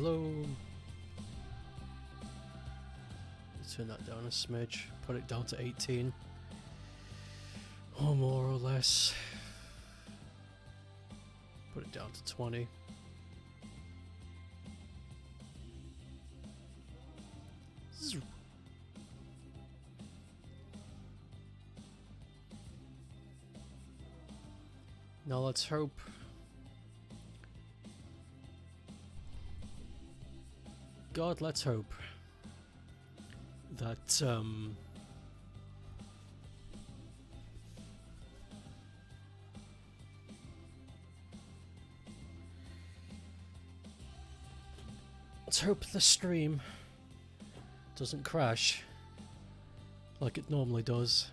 Hello. Let's turn that down a smidge. Put it down to 18. Or more or less. Put it down to 20. Now let's hope God, let's hope that let's hope the stream doesn't crash like it normally does.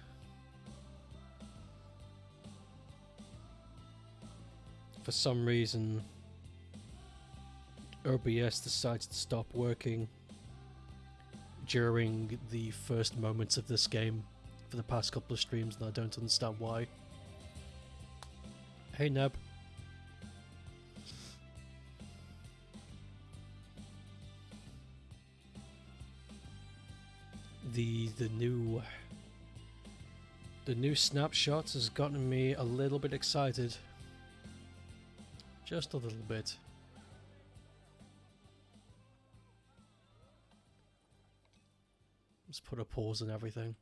For some reason, OBS decides to stop working during the first moments of this game for the past couple of streams, and I don't understand why. Hey Neb. The new snapshots has gotten me a little bit excited. Just a little bit. Let's put a pause on everything.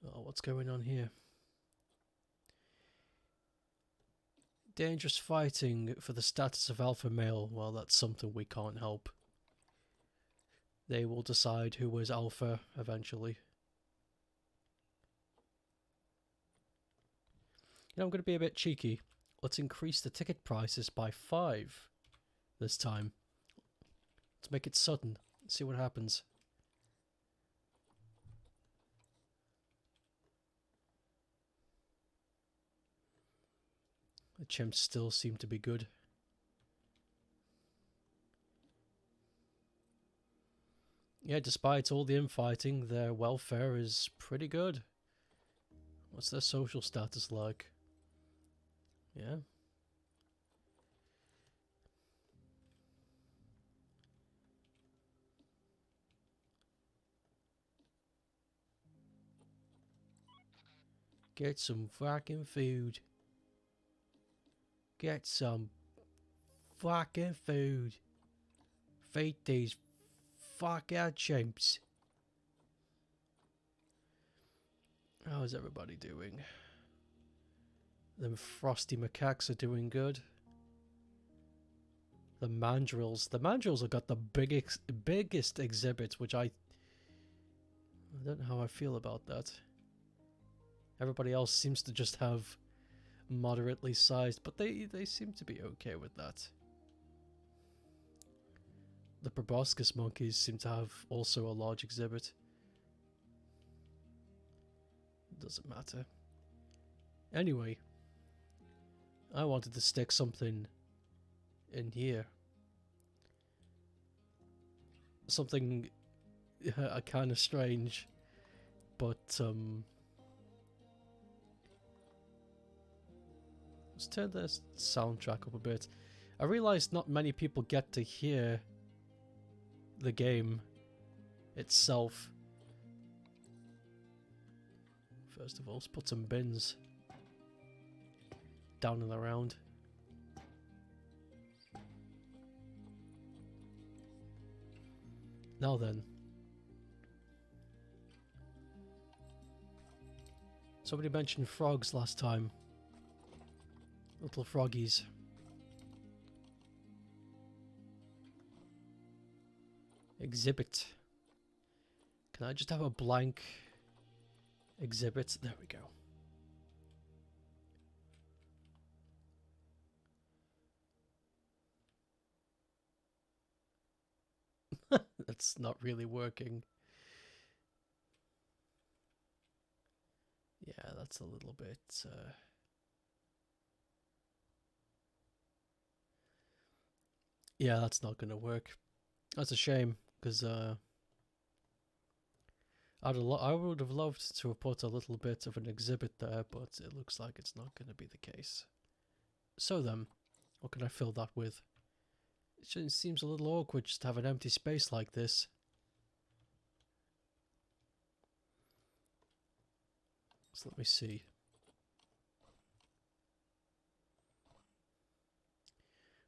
Oh, what's going on here? Dangerous fighting for the status of alpha male. Well, that's something we can't help. They will decide who is alpha eventually. You know, I'm going to be a bit cheeky. Let's increase the ticket prices by 5 this time. Let's make it sudden. See what happens. The chimps still seem to be good. Yeah, despite all the infighting, their welfare is pretty good. What's their social status like? Yeah. Get some fucking food. Get some fucking food. Feed these fucking chimps. How is everybody doing? Them frosty macaques are doing good. The mandrills have got the biggest exhibits, which I don't know how I feel about that. Everybody else seems to just have moderately sized, but they seem to be okay with that. The proboscis monkeys seem to have also a large exhibit. Doesn't matter. Anyway, I wanted to stick something in here. Something kind of strange, but let's turn the soundtrack up a bit. I realized not many people get to hear the game itself. First of all, let's put some bins down and around. Now then. Somebody mentioned frogs last time. Little froggies. Exhibit. Can I just have a blank exhibit? There we go. That's not really working. Yeah, that's a little bit... Yeah, that's not going to work. That's a shame, because I would have loved to have put a little bit of an exhibit there, but it looks like it's not going to be the case. So then, What can I fill that with? It seems a little awkward just to have an empty space like this. So let me see.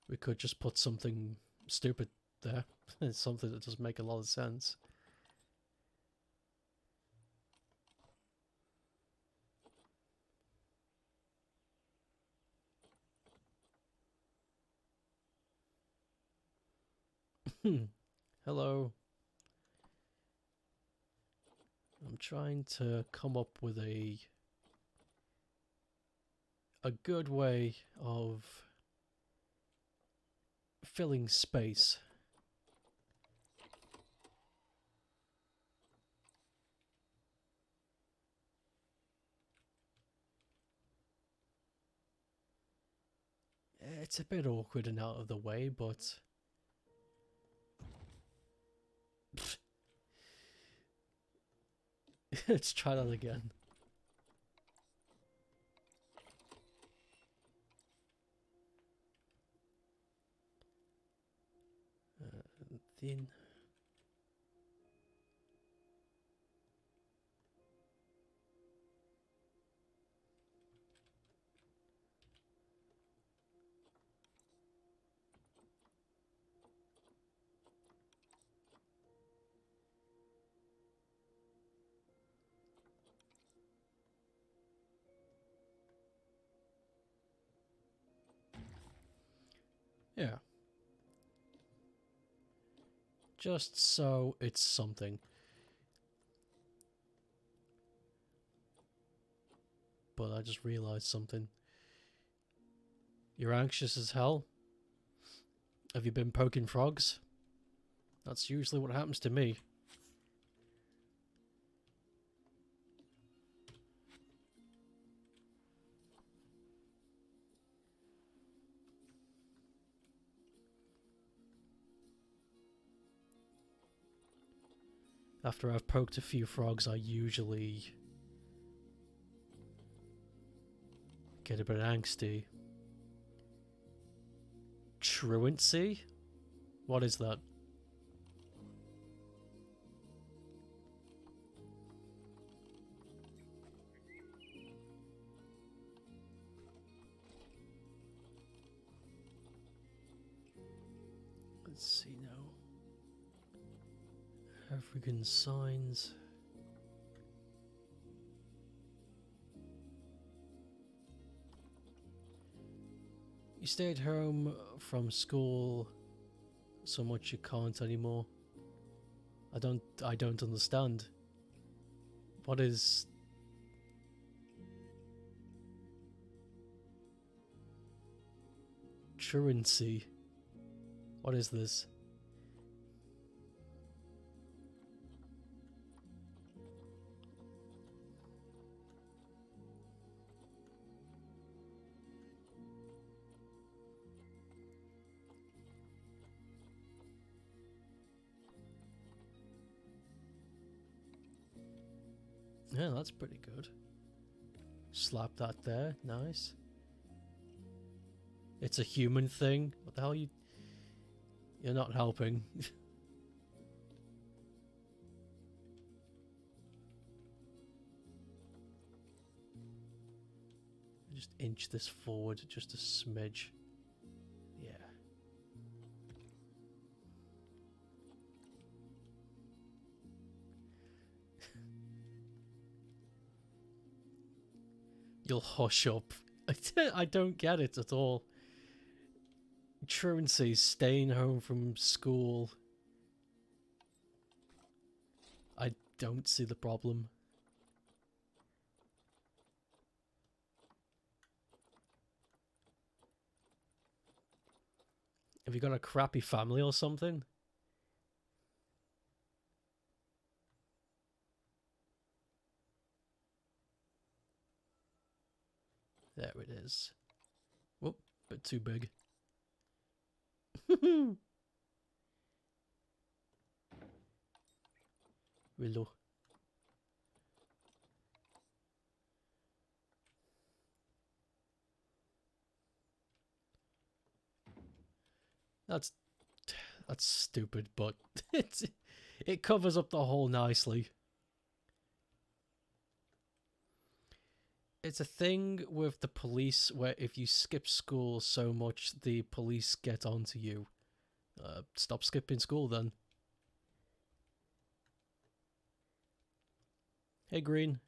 We could just put something stupid there. It's something that doesn't make a lot of sense. Hello. I'm trying to come up with a good way of filling space. It's a bit awkward and out of the way, but let's try that again. Thin. Yeah. Just so it's something. But I just realized something. You're anxious as hell? Have you been poking frogs? That's usually what happens to me. After I've poked a few frogs, I usually get a bit angsty. Truancy? What is that? Let's see now. African signs. You stayed home from school so much you can't anymore. I don't understand. What is... truancy? What is this? Yeah, that's pretty good. Slap that there. Nice. It's a human thing. What the hell you... You're not helping. Just inch this forward just a smidge. Yeah. You'll hush up. I don't get it at all. Truancy, staying home from school. I don't see the problem. Have you got a crappy family or something? There it is. Whoop, bit too big. Willow. That's stupid, but it covers up the hole nicely. It's a thing with the police where if you skip school so much, the police get onto you. Stop skipping school then. Hey, Green.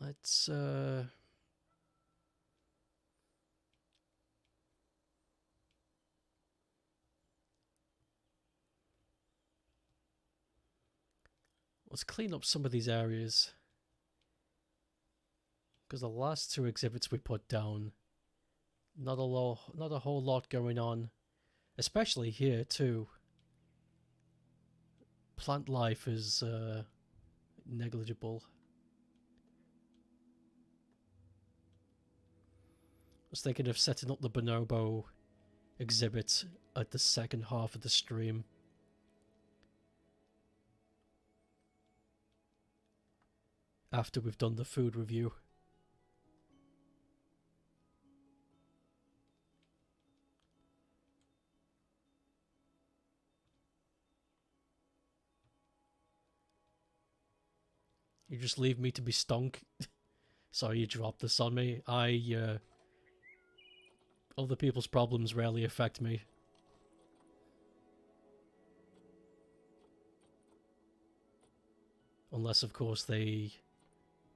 Let's, let's clean up some of these areas. Because the last two exhibits we put down, not a whole lot going on. Especially here, too. Plant life is, negligible. I was thinking of setting up the Bonobo exhibit at the second half of the stream. After we've done the food review. You just leave me to be stunk. Sorry you dropped this on me. Other people's problems rarely affect me. Unless, of course, they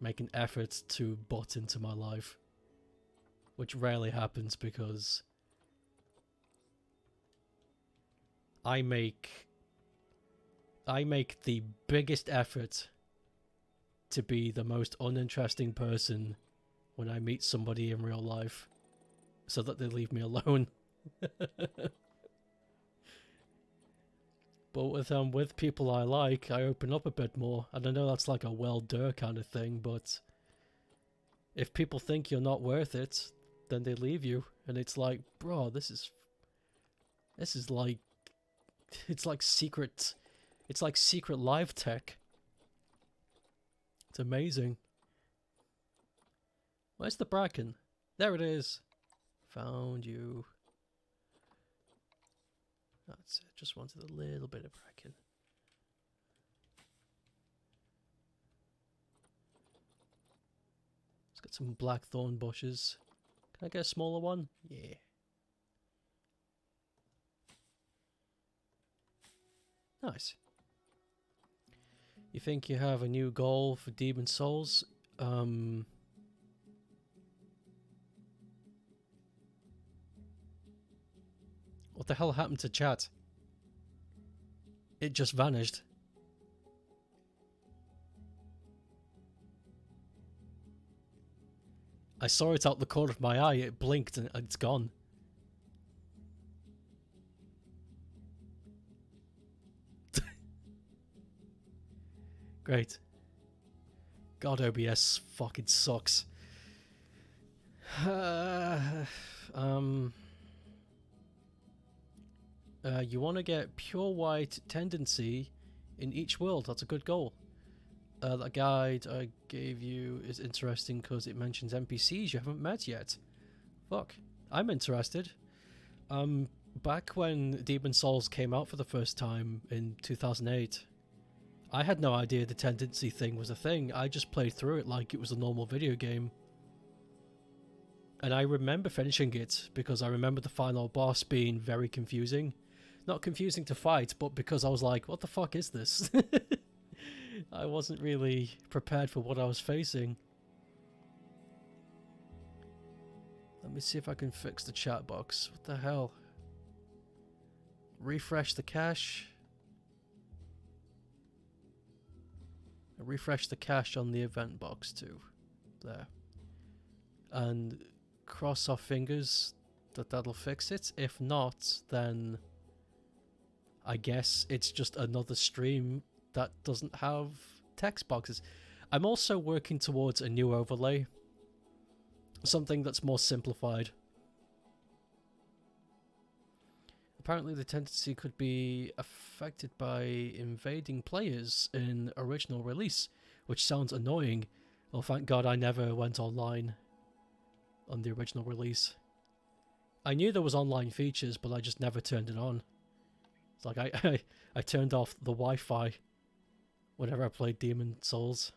make an effort to butt into my life. Which rarely happens because I make the biggest effort to be the most uninteresting person when I meet somebody in real life, so that they leave me alone. But with people I like, I open up a bit more. And I know that's like a well-duh kind of thing, but if people think you're not worth it, then they leave you. And it's like, bro, this is like, it's like secret live tech. It's amazing. Where's the bracken? There it is. Found you. That's it. Just wanted a little bit of bracken. Let's get some blackthorn bushes. Can I get a smaller one? Yeah. Nice. You think you have a new goal for Demon Souls? What the hell happened to chat? It just vanished. I saw it out the corner of my eye, it blinked and it's gone. Great. God, OBS fucking sucks. You want to get pure white tendency in each world. That's a good goal. That guide I gave you is interesting because it mentions NPCs you haven't met yet. Fuck. I'm interested. Back when Demon Souls came out for the first time in 2008, I had no idea the tendency thing was a thing. I just played through it like it was a normal video game. And I remember finishing it because I remember the final boss being very confusing. Not confusing to fight, but because I was like, what the fuck is this? I wasn't really prepared for what I was facing. Let me see if I can fix the chat box. What the hell? Refresh the cache. Refresh the cache on the event box too. There. And cross our fingers that that'll fix it. If not, then I guess it's just another stream that doesn't have text boxes. I'm also working towards a new overlay. Something that's more simplified. Apparently the tendency could be affected by invading players in original release, which sounds annoying. Well, thank God I never went online on the original release. I knew there was online features, but I just never turned it on. It's like I turned off the Wi-Fi whenever I played Demon Souls.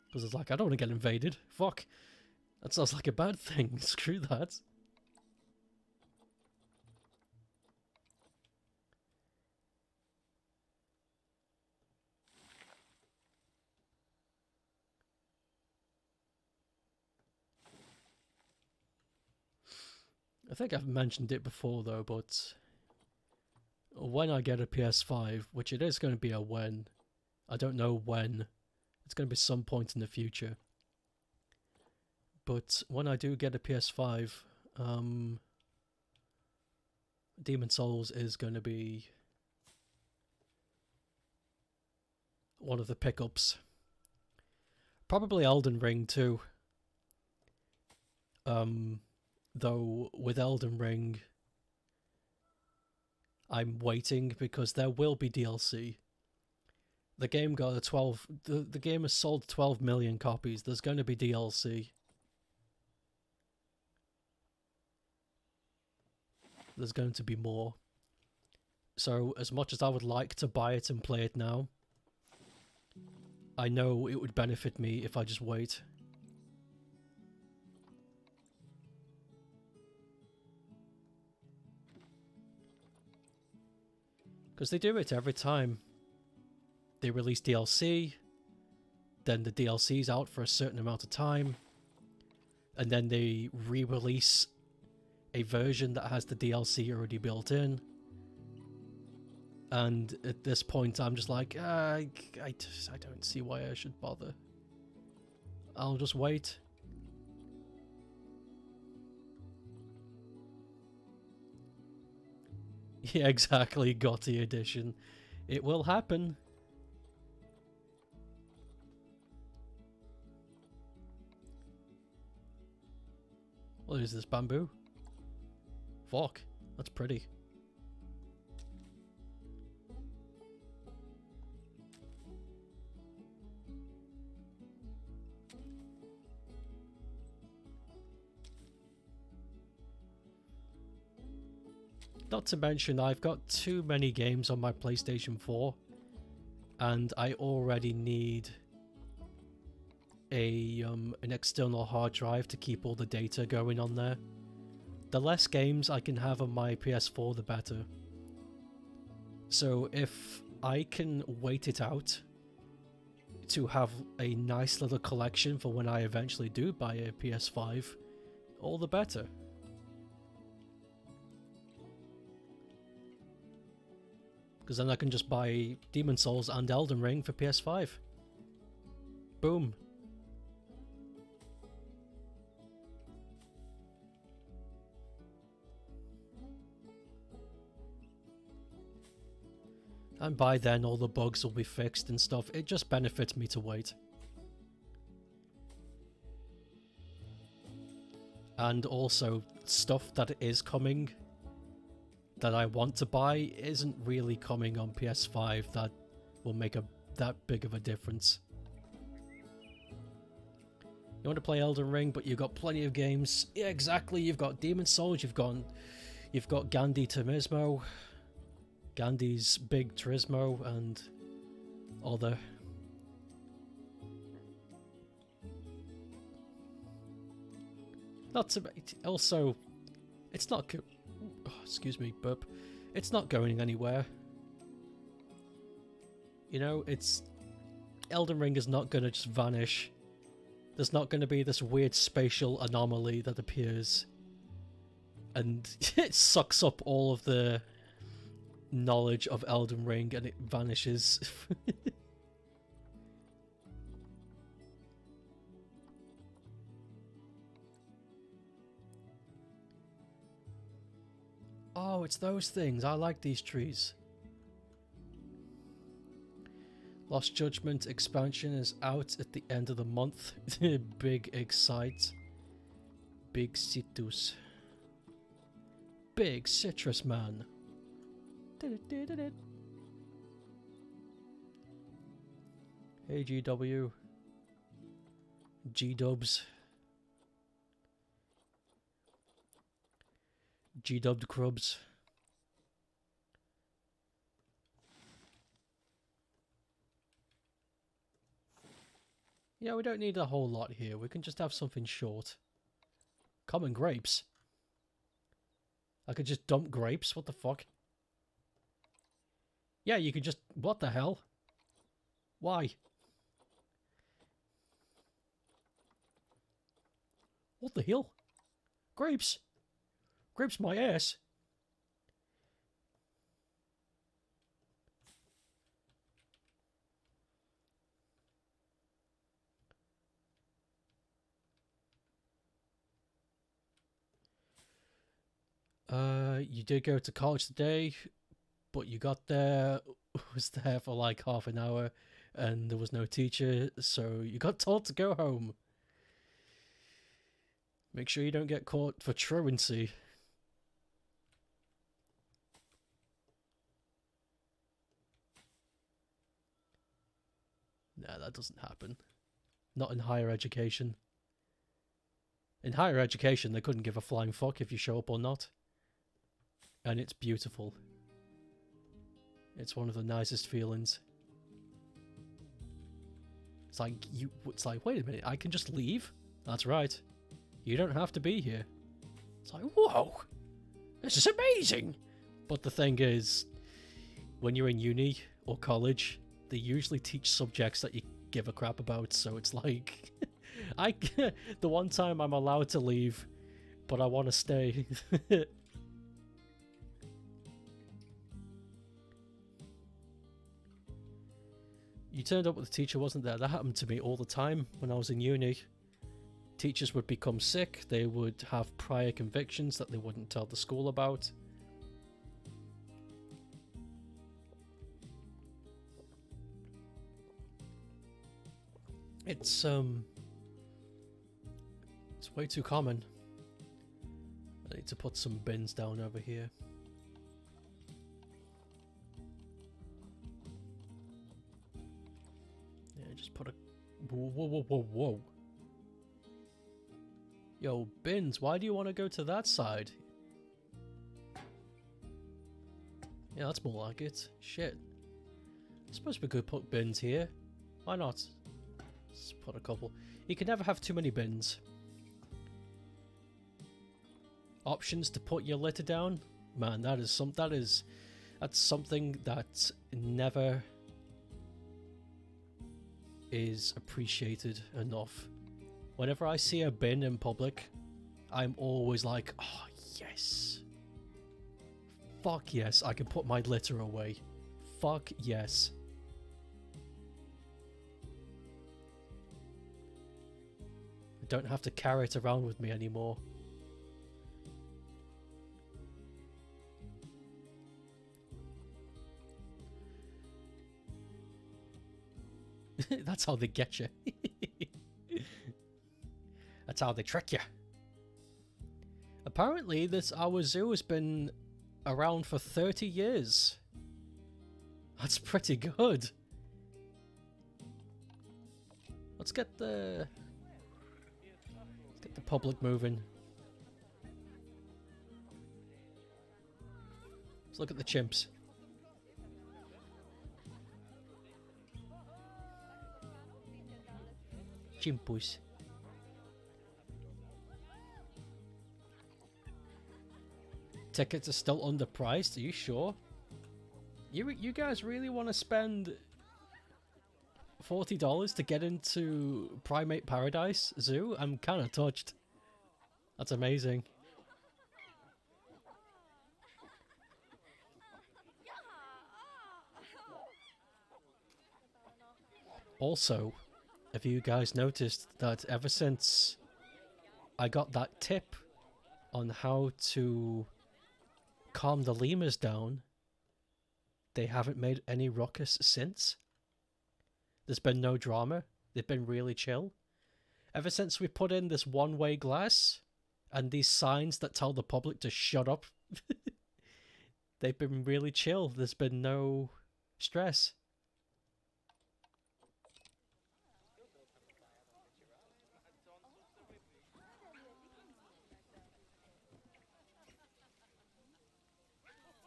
Because it's like, I don't want to get invaded. Fuck. That sounds like a bad thing. Screw that. I think I've mentioned it before though, but when I get a PS5, which it is going to be a when, I don't know when, it's going to be some point in the future. But when I do get a PS5, Demon Souls is going to be one of the pickups. Probably Elden Ring too. Though with Elden Ring, I'm waiting because there will be DLC. The game got a 12. The game has sold 12 million copies. There's going to be DLC. There's going to be more. So as much as I would like to buy it and play it now, I know it would benefit me if I just wait. Because they do it every time. They release DLC, then the DLC's out for a certain amount of time, and then they re-release a version that has the DLC already built in. And at this point I'm just like, I don't see why I should bother. I'll just wait. Yeah, exactly, GOTY edition. It will happen. What is this, bamboo? Fuck, that's pretty. Not to mention, I've got too many games on my PlayStation 4, and I already need an external hard drive to keep all the data going on there. The less games I can have on my PS4, the better. So if I can wait it out to have a nice little collection for when I eventually do buy a PS5, all the better. Because then I can just buy Demon Souls and Elden Ring for PS5. Boom. And by then all the bugs will be fixed and stuff. It just benefits me to wait. And also, stuff that is coming that I want to buy isn't really coming on PS5 that will make that big of a difference. You want to play Elden Ring, but you've got plenty of games. Yeah, exactly. You've got Demon Souls. You've got Gandhi Turismo, Gandhi's Big Turismo, and other. Not to also, it's not. Oh, excuse me, burp. It's not going anywhere. You know, Elden Ring is not going to just vanish. There's not going to be this weird spatial anomaly that appears and it sucks up all of the knowledge of Elden Ring and it vanishes. Oh, it's those things. I like these trees. Lost Judgment expansion is out at the end of the month. Big excite. Big citrus. Big citrus man. Hey GW. G-dubs. G-dubbed crubs. Yeah, we don't need a whole lot here. We can just have something short. Common grapes. I could just dump grapes. What the fuck? Yeah, you could just... What the hell? Why? What the hell? Grapes? Grapes my ass. You did go to college today, but you got there, was there for like half an hour, and there was no teacher, so you got told to go home. Make sure you don't get caught for truancy. Nah, that doesn't happen. Not in higher education. In higher education, they couldn't give a flying fuck if you show up or not. And it's beautiful. It's one of the nicest feelings. It's like, wait a minute, I can just leave? That's right. You don't have to be here. It's like, whoa! This is amazing! But the thing is, when you're in uni or college, they usually teach subjects that you give a crap about, so it's like... the one time I'm allowed to leave, but I want to stay. You turned up but the teacher wasn't there. That happened to me all the time when I was in uni. Teachers would become sick, they would have prior convictions that they wouldn't tell the school about. It's way too common. I need to put some bins down over here. Yeah, just put a... Whoa. Yo, bins, why do you want to go to that side? Yeah, that's more like it. Shit. I suppose we could put bins here. Why not? Let's put a couple. You can never have too many bins. Options to put your litter down? Man, that's something that never is appreciated enough. Whenever I see a bin in public, I'm always like, oh yes. Fuck yes, I can put my litter away. Fuck yes. I don't have to carry it around with me anymore. That's how they get you. That's how they trick you. Apparently, our zoo has been around for 30 years. That's pretty good. Let's get the public moving. Let's look at the chimps. Chimpus. Tickets are still underpriced, are you sure? You guys really want to spend $40 to get into Primate Paradise Zoo? I'm kind of touched. That's amazing. Also, have you guys noticed that ever since I got that tip on how to calm the lemurs down, they haven't made any ruckus since? There's been no drama. They've been really chill. Ever since we put in this one-way glass and these signs that tell the public to shut up, they've been really chill. There's been no stress.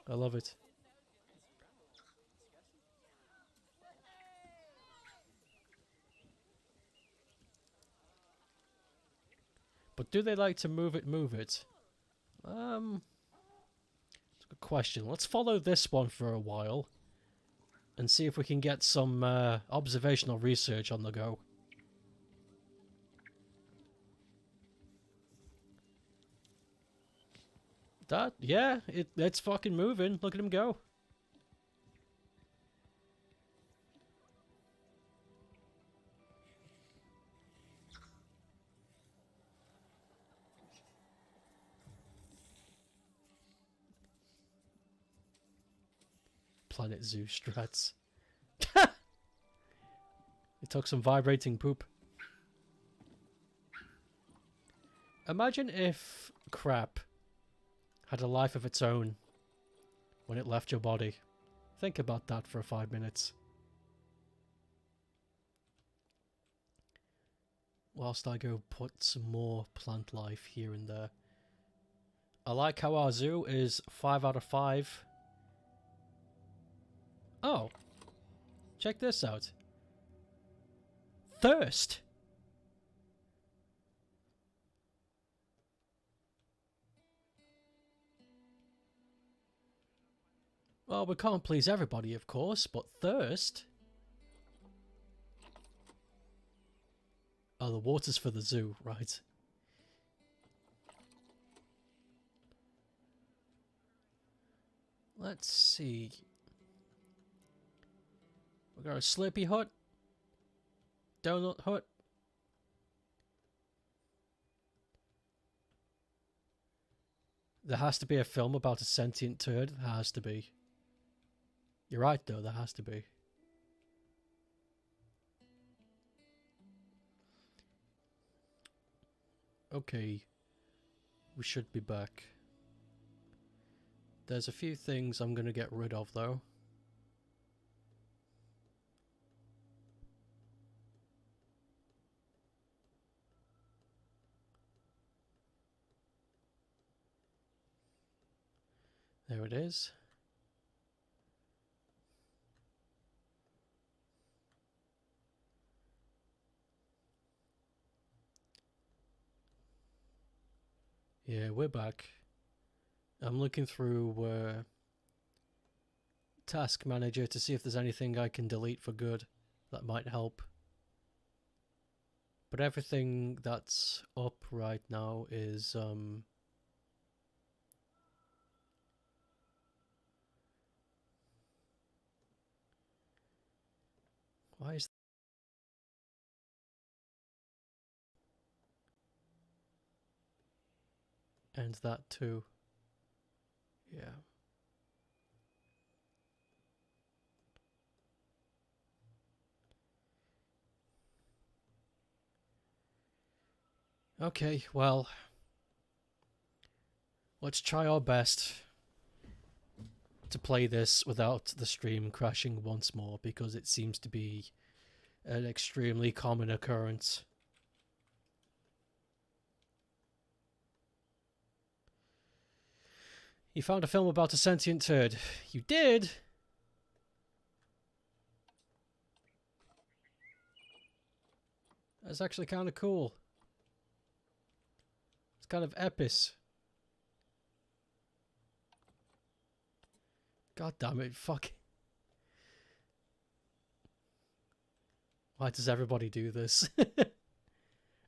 I love it. But do they like to move it, move it? It's a good question. Let's follow this one for a while and see if we can get some observational research on the go. Yeah, it's fucking moving. Look at him go. Planet Zoo strats. It took some vibrating poop. Imagine if crap had a life of its own when it left your body. Think about that for 5 minutes. Whilst I go put some more plant life here and there. I like how our zoo is 5 out of 5. Oh, check this out. Thirst. Well, we can't please everybody, of course, but thirst. Oh, the water's for the zoo, right. Let's see. We got a Slurpee hut. Donut hut. There has to be a film about a sentient turd. There has to be. You're right, though. There has to be. Okay. We should be back. There's a few things I'm going to get rid of, though. There it is. Yeah, we're back. I'm looking through Task Manager to see if there's anything I can delete for good that might help. But everything that's up right now is why is and that too. Yeah. Okay, well, let's try our best to play this without the stream crashing once more, because it seems to be an extremely common occurrence. You found a film about a sentient turd. You did? That's actually kind of cool. It's kind of epic. God damn it, fuck. Why does everybody do this?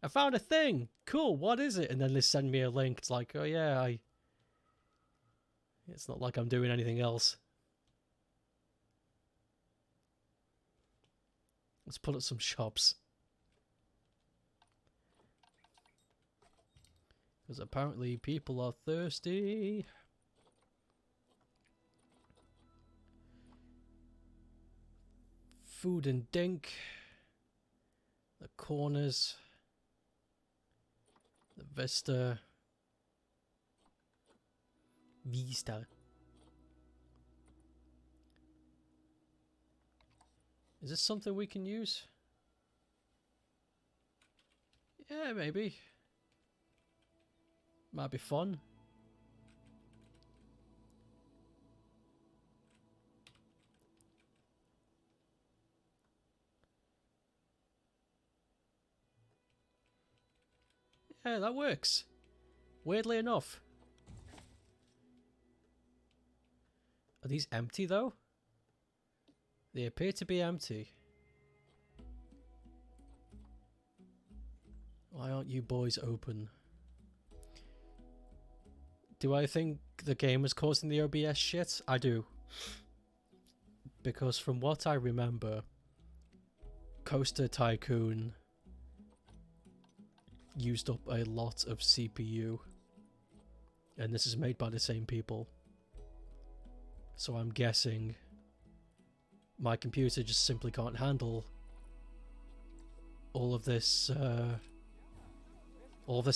I found a thing! Cool, what is it? And then they send me a link. It's like, oh yeah, it's not like I'm doing anything else. Let's pull up some shops. Because apparently people are thirsty. Food and Dink. The corners. The Vista. Vista. Is this something we can use? Yeah, maybe. Might be fun. Hey, that works. Weirdly enough. Are these empty though? They appear to be empty. Why aren't you boys open? Do I think the game is causing the OBS shit? I do. Because from what I remember, Coaster Tycoon used up a lot of CPU. And this is made by the same people. So I'm guessing my computer just simply can't handle all of this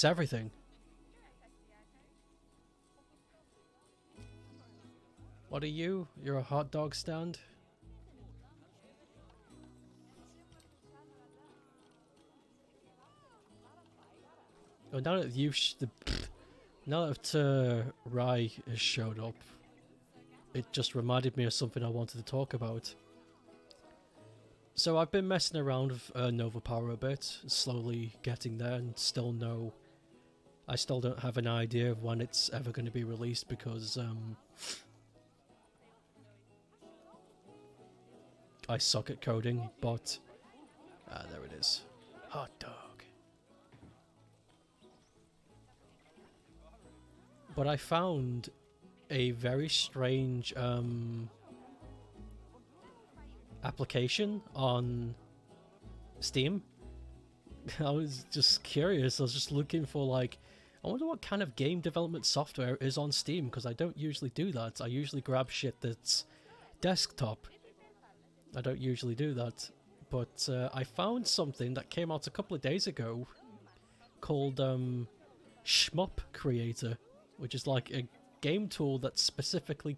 everything. What are you? You're a hot dog stand? Oh, now that now that Rai has showed up, it just reminded me of something I wanted to talk about. So I've been messing around with Nova Power a bit, slowly getting there, and I still don't have an idea of when it's ever going to be released because I suck at coding, but there it is. Hot dog. But I found a very strange application on Steam. I was just curious. I was just looking for, like, I wonder what kind of game development software is on Steam, because I don't usually do that. I usually grab shit that's desktop. I don't usually do that. But I found something that came out a couple of days ago called Shmup Creator, which is like a game tool that specifically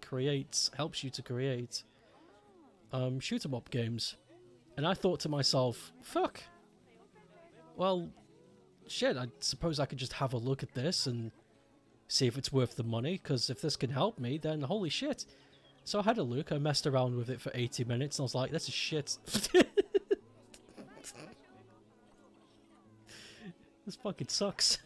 helps you to create shoot 'em up games. And I thought to myself, fuck, well, shit, I suppose I could just have a look at this and see if it's worth the money, because if this can help me, then holy shit. So I had a look, I messed around with it for 80 minutes, and I was like, this is shit. This fucking sucks.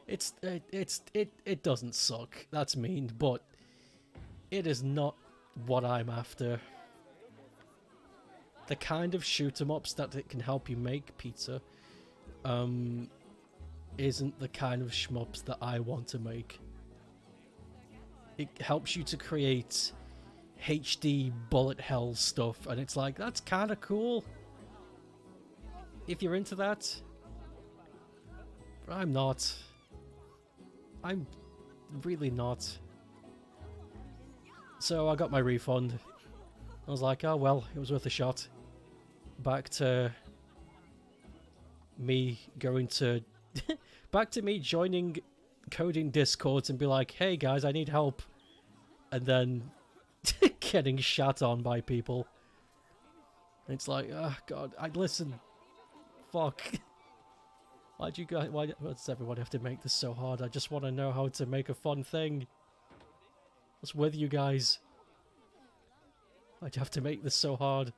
It doesn't suck. That's mean, but it is not what I'm after. The kind of shoot 'em ups that it can help you make, pizza, isn't the kind of shmups that I want to make. It helps you to create HD bullet hell stuff, and it's like, that's kind of cool if you're into that. But I'm not. I'm really not. So I got my refund. I was like, oh well, it was worth a shot. Back to me going to... back to me joining coding discords and be like, hey guys, I need help. And then getting shat on by people. And it's like, oh god, listen. Fuck. Why does everyone have to make this so hard? I just want to know how to make a fun thing. What's with you guys? Why'd you have to make this so hard?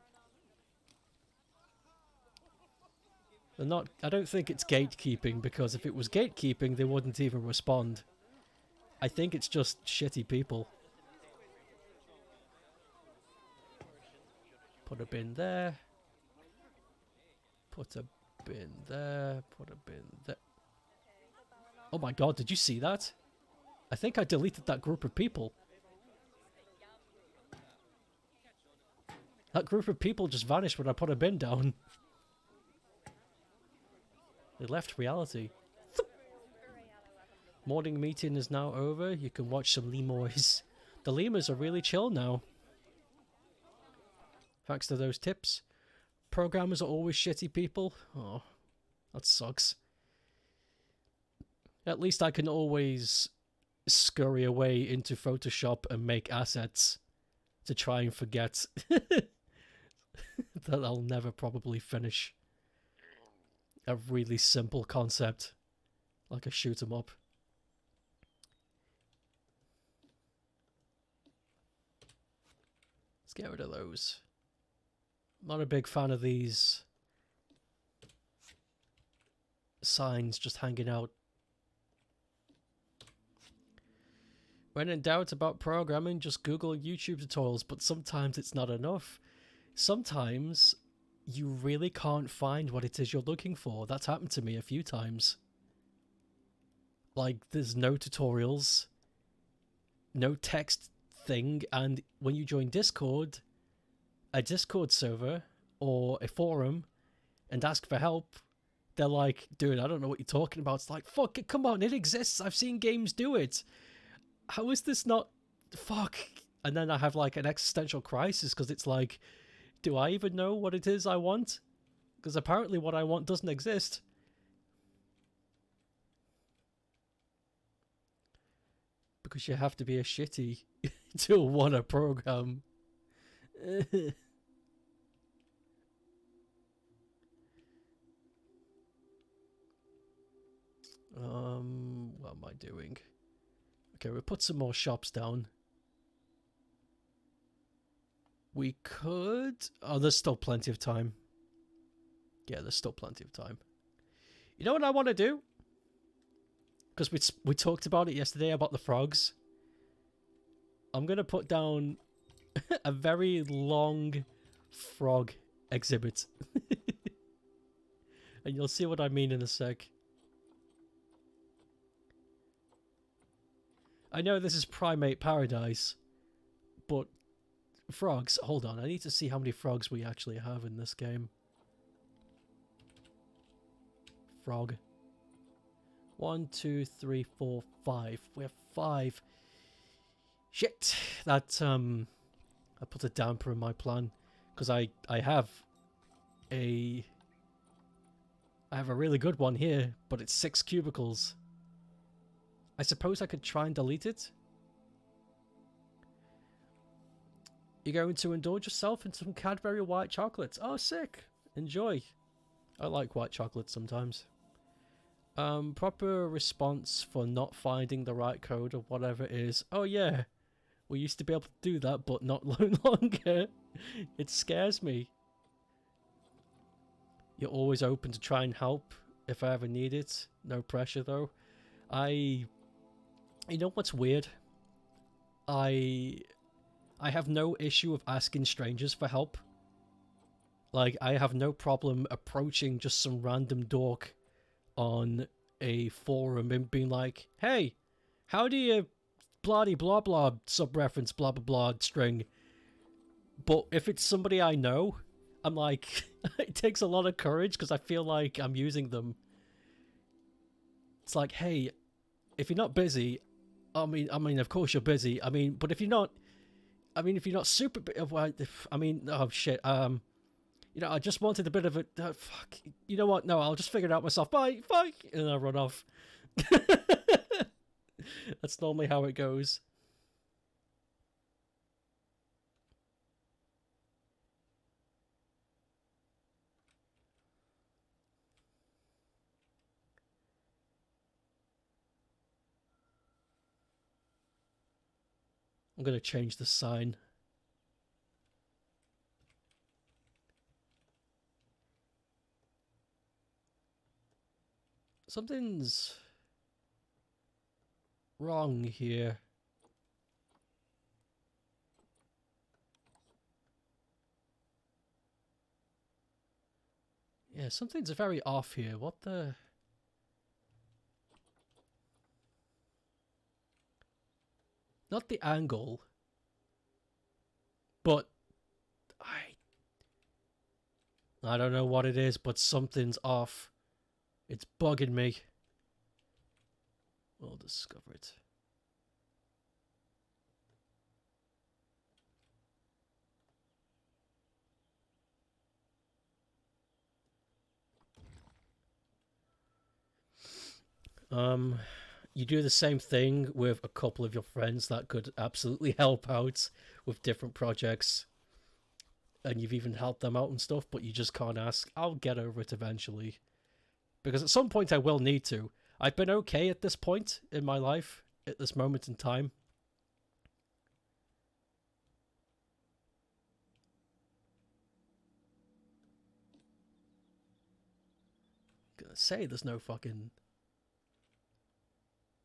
I don't think it's gatekeeping, because if it was gatekeeping, they wouldn't even respond. I think it's just shitty people. Put a bin there. Put a bin there. Put a bin there. Oh my god, did you see that? I think I deleted that group of people. That group of people just vanished when I put a bin down. They left reality. Morning meeting is now over. You can watch some lemurs. The lemurs are really chill now. Thanks to those tips. Programmers are always shitty people. Oh, that sucks. At least I can always scurry away into Photoshop and make assets to try and forget that I'll never probably finish a really simple concept like a shoot 'em up. Let's get rid of those. Not a big fan of these signs just hanging out. When in doubt about programming, just Google YouTube tutorials, but sometimes it's not enough. Sometimes you really can't find what it is you're looking for. That's happened to me a few times. Like, there's no tutorials, no text thing, and when you join Discord, a Discord server, or a forum, and ask for help, they're like, dude, I don't know what you're talking about. It's like, fuck it, come on, it exists. I've seen games do it. How is this not... Fuck. And then I have like an existential crisis, because it's like, do I even know what it is I want? Because apparently what I want doesn't exist. Because you have to be a shitty to want a program. What am I doing? Okay, we'll put some more shops down. We could... Oh, there's still plenty of time. Yeah, there's still plenty of time. You know what I want to do? Because we talked about it yesterday, about the frogs. I'm going to put down a very long frog exhibit. And you'll see what I mean in a sec. I know this is Primate Paradise, but frogs... Hold on, I need to see how many frogs we actually have in this game. Frog. 1, 2, 3, 4, 5. We have 5. Shit! That, I put a damper in my plan. Because I have a really good one here, but it's 6 cubicles. I suppose I could try and delete it. You're going to indulge yourself in some Cadbury white chocolates. Oh, sick. Enjoy. I like white chocolate sometimes. Proper response for not finding the right code or whatever it is. Oh, yeah. We used to be able to do that, but not no longer. It scares me. You're always open to try and help if I ever need it. No pressure, though. You know what's weird? I have no issue of asking strangers for help. Like, I have no problem approaching just some random dork on a forum and being like, hey, how do you bloody blah blah sub-reference blah blah blah string? But if it's somebody I know, I'm like, it takes a lot of courage because I feel like I'm using them. It's like, hey, if you're not busy, I mean, of course you're busy. I mean, but if you're not, if you're not super, oh shit, you know, I just wanted a bit of a, fuck, you know what? No, I'll just figure it out myself. Bye, and I run off. That's normally how it goes. I'm going to change the sign. Something's wrong here. Yeah, something's very off here. What the... Not the angle, but I don't know what it is, but something's off. It's bugging me. We'll discover it. You do the same thing with a couple of your friends that could absolutely help out with different projects. And you've even helped them out and stuff, but you just can't ask. I'll get over it eventually. Because at some point I will need to. I've been okay at this point in my life, at this moment in time. say there's no fucking...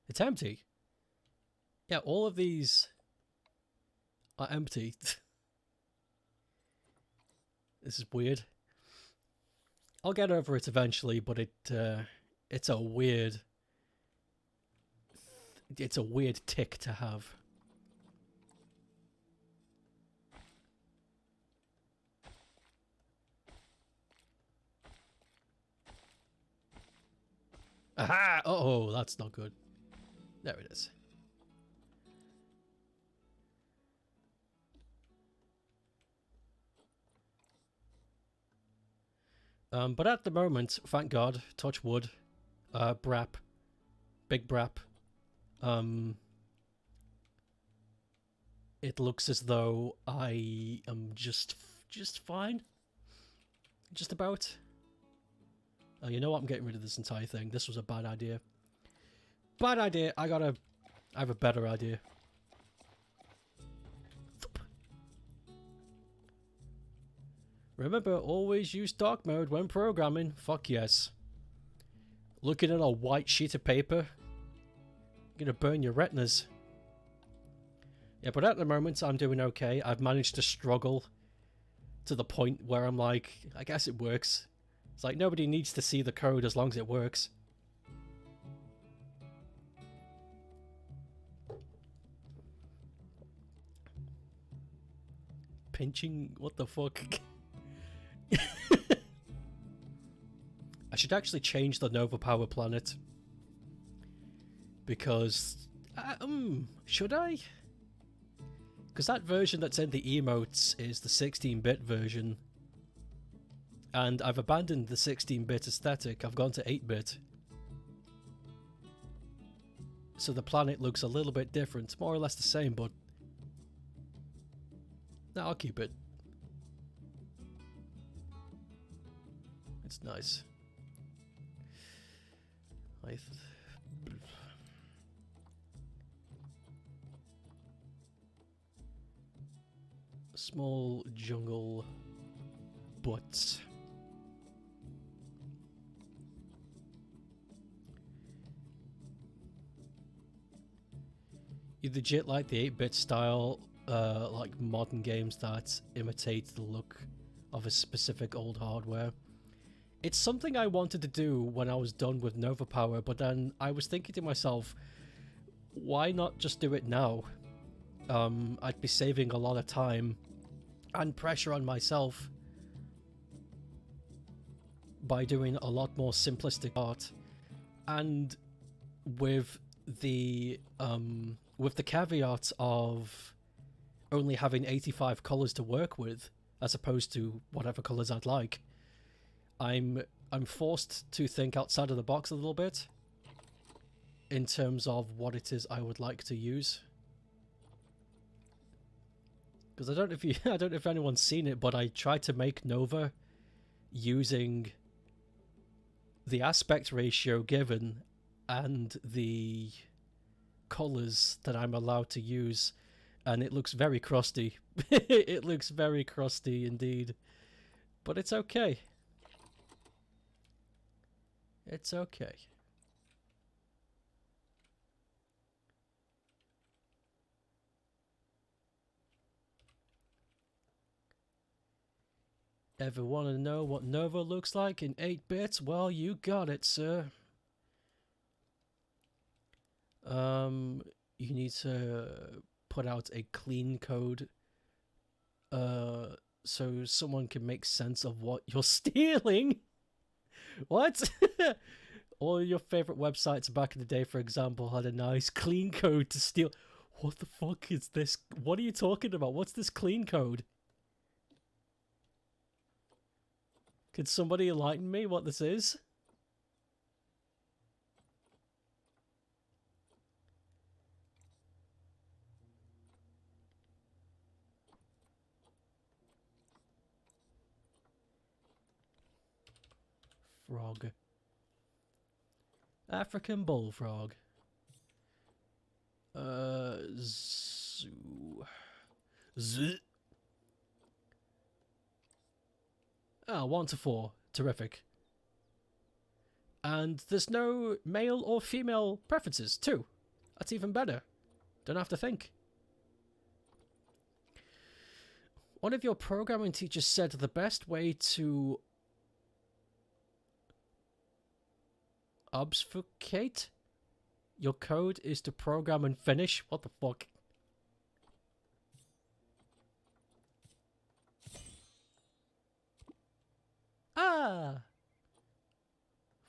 It's empty. Yeah, all of these are empty. This is weird. I'll get over it eventually, but it's a weird... It's a weird tick to have. Aha! Oh, that's not good. There it is. But at the moment, thank God, touch wood, brap, big brap, it looks as though I am just fine. Just about. Oh, you know what? I'm getting rid of this entire thing. This was a bad idea. Bad idea. I have a better idea. Remember, always use dark mode when programming. Fuck yes. Looking at a white sheet of paper, you're gonna burn your retinas. Yeah, but at the moment I'm doing okay. I've managed to struggle to the point where I'm like, I guess it works. It's like nobody needs to see the code as long as it works. Pinching? What the fuck? I should actually change the Nova Power planet. Because... should I? Because that version that's in the emotes is the 16-bit version. And I've abandoned the 16-bit aesthetic. I've gone to 8-bit. So the planet looks a little bit different. More or less the same, but... No, I'll keep it. It's nice. Small jungle butts. You legit like the 8-bit style, like modern games that imitate the look of a specific old hardware. It's something I wanted to do when I was done with Nova Power, but then I was thinking to myself, why not just do it now? I'd be saving a lot of time and pressure on myself by doing a lot more simplistic art, and with the caveat of only having 85 colors to work with, as opposed to whatever colors I'd like. I'm forced to think outside of the box a little bit in terms of what it is I would like to use. Because I don't know if anyone's seen it, but I tried to make Nova using the aspect ratio given and the colors that I'm allowed to use, and it looks very crusty. It looks very crusty indeed. But it's okay. It's okay. Ever want to know what Nova looks like in 8 bits? Well, you got it, sir. You need to put out a clean code so someone can make sense of what you're stealing. What? All your favorite websites back in the day, for example, had a nice clean code to steal. What the fuck is this? What are you talking about? What's this clean code? Could somebody enlighten me what this is? Frog. African bullfrog. Zoo. Z. Ah, 1 to 4. Terrific. And there's no male or female preferences, too. That's even better. Don't have to think. One of your programming teachers said the best way to obfuscate your code is to program and finish. What the fuck? Ah!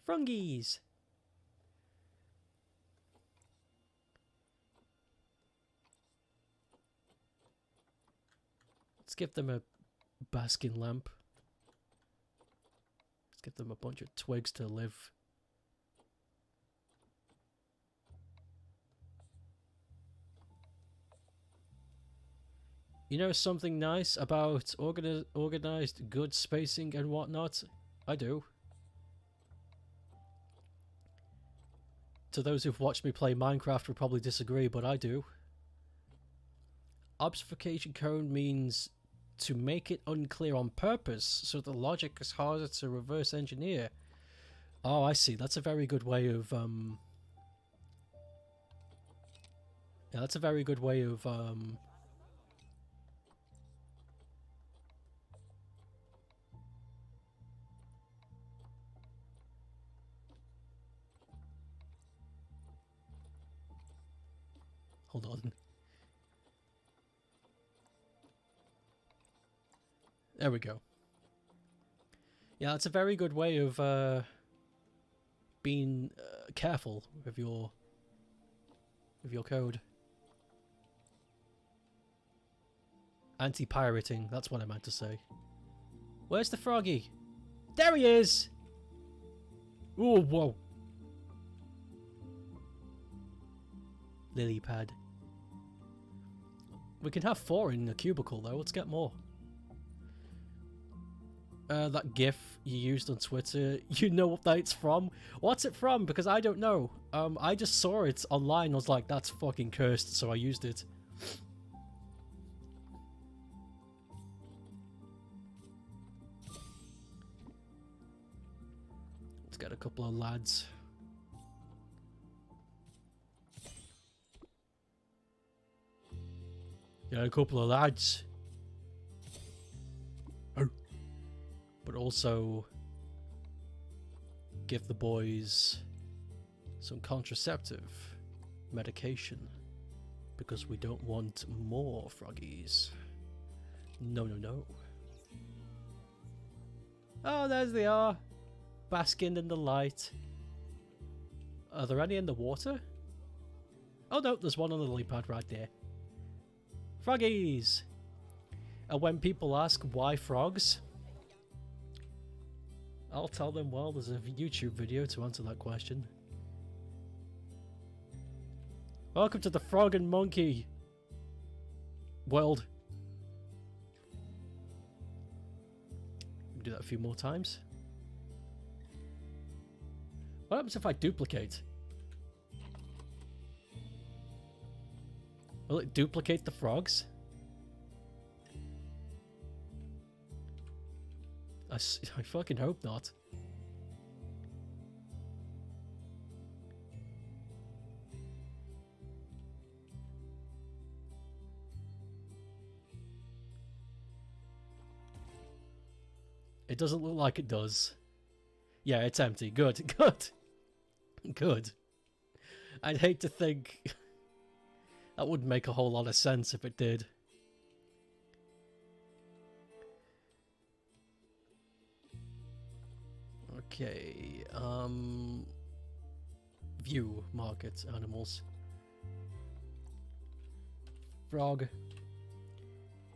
Frungies! Let's give them a basking lamp. Let's give them a bunch of twigs to live. You know something nice about organized good spacing and whatnot? I do. To those who've watched me play Minecraft will probably disagree, but I do. Obfuscation code means to make it unclear on purpose, so the logic is harder to reverse engineer. Oh, I see. That's a very good way of, yeah, that's a very good way of, hold on. There we go. Yeah, that's a very good way of being careful with your code. Anti-pirating, that's what I meant to say. Where's the froggy? There he is! Oh, whoa. Lily pad. We can have 4 in a cubicle though, let's get more. That GIF you used on Twitter, you know what that's from? What's it from? Because I don't know. I just saw it online, I was like, that's fucking cursed, so I used it. Let's get a couple of lads. Get a couple of lads. But also give the boys some contraceptive medication because we don't want more froggies. No, no, no. Oh, there they are, basking in the light. Are there any in the water? Oh no, there's one on the lily pad right there. Froggies! And when people ask why frogs, I'll tell them, well, there's a YouTube video to answer that question. Welcome to the frog and monkey world. Do that a few more times. What happens if I duplicate? Will it duplicate the frogs? I fucking hope not. It doesn't look like it does. Yeah, it's empty. Good, good, good. I'd hate to think that wouldn't make a whole lot of sense if it did. Okay, view market animals. Frog.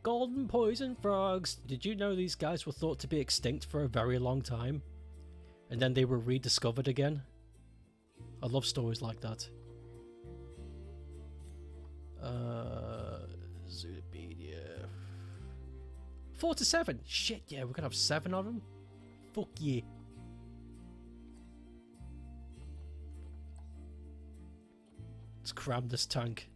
Golden poison frogs. Did you know these guys were thought to be extinct for a very long time? And then they were rediscovered again? I love stories like that. Zoopedia. 4 to 7. Shit, yeah, we're gonna have 7 of them. Fuck yeah. Let's cram this tank.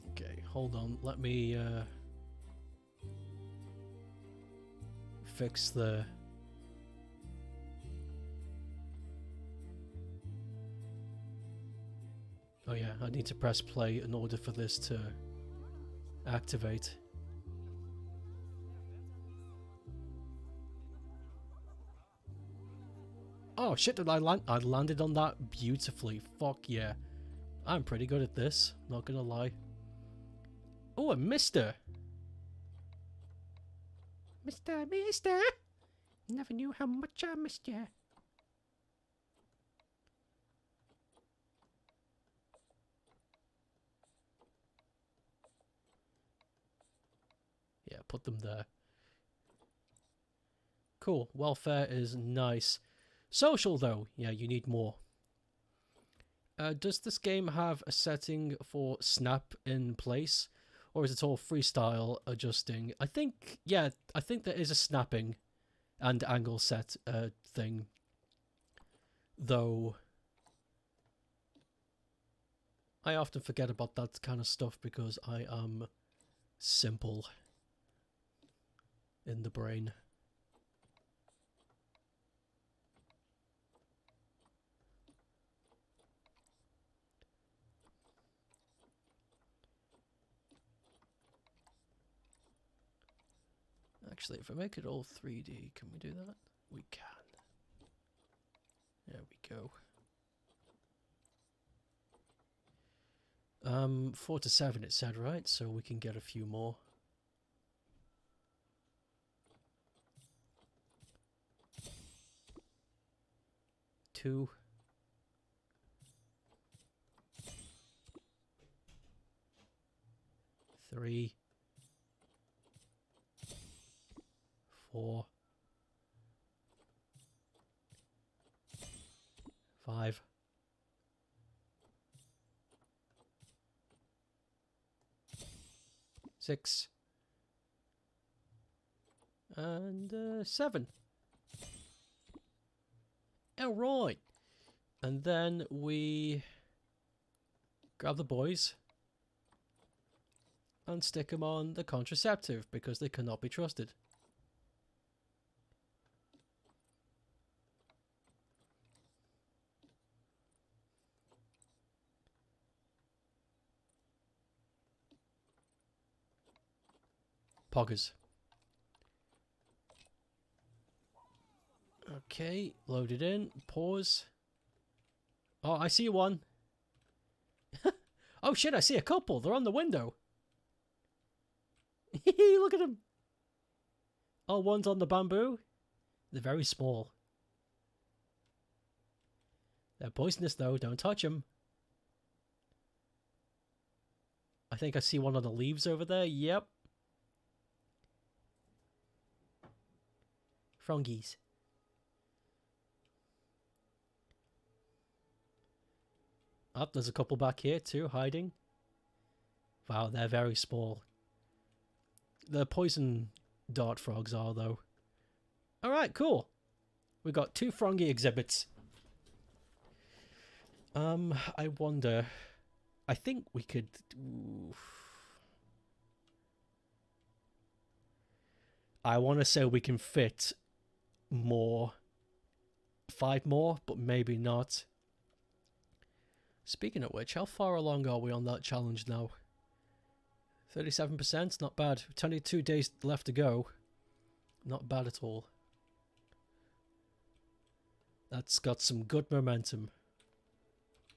Okay, hold on. Let me fix the... Oh yeah, I need to press play in order for this to activate. Oh shit, I landed on that beautifully. Fuck yeah. I'm pretty good at this, not gonna lie. Oh, a mister! Mister! Never knew how much I missed you. Yeah, put them there. Cool, welfare is nice. Social though, yeah, you need more. Does this game have a setting for snap in place? Or is it all freestyle adjusting? I think, yeah, I think there is a snapping and angle set thing. Though, I often forget about that kind of stuff because I am simple in the brain. Actually, if I make it all 3D, can we do that? We can. There we go. 4 to 7 it said, right? So we can get a few more. Two. Three. 4. 5. 6. And 7. Alright. And then we grab the boys and stick them on the contraceptive because they cannot be trusted. Poggers. Okay, load it in. Pause. Oh, I see one. Oh shit, I see a couple. They're on the window. Look at them. Oh, one's on the bamboo. They're very small. They're poisonous though. Don't touch them. I think I see one on the leaves over there. Yep. Frongies. Oh, there's a couple back here too, hiding. Wow, they're very small. The poison dart frogs are, though. Alright, cool. We got 2 Frongy exhibits. I wonder... I think we could... Oof. I want to say we can fit more. 5 more, but maybe not. Speaking of which, how far along are we on that challenge now? 37%, not bad. 22 days left to go. Not bad at all. That's got some good momentum.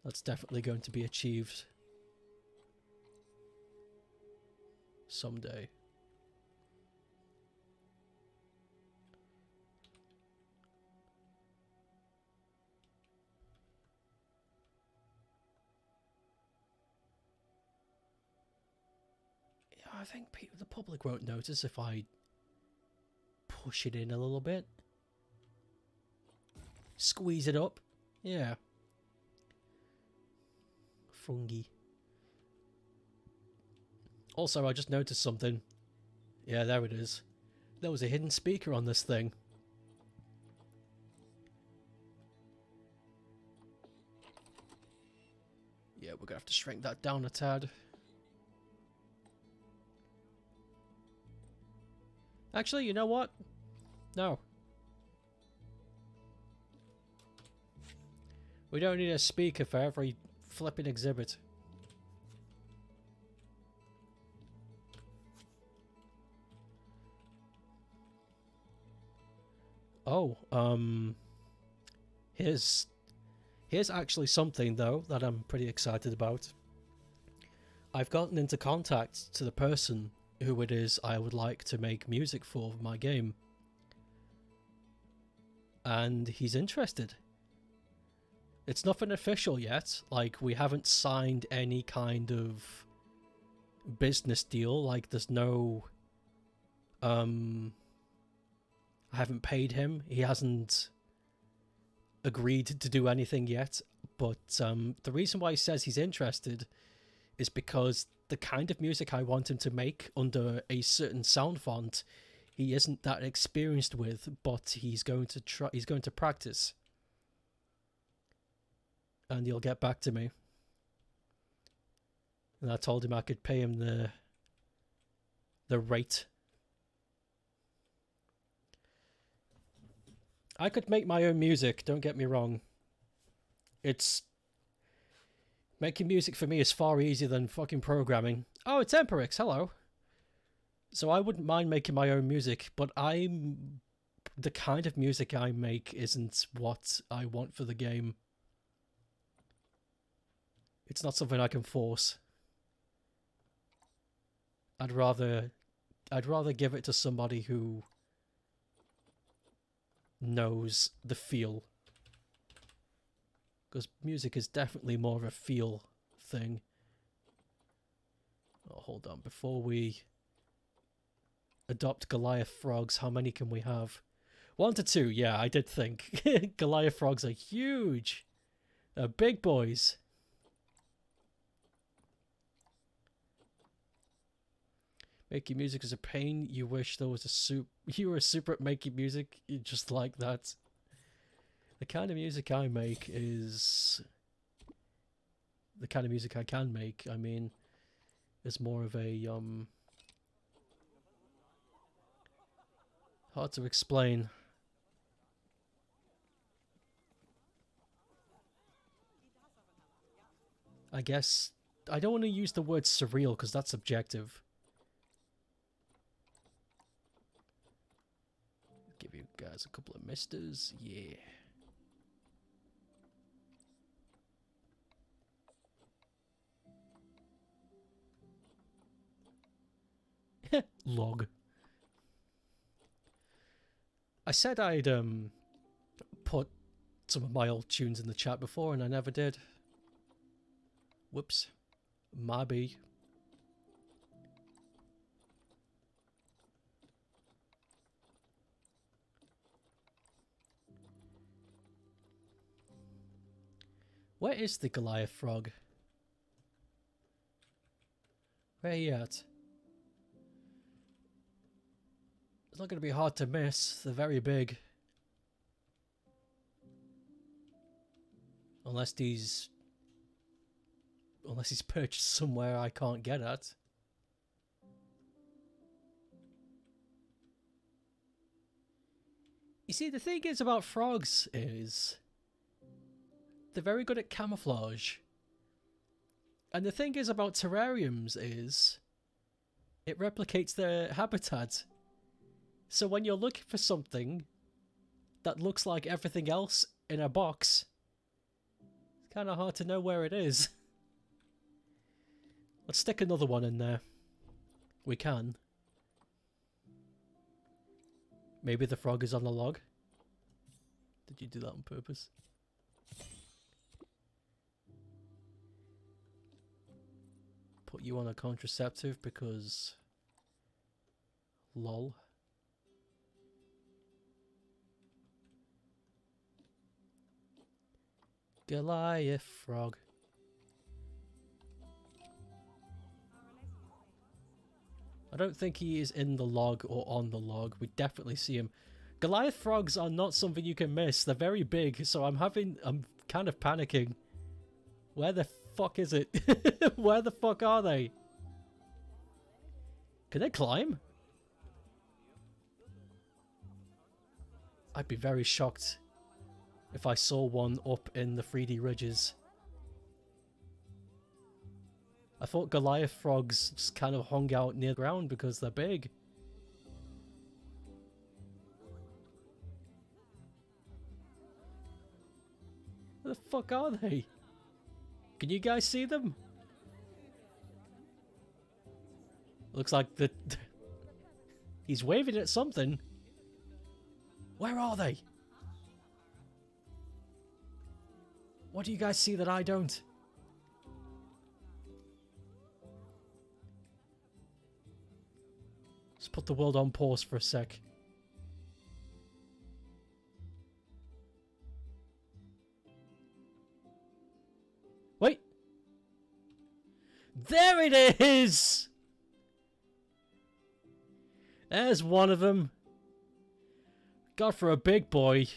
That's definitely going to be achieved someday. I think the public won't notice if I push it in a little bit. Squeeze it up. Yeah. Fungi. Also, I just noticed something. Yeah, there it is. There was a hidden speaker on this thing. Yeah, we're gonna have to shrink that down a tad. Actually, you know what? No. We don't need a speaker for every flipping exhibit. Oh, here's actually something though that I'm pretty excited about. I've gotten into contact to the person who it is I would like to make music for my game. And he's interested. It's nothing official yet, like we haven't signed any kind of business deal, like there's no I haven't paid him, he hasn't agreed to do anything yet, but the reason why he says he's interested is because the kind of music I want him to make under a certain sound font he isn't that experienced with, but he's going to practice. And he'll get back to me. And I told him I could pay him the rate. I could make my own music, don't get me wrong. Making music for me is far easier than fucking programming. Oh, it's Emperix, hello. So I wouldn't mind making my own music, but the kind of music I make isn't what I want for the game. It's not something I can force. I'd rather give it to somebody who knows the feel. Because music is definitely more of a feel thing. Oh, hold on. Before we adopt Goliath frogs, how many can we have? 1 to 2, yeah, I did think. Goliath frogs are huge. They're big boys. Making music is a pain. You wish there was you were a super at making music. You just like that. The kind of music I make is the kind of music I can make. I mean, it's more of a hard to explain. I guess I don't want to use the word surreal because that's subjective. Give you guys a couple of misters, yeah. Log. I said I'd put some of my old tunes in the chat before and I never did. Whoops. Maybe. Where is the Goliath frog? Where are you at? It's not going to be hard to miss. They're very big. Unless he's perched somewhere I can't get at. You see, the thing is about frogs is they're very good at camouflage. And the thing is about terrariums is it replicates their habitat. So when you're looking for something that looks like everything else in a box, it's kind of hard to know where it is. Let's stick another one in there. We can. Maybe the frog is on the log. Did you do that on purpose? Put you on a contraceptive because... lol. Goliath frog. I don't think he is in the log or on the log. We definitely see him. Goliath frogs are not something you can miss. They're very big, so I'm kind of panicking. Where the fuck is it? Where the fuck are they? Can they climb? I'd be very shocked if I saw one up in the 3D ridges. I thought Goliath frogs just kind of hung out near the ground because they're big. Where the fuck are they? Can you guys see them? Looks like he's waving at something. Where are they? What do you guys see that I don't? Let's put the world on pause for a sec. Wait. There it is! There's one of them. God, for a big boy.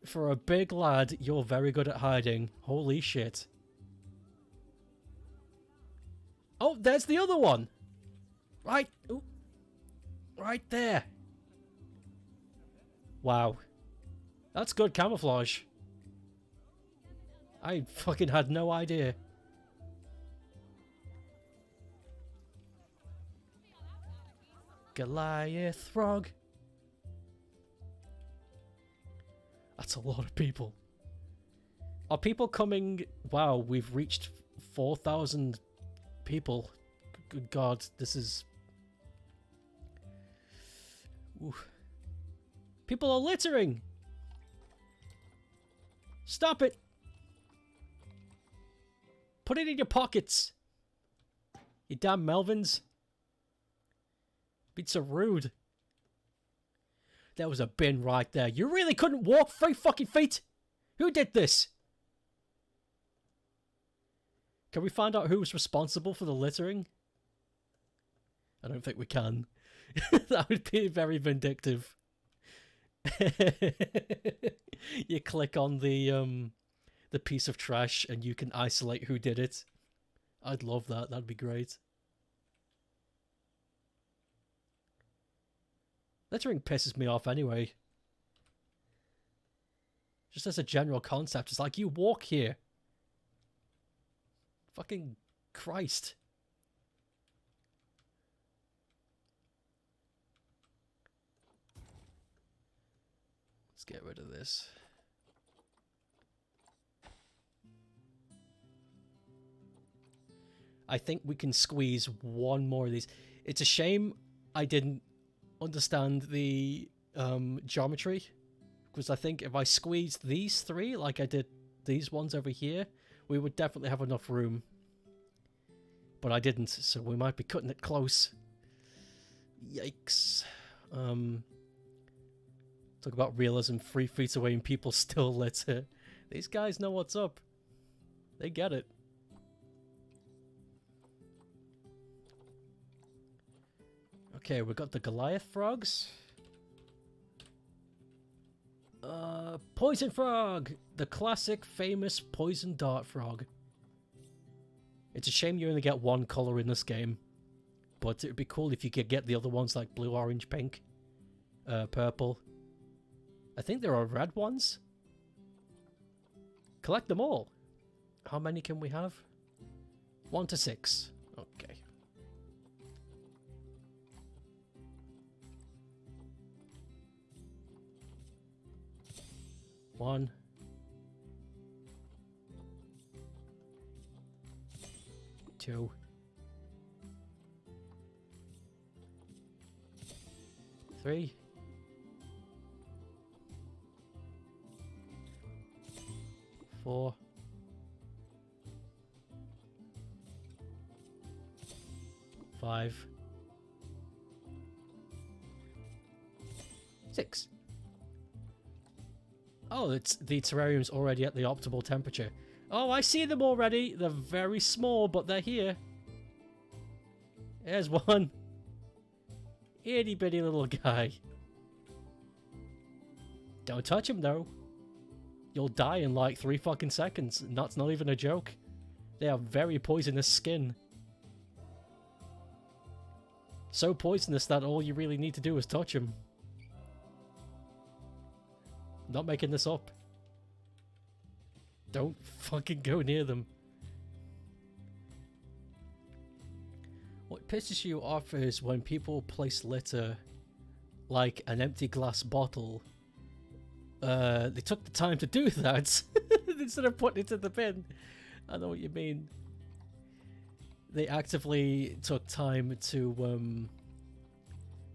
For a big lad, you're very good at hiding. Holy shit. Oh, there's the other one. Right. Ooh. Right there. Wow. That's good camouflage. I fucking had no idea. Goliath Frog. That's a lot of people. Are people coming? Wow, we've reached 4,000 people. Good God, this is... Ooh. People are littering! Stop it! Put it in your pockets! You damn Melvins. Being so rude. There was a bin right there. You really couldn't walk 3 fucking feet? Who did this? Can we find out who was responsible for the littering? I don't think we can. That would be very vindictive. You click on the piece of trash and you can isolate who did it. I'd love that. That'd be great. Littering pisses me off anyway. Just as a general concept, it's like, you walk here. Fucking Christ. Let's get rid of this. I think we can squeeze one more of these. It's a shame I didn't understand the geometry, because I think if I squeezed these 3 like I did these ones over here, we would definitely have enough room. But I didn't, so we might be cutting it close. Yikes. Talk about realism, 3 feet away and people still litter. These guys know what's up. They get it. Okay, we got the Goliath frogs. Poison frog! The classic, famous poison dart frog. It's a shame you only get one colour in this game. But it would be cool if you could get the other ones like blue, orange, pink, purple. I think there are red ones. Collect them all. How many can we have? 1 to 6. Okay. 1. 2. 3. 4. 5. 6. Oh, it's the terrarium's already at the optimal temperature. Oh, I see them already. They're very small, but they're here. There's one. Itty bitty little guy. Don't touch him though. You'll die in like 3 fucking seconds, and that's not even a joke. They have very poisonous skin. So poisonous that all you really need to do is touch them. Not making this up. Don't fucking go near them. What pisses you off is when people place litter, like an empty glass bottle. They took the time to do that instead of putting it in the bin. I know what you mean. They actively took time to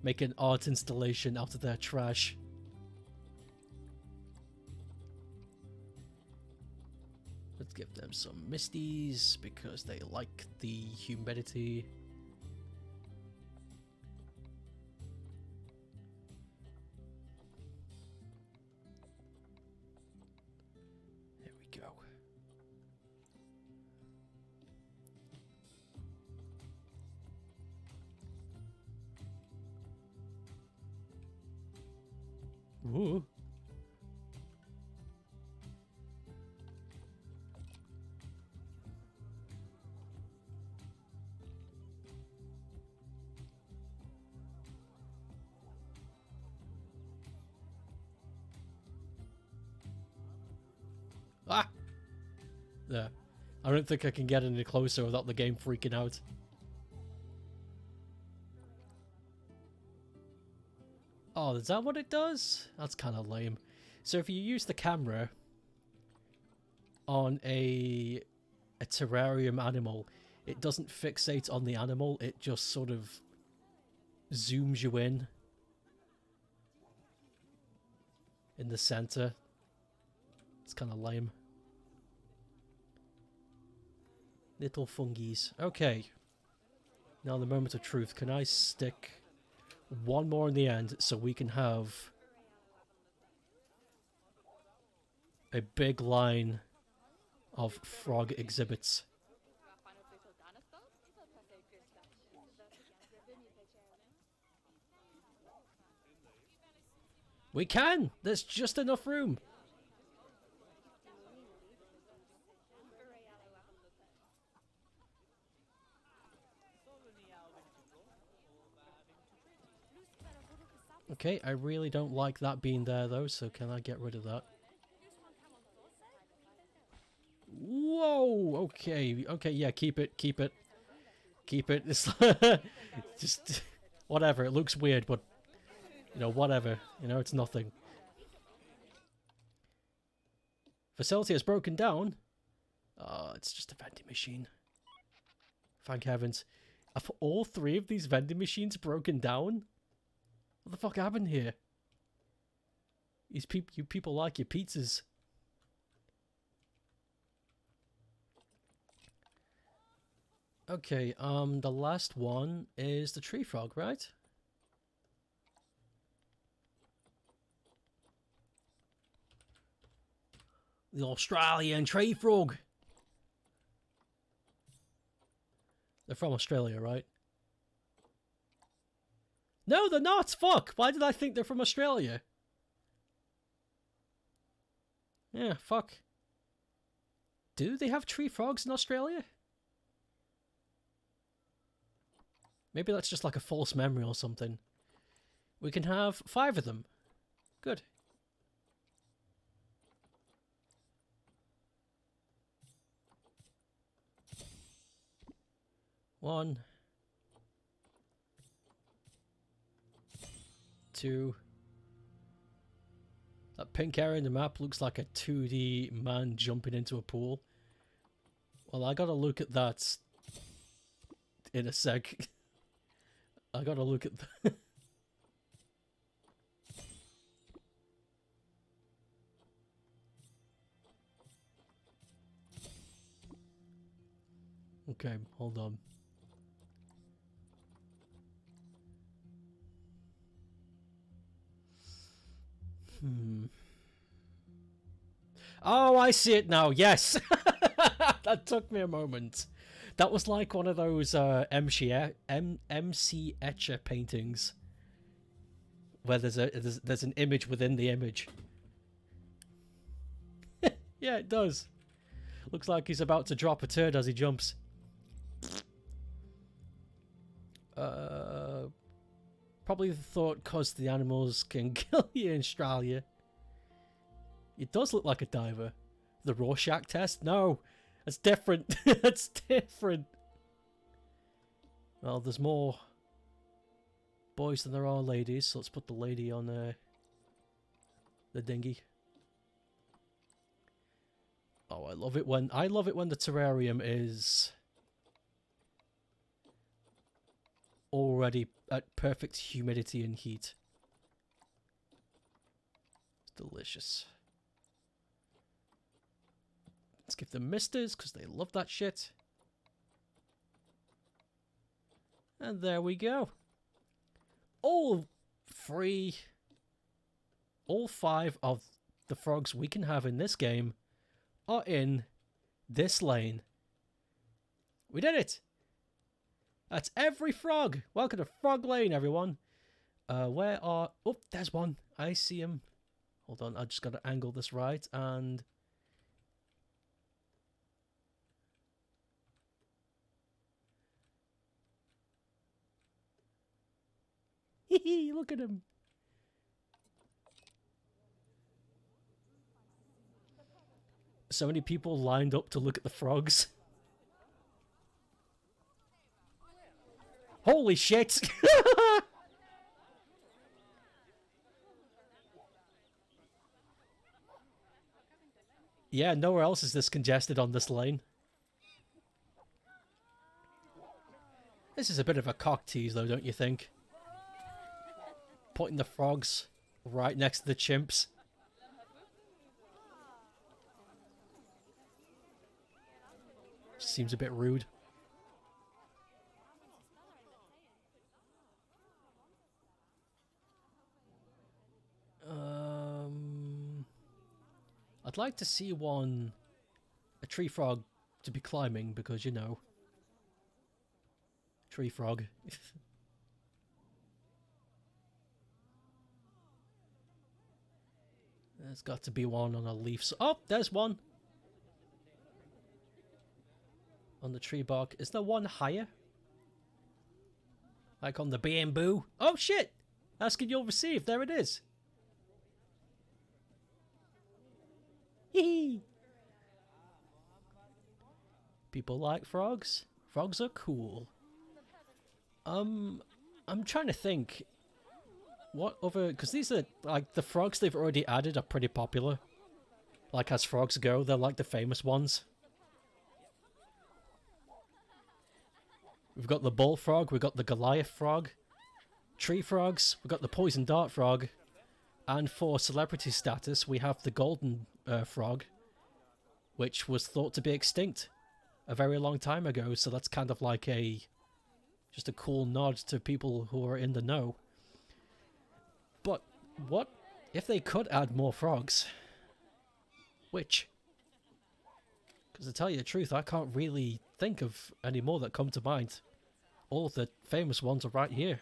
make an art installation out of their trash. Let's give them some misties because they like the humidity. There we go. Ooh. Ah! There. I don't think I can get any closer without the game freaking out. Oh, is that what it does? That's kind of lame. So if you use the camera on a terrarium animal, it doesn't fixate on the animal, it just sort of zooms you in the center. It's kind of lame. Little fungies. Okay. Now the moment of truth. Can I stick one more in the end so we can have a big line of frog exhibits? We can! There's just enough room. Okay, I really don't like that being there though, so can I get rid of that? Whoa! Okay, okay, yeah, keep it, keep it. Keep it. It's just whatever, it looks weird, but you know, whatever. You know, it's nothing. Facility has broken down. It's just a vending machine. Thank heavens. Have all three of these vending machines broken down? What the fuck happened here? You people like your pizzas. Okay, the last one is the tree frog, right? The Australian tree frog. They're from Australia, right? No, they're not! Fuck! Why did I think they're from Australia? Yeah, fuck. Do they have tree frogs in Australia? Maybe that's just like a false memory or something. We can have 5 of them. Good. One. 2. That pink area in the map looks like a 2D man jumping into a pool. Well, I gotta look at that in a sec. I gotta look at that. Okay, hold on. Oh, I see it now. Yes. That took me a moment. That was like one of those MC Etcher paintings where there's an image within the image. Yeah, it does. Looks like he's about to drop a turd as he jumps. Probably thought 'cause the animals can kill you in Australia. It does look like a diver. The Rorschach test? No, it's different. It's different. Well, there's more boys than there are ladies, so let's put the lady on the dinghy. Oh, I love it when the terrarium is already at perfect humidity and heat. It's delicious. Let's give them misters because they love that shit. And there we go. All 5 of the frogs we can have in this game are in this lane. We did it! That's every frog! Welcome to Frog Lane, everyone. Where are... Oh, there's one. I see him. Hold on, I just got to angle this right, and... Hee, look at him. So many people lined up to look at the frogs. Holy shit! Yeah, nowhere else is this congested on this lane. This is a bit of a cock tease though, don't you think? Putting the frogs right next to the chimps. Seems a bit rude. I'd like to see a tree frog to be climbing because, you know, tree frog. There's got to be one on a leaf. Oh, there's one. On the tree bark. Is there one higher? Like on the bamboo? Oh shit! Asking you'll receive. There it is. Hee. People like frogs. Frogs are cool. I'm trying to think. What other... Because these are, like, the frogs they've already added are pretty popular. Like, as frogs go, they're like the famous ones. We've got the bullfrog, we've got the Goliath frog, tree frogs, we've got the poison dart frog, and for celebrity status, we have the golden frog, which was thought to be extinct a very long time ago, so that's kind of like just a cool nod to people who are in the know. But what if they could add more frogs? Which? Because to tell you the truth, I can't really think of any more that come to mind. All of the famous ones are right here.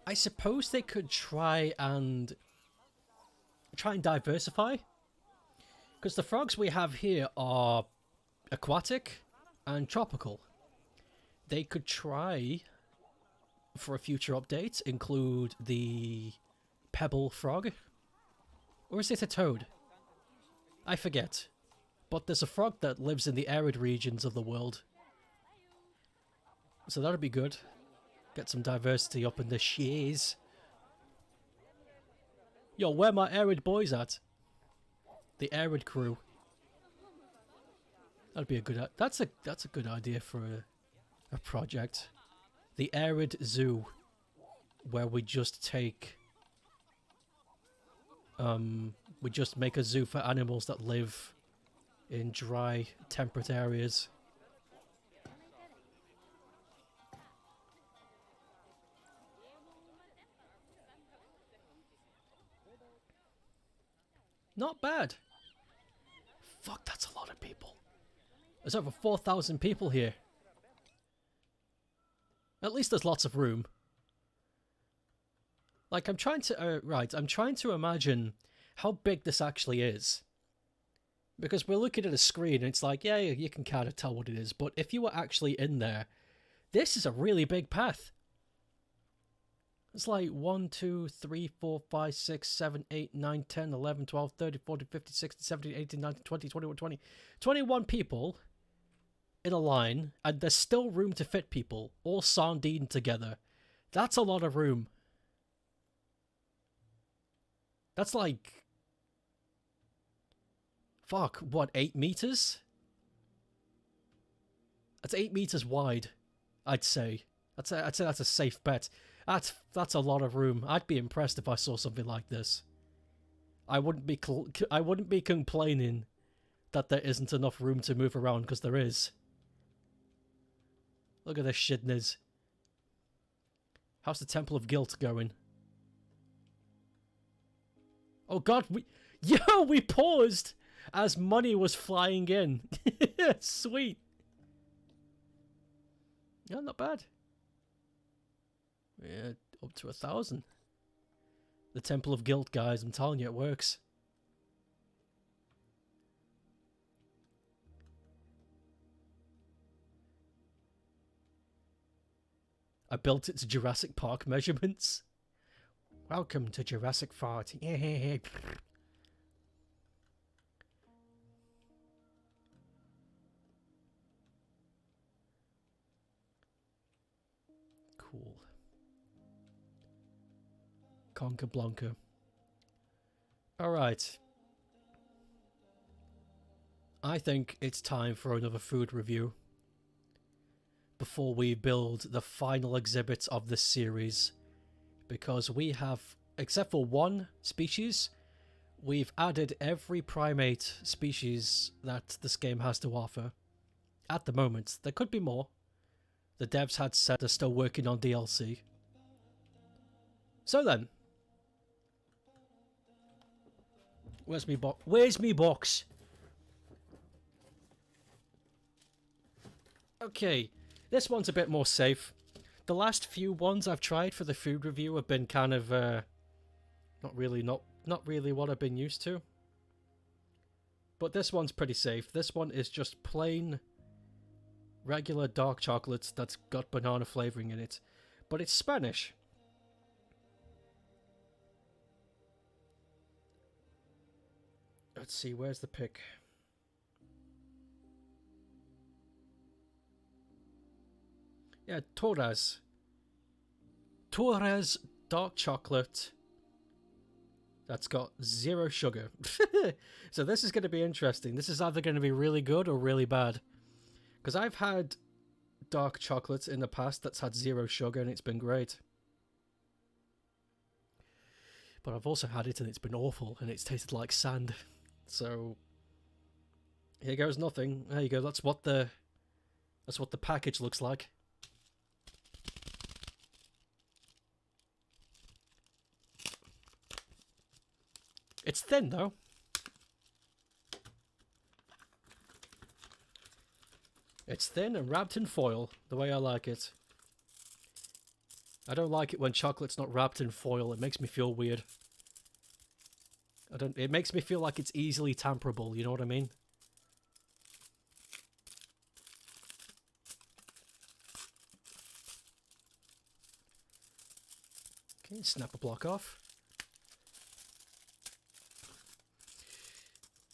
I suppose they could try and diversify, because the frogs we have here are aquatic and tropical. They could try, for a future update, include the pebble frog, or is it a toad? I forget, but there's a frog that lives in the arid regions of the world, so that'd be good. Get some diversity up in the shiz. Yo, where my arid boys at? The arid crew. That'd be a good... That's a good idea for a project. The arid zoo, where we just take... we just make a zoo for animals that live in dry, temperate areas. Not bad. Fuck, that's a lot of people. There's over 4,000 people here. At least there's lots of room. Like, I'm trying to... I'm trying to imagine how big this actually is. Because we're looking at a screen and it's like, yeah, you can kind of tell what it is. But if you were actually in there, this is a really big path. It's like 1, 2, 3, 4, 5, 6, 7, 8, 9, 10, 11, 12, 13, 14, 15, 16, 17, 18, 19, 20, 21, 20. 21 people in a line, and there's still room to fit people, all sardined together. That's a lot of room. That's like... Fuck, what, 8 meters? That's 8 meters wide, I'd say. I'd say that's a safe bet. That's a lot of room. I'd be impressed if I saw something like this. I wouldn't be complaining that there isn't enough room to move around, because there is. Look at this shitness. How's the Temple of Guilt going? Oh god, we paused as money was flying in. Sweet. Yeah, not bad. Yeah, up to 1,000. The Temple of Guilt, guys. I'm telling you, it works. I built it to Jurassic Park measurements. Welcome to Jurassic Park. Cool. Conca Blanca. Alright. I think it's time for another food review. Before we build the final exhibit of this series. Because we have, except for one species, we've added every primate species that this game has to offer. At the moment. There could be more. The devs had said they're still working on DLC. So then. Where's me box? Where's me box? Okay. This one's a bit more safe. The last few ones I've tried for the food review have been kind of not really what I've been used to. But this one's pretty safe. This one is just plain regular dark chocolate that's got banana flavoring in it. But it's Spanish. Let's see, where's the pick? Yeah, Torres. Torres dark chocolate that's got 0 sugar. So this is going to be interesting. This is either going to be really good or really bad. Because I've had dark chocolate in the past that's had 0 sugar and it's been great. But I've also had it and it's been awful and it's tasted like sand. So here goes nothing. There you go. That's what the package looks like. It's thin though. It's thin and wrapped in foil, the way I like it. I don't like it when chocolate's not wrapped in foil. It makes me feel weird. It makes me feel like it's easily tamperable, you know what I mean? Okay, snap a block off.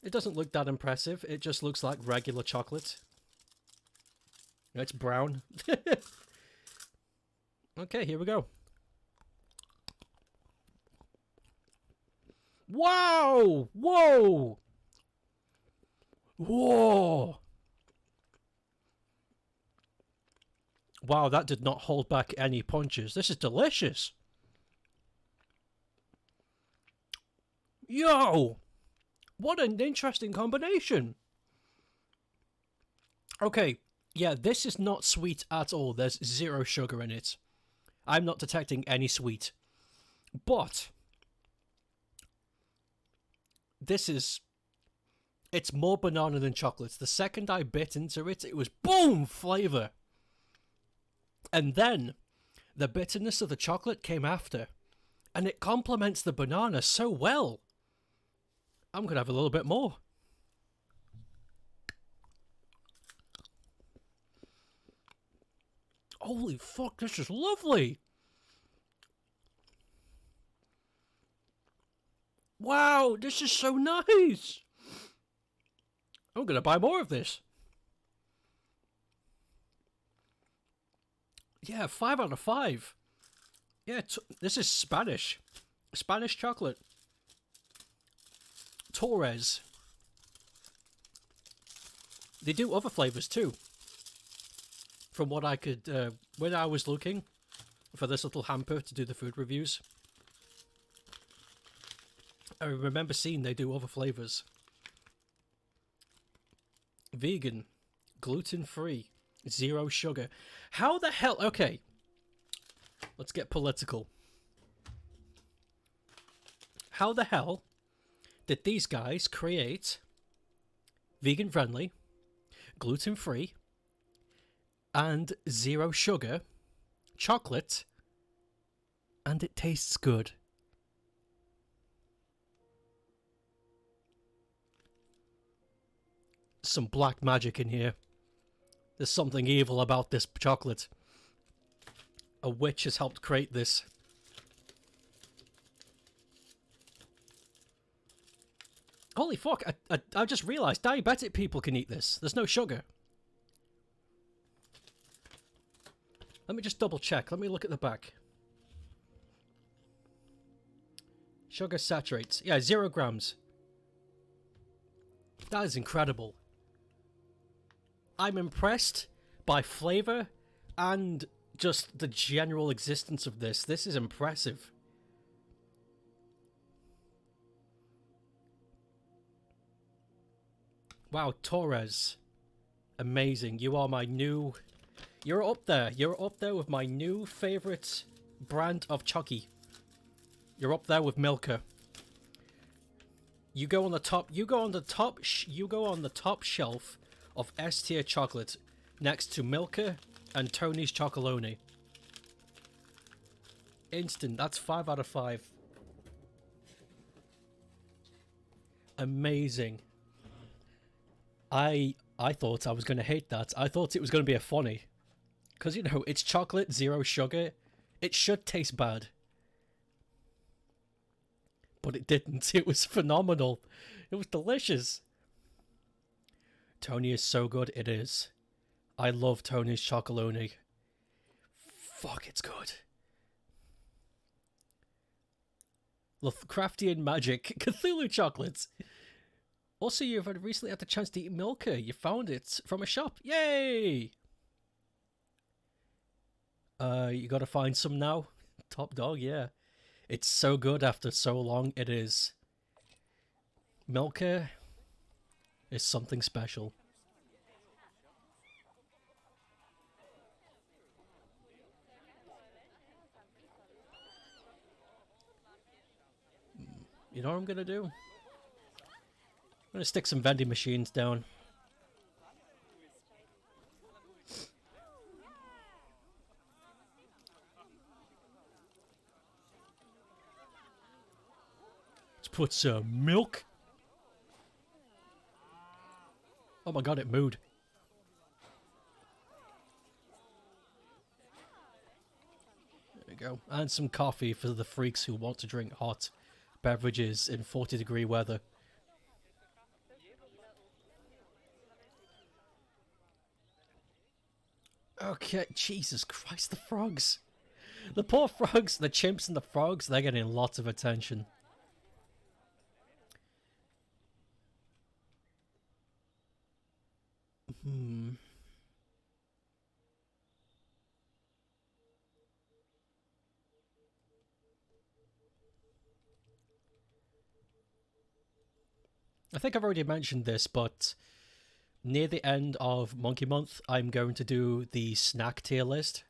It doesn't look that impressive. It just looks like regular chocolate. It's brown. Okay, here we go. Wow! Whoa! Whoa! Wow, that did not hold back any punches. This is delicious. Yo! What an interesting combination. Okay, yeah, this is not sweet at all. There's 0 sugar in it. I'm not detecting any sweet. But it's more banana than chocolate. The second I bit into it, it was boom, flavor. And then The bitterness of the chocolate came after, and it complements the banana so well. I'm going to have a little bit more. Holy fuck, this is lovely. Wow, this is so nice. I'm going to buy more of this. Yeah, 5 out of 5. Yeah, this is Spanish. Spanish chocolate. Torres. They do other flavors too. From what I could, when I was looking for this little hamper to do the food reviews, I remember seeing they do other flavors. Vegan, gluten-free, 0 sugar. How the hell? Okay, let's get political. How the hell did these guys create vegan-friendly, gluten-free, and 0 sugar chocolate, and it tastes good? Some black magic in here. There's something evil about this chocolate. A witch has helped create this. Holy fuck, I just realised diabetic people can eat this. There's no sugar. Let me just double check. Let me look at the back. Sugar saturates. Yeah, 0 grams. That is incredible. I'm impressed by flavour and just the general existence of this. This is impressive. Wow, Torres. Amazing. You are my new... You're up there. You're up there with my new favourite brand of Chucky. You're up there with Milka. You go on the top... You go on the top... You go on the top shelf of S tier chocolate next to Milka and Tony's Chocolonely. Instant. That's 5 out of 5. Amazing. I thought I was going to hate that. I thought it was going to be a funny. Because, you know, it's chocolate, 0 sugar. It should taste bad. But it didn't. It was phenomenal. It was delicious. Tony is so good. It is. I love Tony's Chocolonely. Fuck, it's good. Lovecraftian magic. Cthulhu chocolates. Also, you've recently had the chance to eat Milka. You found it from a shop. Yay! You gotta find some now. Top dog, yeah. It's so good after so long. It is. Milka is something special. You know what I'm gonna do? I'm gonna stick some vending machines down. Let's put some milk. Oh my god, it moved. There we go. And some coffee for the freaks who want to drink hot beverages in 40-degree weather. Okay, Jesus Christ, the frogs. The poor frogs, the chimps and the frogs, they're getting lots of attention. I think I've already mentioned this, but near the end of Monkey Month, I'm going to do the snack tier list.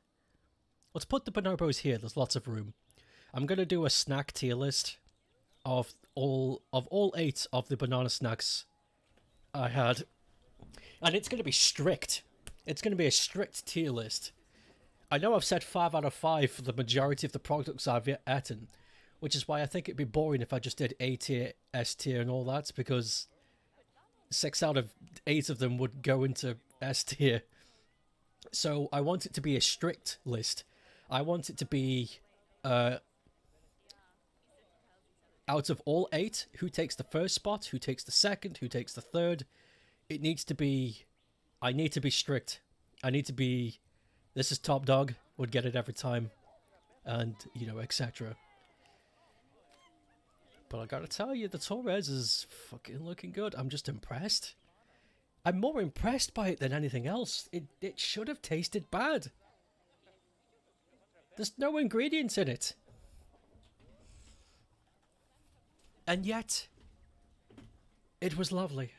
Let's put the bonobos here, there's lots of room. I'm going to do a snack tier list of all 8 of the banana snacks I had. And it's going to be strict. It's going to be a strict tier list. I know I've said 5 out of 5 for the majority of the products I've eaten, which is why I think it'd be boring if I just did A tier, S tier, and all that, because 6 out of 8 of them would go into S tier. So I want it to be a strict list. I want it to be, out of all 8, who takes the first spot, who takes the second, who takes the third. It needs to be, I need to be strict. I need to be, this is top dog, would get it every time, and, you know, etc. But I gotta tell you, the Torres is fucking looking good. I'm just impressed. I'm more impressed by it than anything else. It should have tasted bad. There's no ingredients in it. And yet, it was lovely.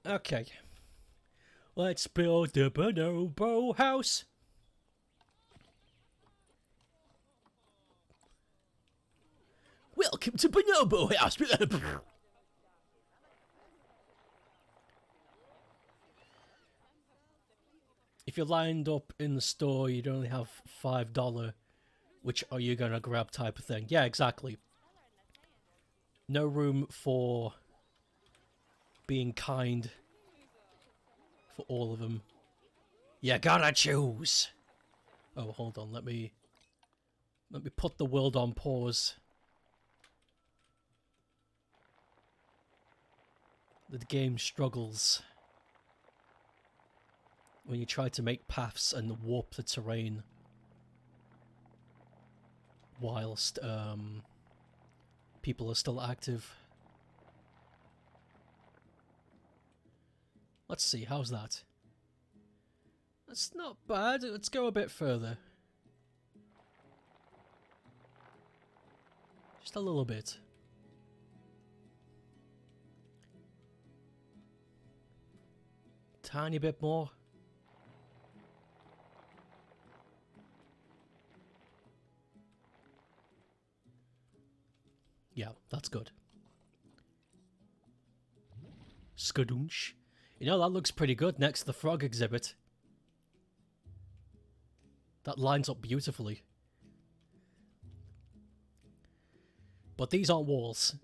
Okay. Let's build the Bonobo House. Welcome to Bonobo House. If you're lined up in the store, you'd only have $5. Which are you gonna grab type of thing. Yeah, exactly. No room for being kind for all of them. You gotta choose. Oh, hold on. Let me put the world on pause. The game struggles when you try to make paths and warp the terrain whilst people are still active. Let's see, how's that? That's not bad. Let's go a bit further. Just a little bit. Tiny bit more. Yeah, that's good. Skadoonch. You know, that looks pretty good next to the frog exhibit. That lines up beautifully. But these aren't walls.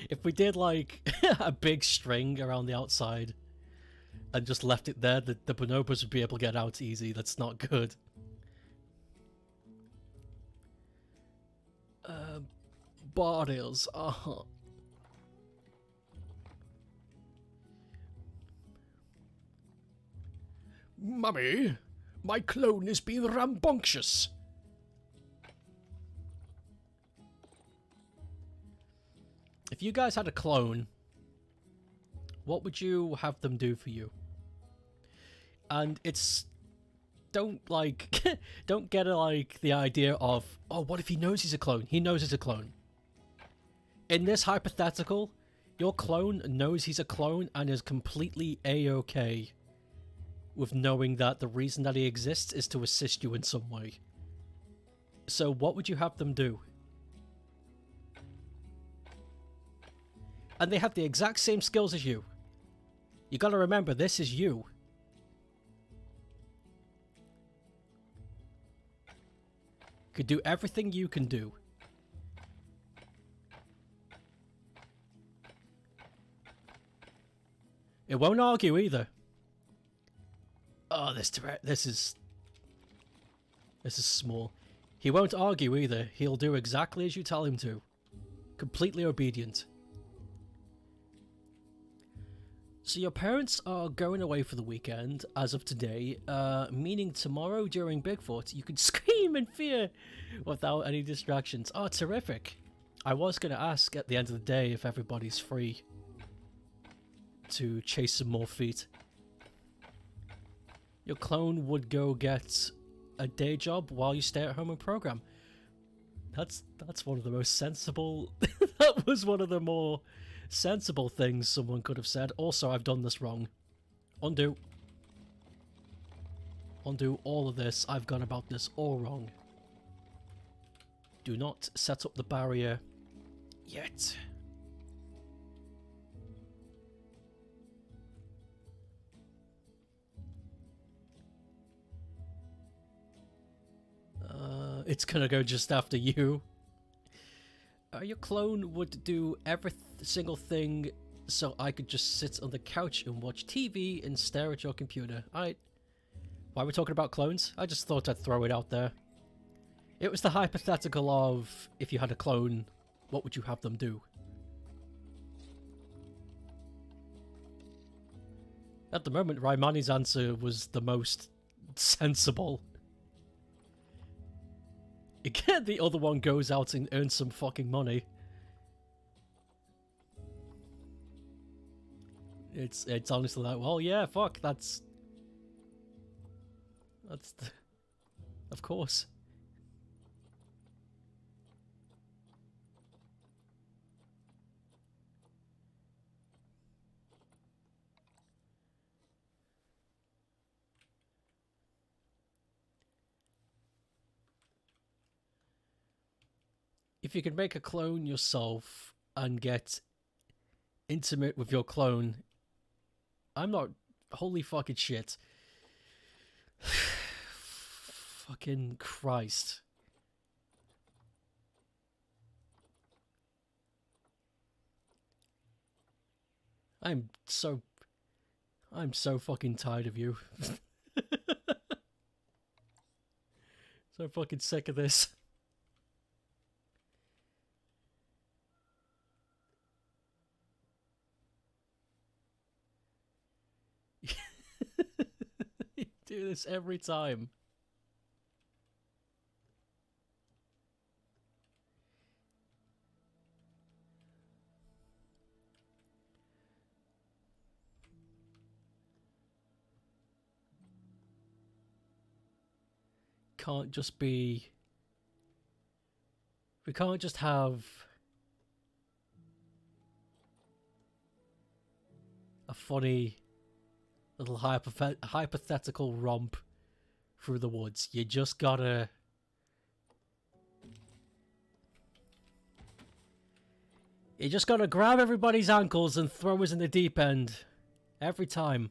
If we did, like, a big string around the outside and just left it there, the bonobos would be able to get out easy. That's not good. Bodies. Mummy, my clone is being rambunctious. If you guys had a clone, what would you have them do for you? And it's... Don't, like... don't get, like, the idea of, oh, what if he knows he's a clone? He knows he's a clone. In this hypothetical, your clone knows he's a clone and is completely A-okay with knowing that the reason that he exists is to assist you in some way. So what would you have them do? And they have the exact same skills as you. You gotta remember, this is you. Could do everything you can do. It won't argue either. Oh, this is small. He won't argue either. He'll do exactly as you tell him to. Completely obedient. So your parents are going away for the weekend as of today, meaning tomorrow during Bigfoot you could scream in fear without any distractions. Oh, terrific. I was going to ask at the end of the day if everybody's free to chase some more feet. Your clone would go get a day job while you stay at home and program. That's one of the most sensible... that was one of the more sensible things someone could have said. Also, I've done this wrong. Undo. Undo all of this. I've gone about this all wrong. Do not set up the barrier yet. It's gonna go just after you. Your clone would do every single thing so I could just sit on the couch and watch TV and stare at your computer. Why are we talking about clones? I just thought I'd throw it out there. It was the hypothetical of, if you had a clone, what would you have them do? At the moment, Raimani's answer was the most sensible. Again, the other one goes out and earns some fucking money. It's honestly like, well, yeah, fuck, that's of course. If you could make a clone yourself and get intimate with your clone, I'm not... Holy fucking shit. Fucking Christ. I'm so fucking tired of you. So fucking sick of this. You do this every time. Can't just be... We can't just have a funny little hypothetical romp through the woods. You just gotta... You just gotta grab everybody's ankles and throw us in the deep end. Every time.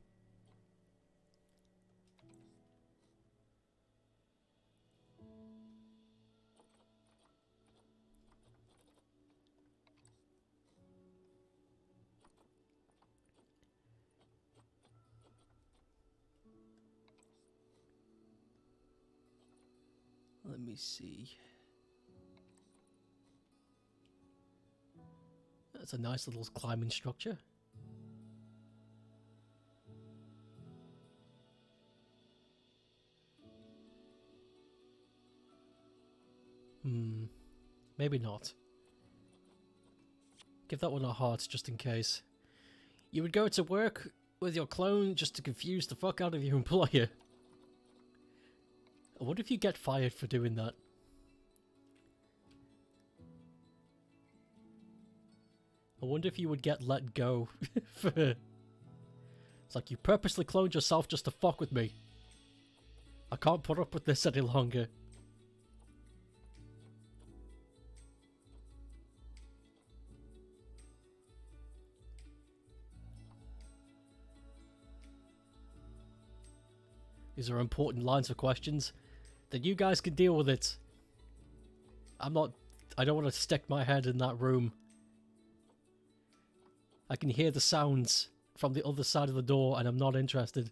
Let me see. That's a nice little climbing structure. Maybe not. Give that one a heart just in case. You would go to work with your clone just to confuse the fuck out of your employer. I wonder if you get fired for doing that. I wonder if you would get let go for... It's like you purposely cloned yourself just to fuck with me. I can't put up with this any longer. These are important lines of questions. Then you guys can deal with it. I don't want to stick my head in that room. I can hear the sounds from the other side of the door and I'm not interested.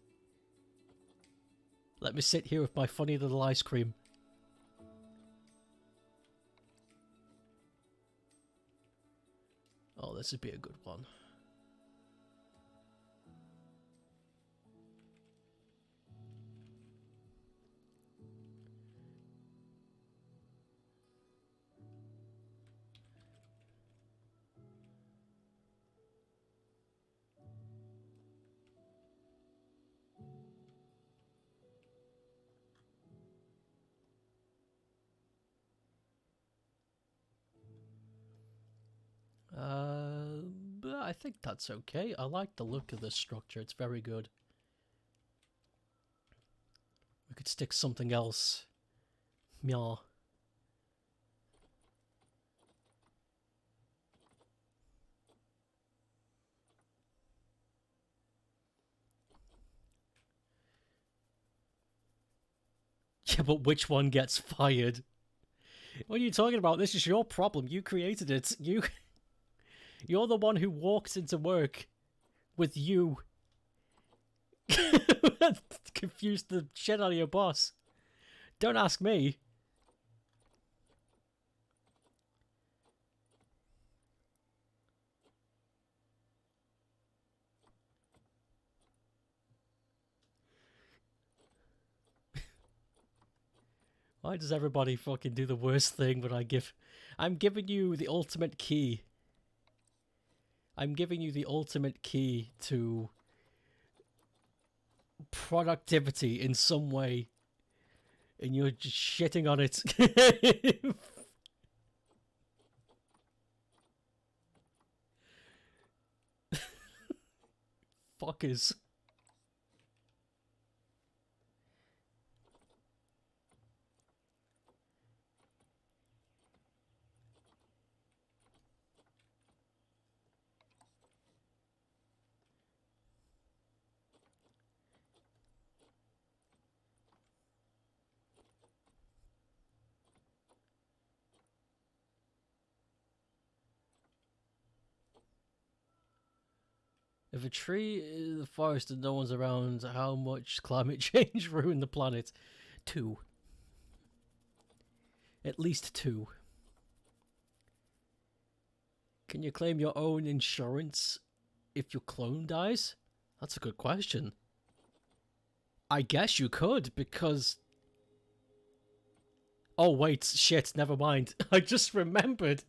Let me sit here with my funny little ice cream. Oh, this would be a good one. But I think that's okay. I like the look of this structure. It's very good. We could stick something else. Meow. Yeah, but which one gets fired? What are you talking about? This is your problem. You created it. You're the one who walked into work with you. Confused the shit out of your boss. Don't ask me. Why does everybody fucking do the worst thing when I give... I'm giving you the ultimate key. I'm giving you the ultimate key to productivity in some way. And you're just shitting on it. Fuckers. If a tree is the forest and no one's around, how much climate change ruined the planet? 2. At least 2. Can you claim your own insurance if your clone dies? That's a good question. I guess you could, because... Oh wait, shit, never mind. I just remembered.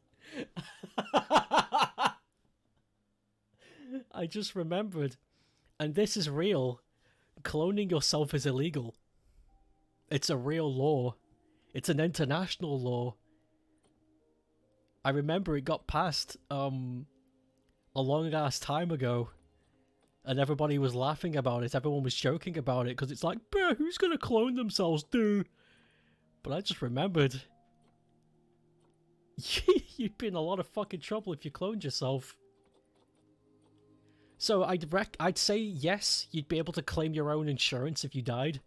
I just remembered. And this is real. Cloning yourself is illegal. It's a real law. It's an international law. I remember it got passed a long ass time ago. And everybody was laughing about it. Everyone was joking about it because it's like, bruh, who's gonna clone themselves, dude? But I just remembered. You'd be in a lot of fucking trouble if you cloned yourself. So I'd say yes, you'd be able to claim your own insurance if you died.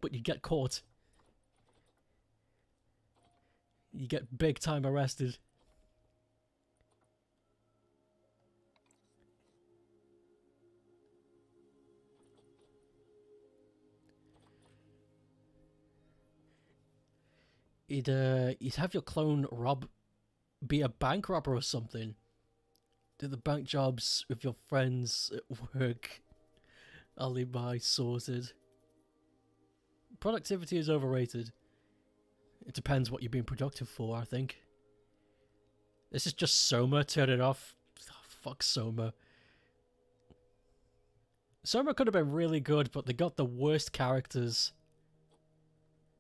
But you'd get caught. You get big time arrested. You'd have your clone be a bank robber or something. Do the bank jobs with your friends at work. Alibi sorted. Productivity is overrated. It depends what you're being productive for, I think. This is just Soma, turn it off. Oh, fuck Soma. Soma could have been really good, but they got the worst characters.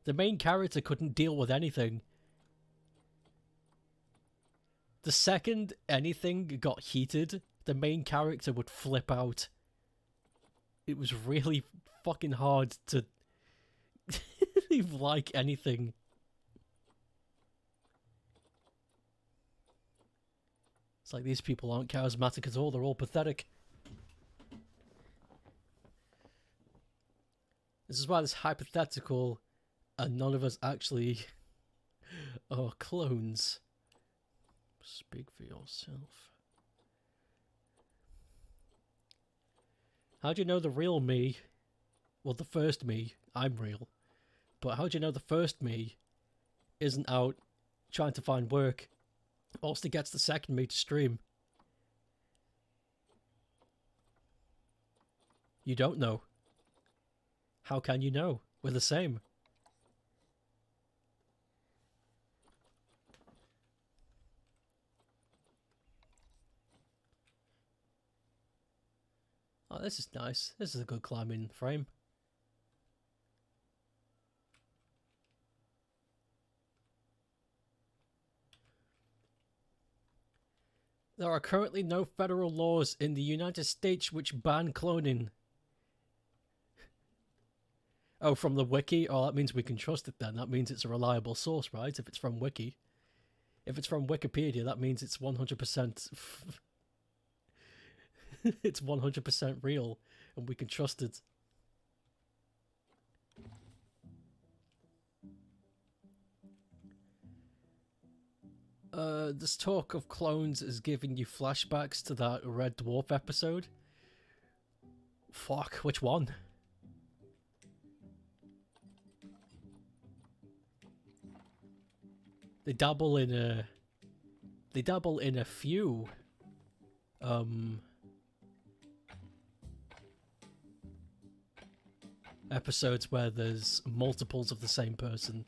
The main character couldn't deal with anything. The second anything got heated, the main character would flip out. It was really fucking hard to like anything. It's like these people aren't charismatic at all, they're all pathetic. This is why this hypothetical and none of us actually are clones. Speak for yourself. How do you know the real me? Well, the first me, I'm real. But how do you know the first me isn't out trying to find work whilst he gets the second me to stream? You don't know. How can you know? We're the same. Oh, this is nice. This is a good climbing frame. There are currently no federal laws in the United States which ban cloning. Oh, from the wiki? Oh, that means we can trust it then. That means it's a reliable source, right? If it's from wiki. If it's from Wikipedia, that means it's 100%... it's 100% real, and we can trust it. This talk of clones is giving you flashbacks to that Red Dwarf episode. Fuck, which one? They dabble in a few episodes where there's multiples of the same person.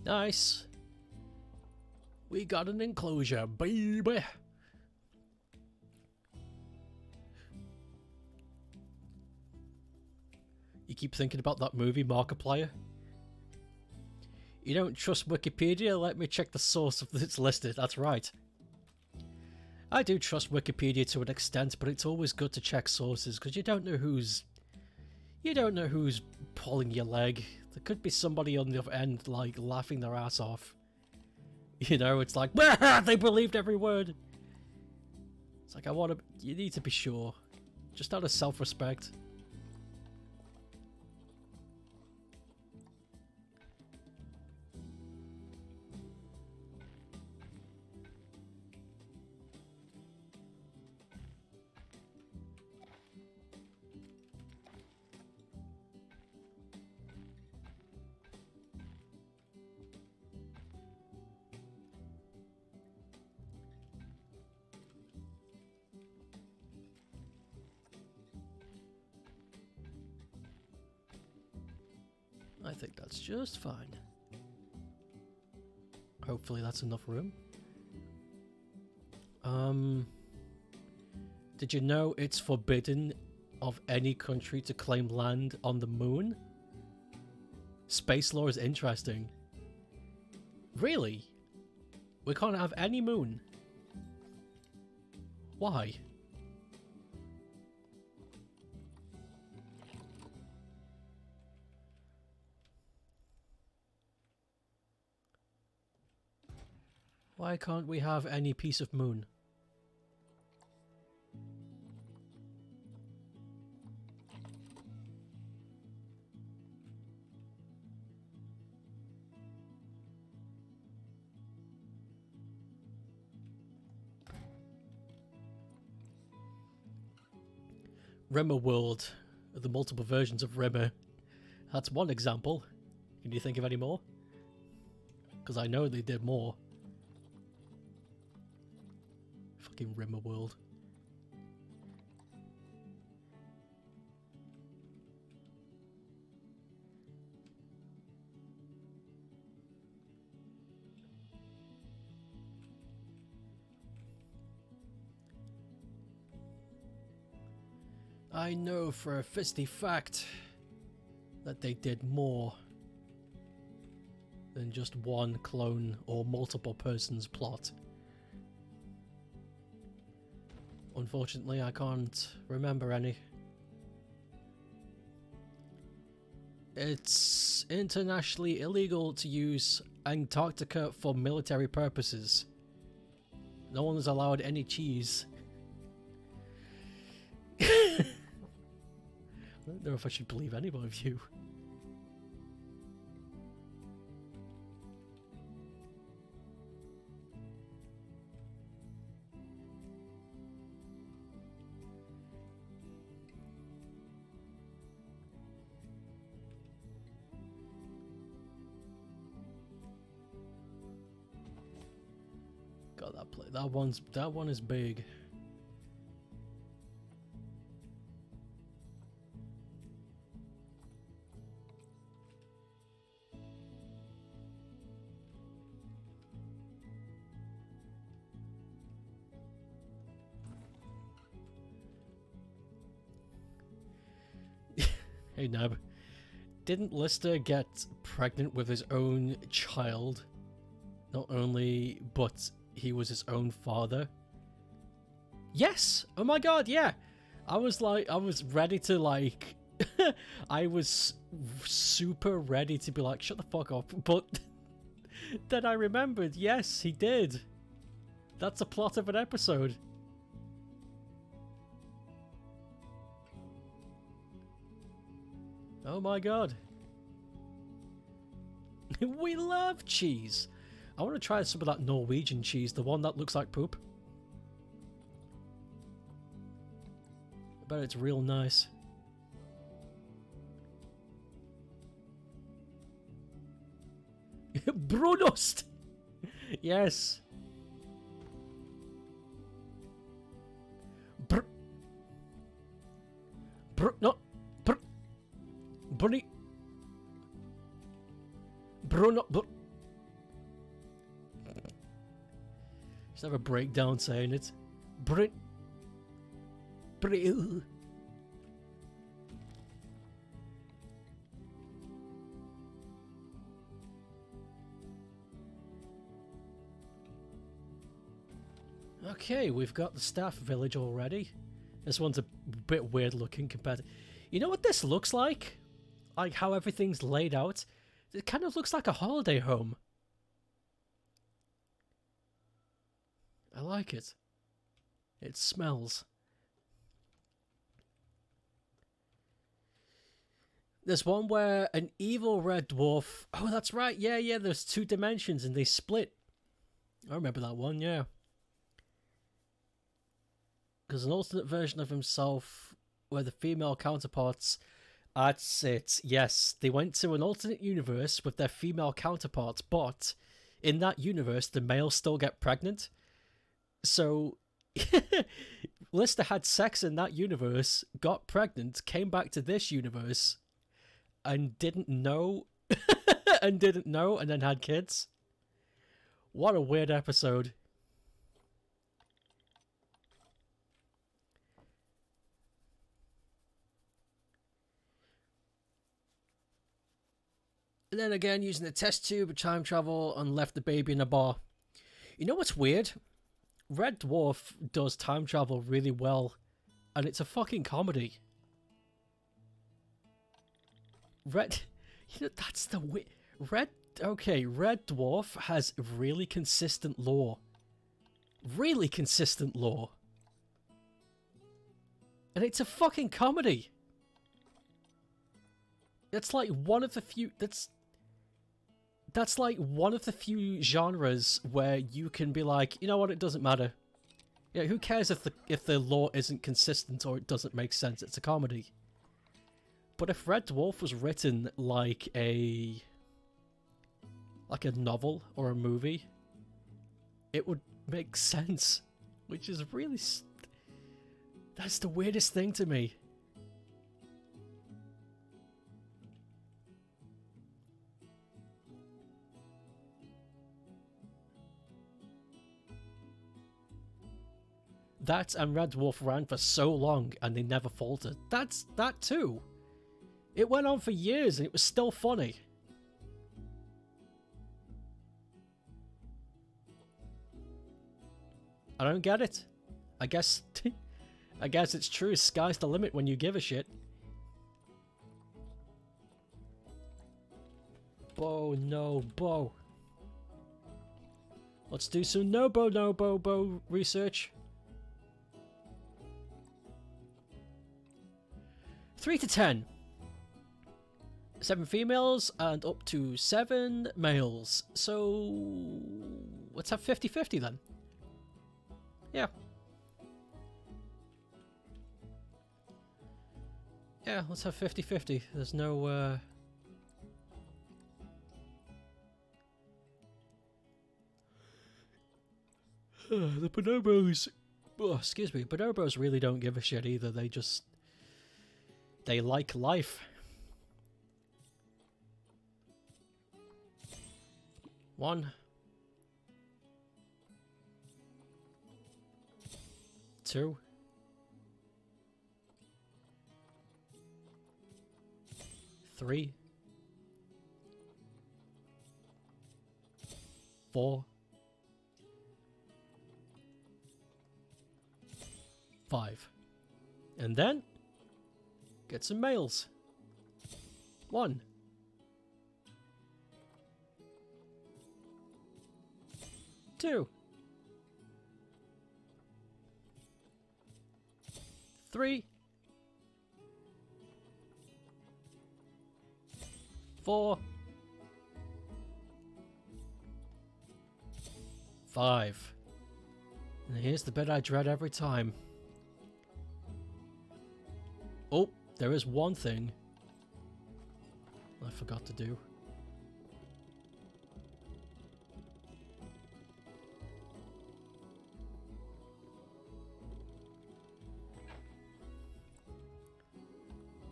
Nice. We got an enclosure, baby. You keep thinking about that movie, Markiplier? You don't trust Wikipedia? Let me check the source of this listed. That's right. I do trust Wikipedia to an extent, but it's always good to check sources because you don't know who's pulling your leg. There could be somebody on the other end, like, laughing their ass off. You know, it's like, they believed every word. It's like, you need to be sure. Just out of self-respect. I think that's just fine. Hopefully that's enough room. Did you know it's forbidden of any country to claim land on the moon? Space law is interesting. Really? We can't have any moon? Why? Why can't we have any piece of moon? Rimmer World, the multiple versions of Rimmer. That's one example. Can you think of any more? Because I know they did more. Fucking Rimmer World. I know for a fisty fact that they did more than just one clone or multiple persons plot. Unfortunately, I can't remember any. It's internationally illegal to use Antarctica for military purposes. No one is allowed any cheese. I don't know if I should believe any of you. God, that one is big. Hey, Neb. Didn't Lister get pregnant with his own child? Not only, but he was his own father? Yes! Oh my god, yeah! I was ready to, like... I was super ready to be like, shut the fuck up, but... then I remembered, yes, he did. That's a plot of an episode. Oh my god. We love cheese. I want to try some of that Norwegian cheese, the one that looks like poop. I bet it's real nice. Brunost! Yes. No. Bunny. Bruno. Just have a breakdown saying it. Brit. Okay, we've got the staff village already. This one's a bit weird looking compared to... You know what this looks like? Like how everything's laid out? It kind of looks like a holiday home. I like it. It smells. There's one where an evil red dwarf... Oh, that's right. Yeah, there's 2 dimensions and they split. I remember that one, yeah. There's an alternate version of himself where the female counterparts... That's it. Yes, they went to an alternate universe with their female counterparts, but in that universe, the males still get pregnant. So, Lister had sex in that universe, got pregnant, came back to this universe, and didn't know, and then had kids. What a weird episode. And then again, using the test tube of time travel and left the baby in a bar. You know what's weird? Red Dwarf does time travel really well, and it's a fucking comedy. That's the Red Dwarf has really consistent lore. Really consistent lore. And it's a fucking comedy. That's like one of the few... That's like one of the few genres where you can be like, you know what, it doesn't matter. Yeah, who cares if the lore isn't consistent or it doesn't make sense? It's a comedy. But if Red Dwarf was written like a novel or a movie, it would make sense, which is really that's the weirdest thing to me. That and Red Dwarf ran for so long and they never faltered. That's that too. It went on for years and it was still funny. I don't get it. I guess it's true. Sky's the limit when you give a shit. Bonobo. Let's do some Bonobo research. 3 to 10. 7 females and up to 7 males. So let's have 50-50 then. Yeah. Yeah, let's have 50-50. There's no the bonobos. Oh, excuse me. Bonobos really don't give a shit either. They like life. 1. 2. 3, 4, 5. And then get some males. 1, 2, 3, 4, 5. And here's the bit I dread every time. Oh, there is one thing I forgot to do.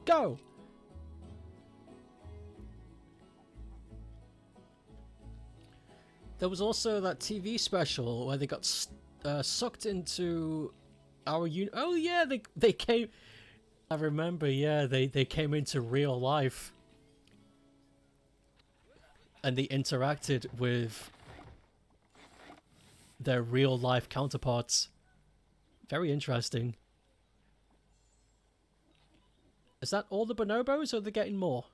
Go! There was also that TV special where they got sucked into our oh yeah, they came. I remember, yeah, they came into real life and they interacted with their real life counterparts. Very interesting. Is that all the bonobos, or are they getting more?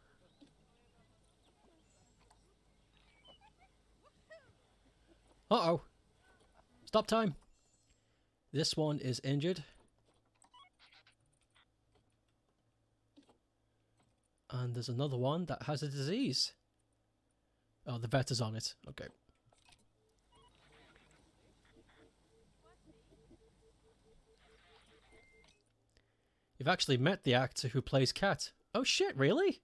Uh-oh. Stop time. This one is injured. And there's another one that has a disease. Oh, the vet is on it. Okay. You've actually met the actor who plays Cat. Oh shit, really?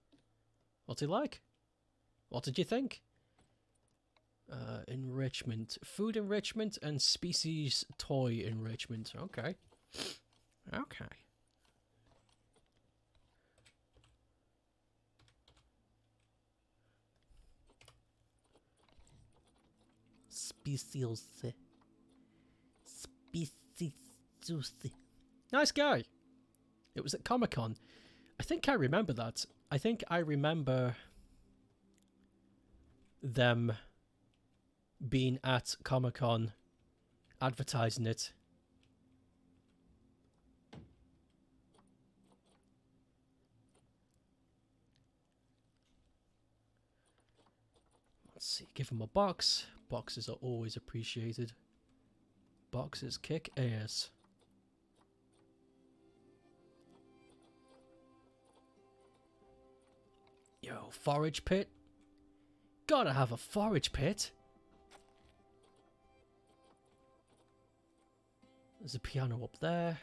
What's he like? What did you think? Enrichment. Food enrichment and species toy enrichment. Okay. Okay. Species. Species. Nice guy. It was at Comic-Con. I think I remember that. I think I remember them being at Comic-Con advertising it. Let's see, give him a box. Boxes are always appreciated. Boxes kick ass. Yo, forage pit. Gotta have a forage pit. There's a piano up there.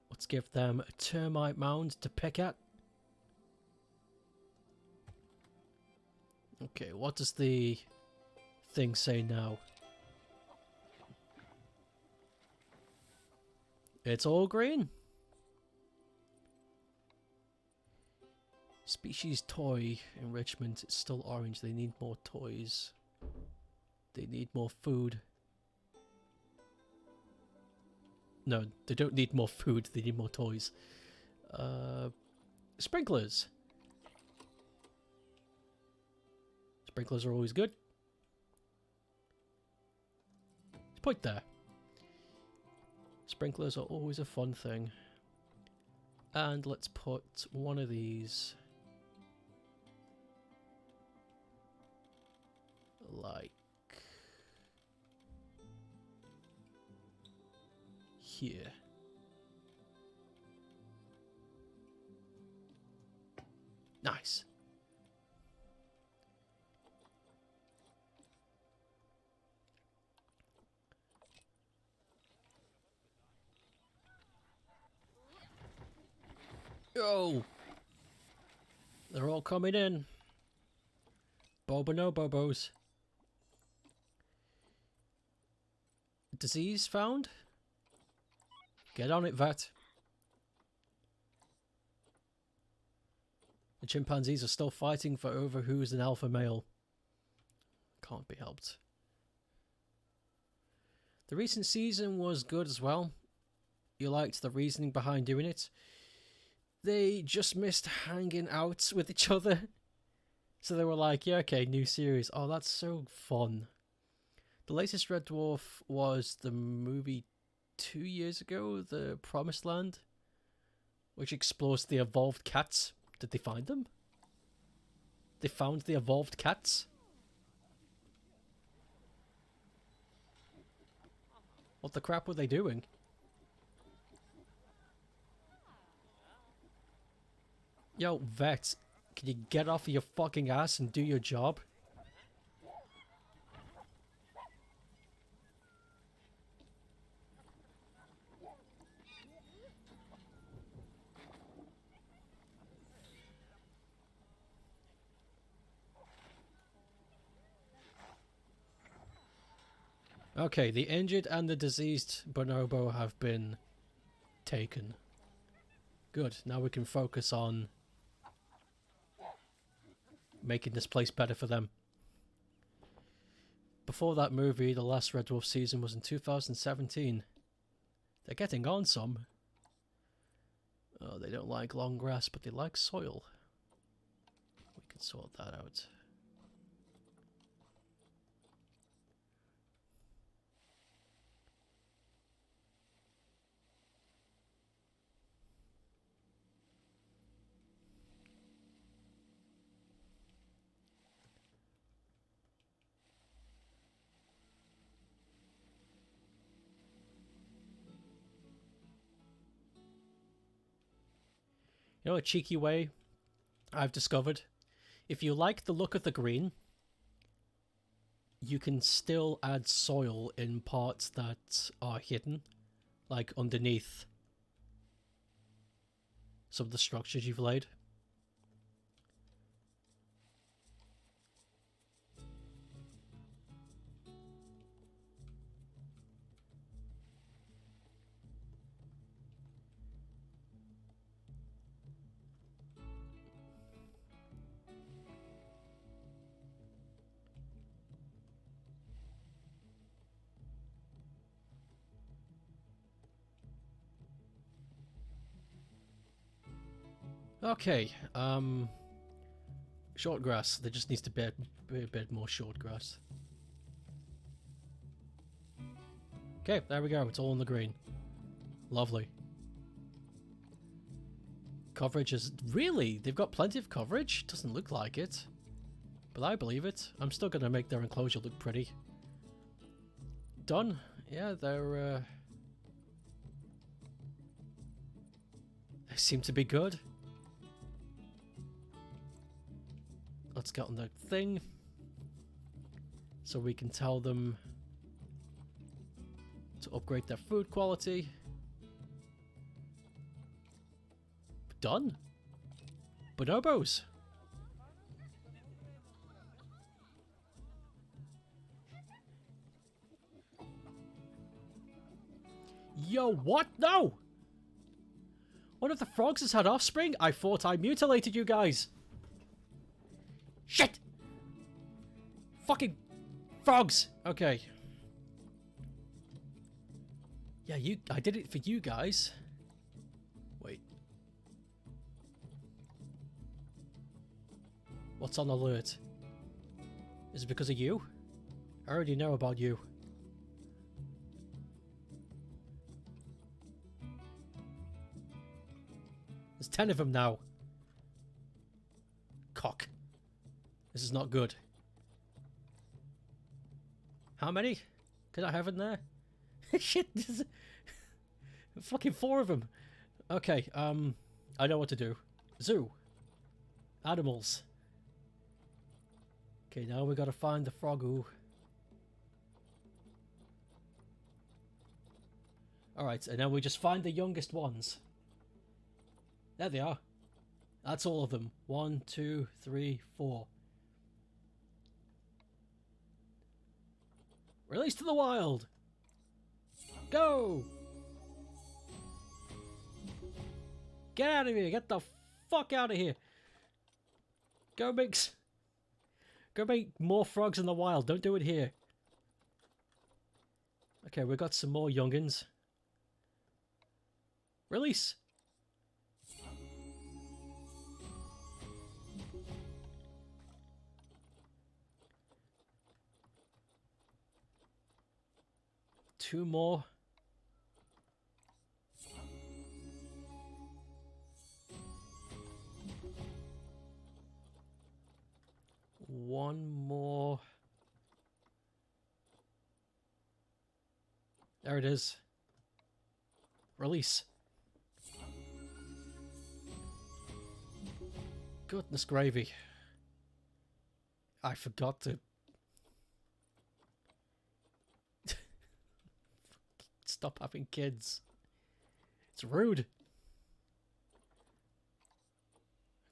Let's give them a termite mound to pick at. Okay, what does the thing say now? It's all green. Species toy enrichment. It's still orange. They need more toys. They need more food. No, they don't need more food. They need more toys. Sprinklers. Sprinklers are always good. Let's point there. Sprinklers are always a fun thing. And let's put one of these like here. Nice. Yo! They're all coming in. Bobos. Disease found? Get on it, vet. The chimpanzees are still fighting for over who's an alpha male. Can't be helped. The recent season was good as well. You liked the reasoning behind doing it. they just missed hanging out with each other. So they were like, yeah, okay, new series. Oh, that's so fun. The latest Red Dwarf was the movie 2 years ago, The Promised Land, which explores the evolved cats. Did they find them? They found the evolved cats? What the crap were they doing? Yo, vet, can you get off of your fucking ass and do your job? Okay, the injured and the diseased bonobo have been taken. Good, now we can focus on making this place better for them. Before that movie, the last Red Dwarf season was in 2017. They're getting on some. Oh, they don't like long grass, but they like soil. We can sort that out. You know a cheeky way I've discovered? If you like the look of the green, you can still add soil in parts that are hidden, like underneath some of the structures you've laid. Okay, short grass. There just needs to be a bit more short grass. Okay, there we go. It's all in the green. Lovely. Coverage is... Really? They've got plenty of coverage? Doesn't look like it. But I believe it. I'm still going to make their enclosure look pretty. Done. Yeah, they're... They seem to be good. Let's get on the thing. So we can tell them to upgrade their food quality. Done. Bonobos. Yo, what? No! One of the frogs has had offspring? I thought I mutilated you guys. Shit! Fucking frogs! Okay. Yeah, I did it for you guys. Wait. What's on alert? Is it because of you? I already know about you. There's 10 of them now. Cock. This is not good. How many could I have in there? Shit, there's fucking 4 of them. Okay, I know what to do. Zoo. Animals. Okay, now we gotta find the frogoo. Alright, and now we just find the youngest ones. There they are. That's all of them. 1, 2, 3, 4. Release to the wild! Go! Get out of here! Get the fuck out of here! Go make more frogs in the wild. Don't do it here. Okay, we got some more youngins. Release! 2 more. One more. There it is. Release. Goodness gravy. I forgot to... Stop having kids. It's rude.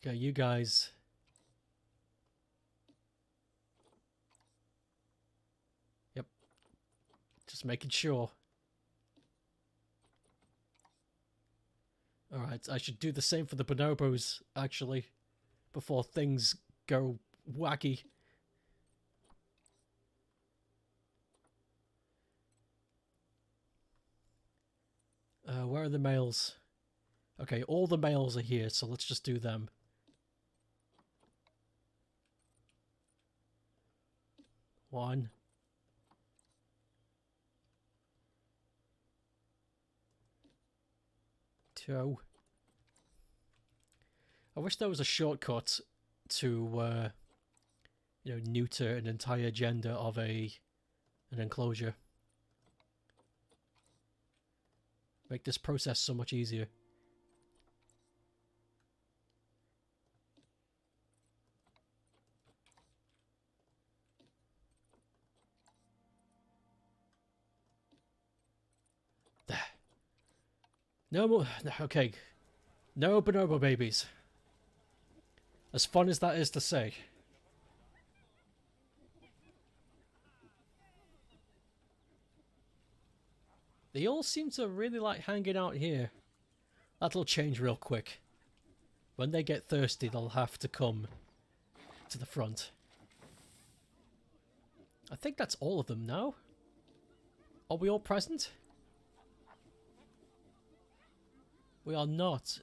Okay, you guys. Yep. Just making sure. Alright, I should do the same for the bonobos, actually, before things go wacky. Where are the males? Okay, all the males are here, so let's just do them. One. Two. I wish there was a shortcut to, you know, neuter an entire gender of an enclosure. Make this process so much easier. There. No more. Okay. No bonobo babies. As fun as that is to say. They all seem to really like hanging out here. That'll change real quick. When they get thirsty, they'll have to come to the front. I think that's all of them now. Are we all present? We are not.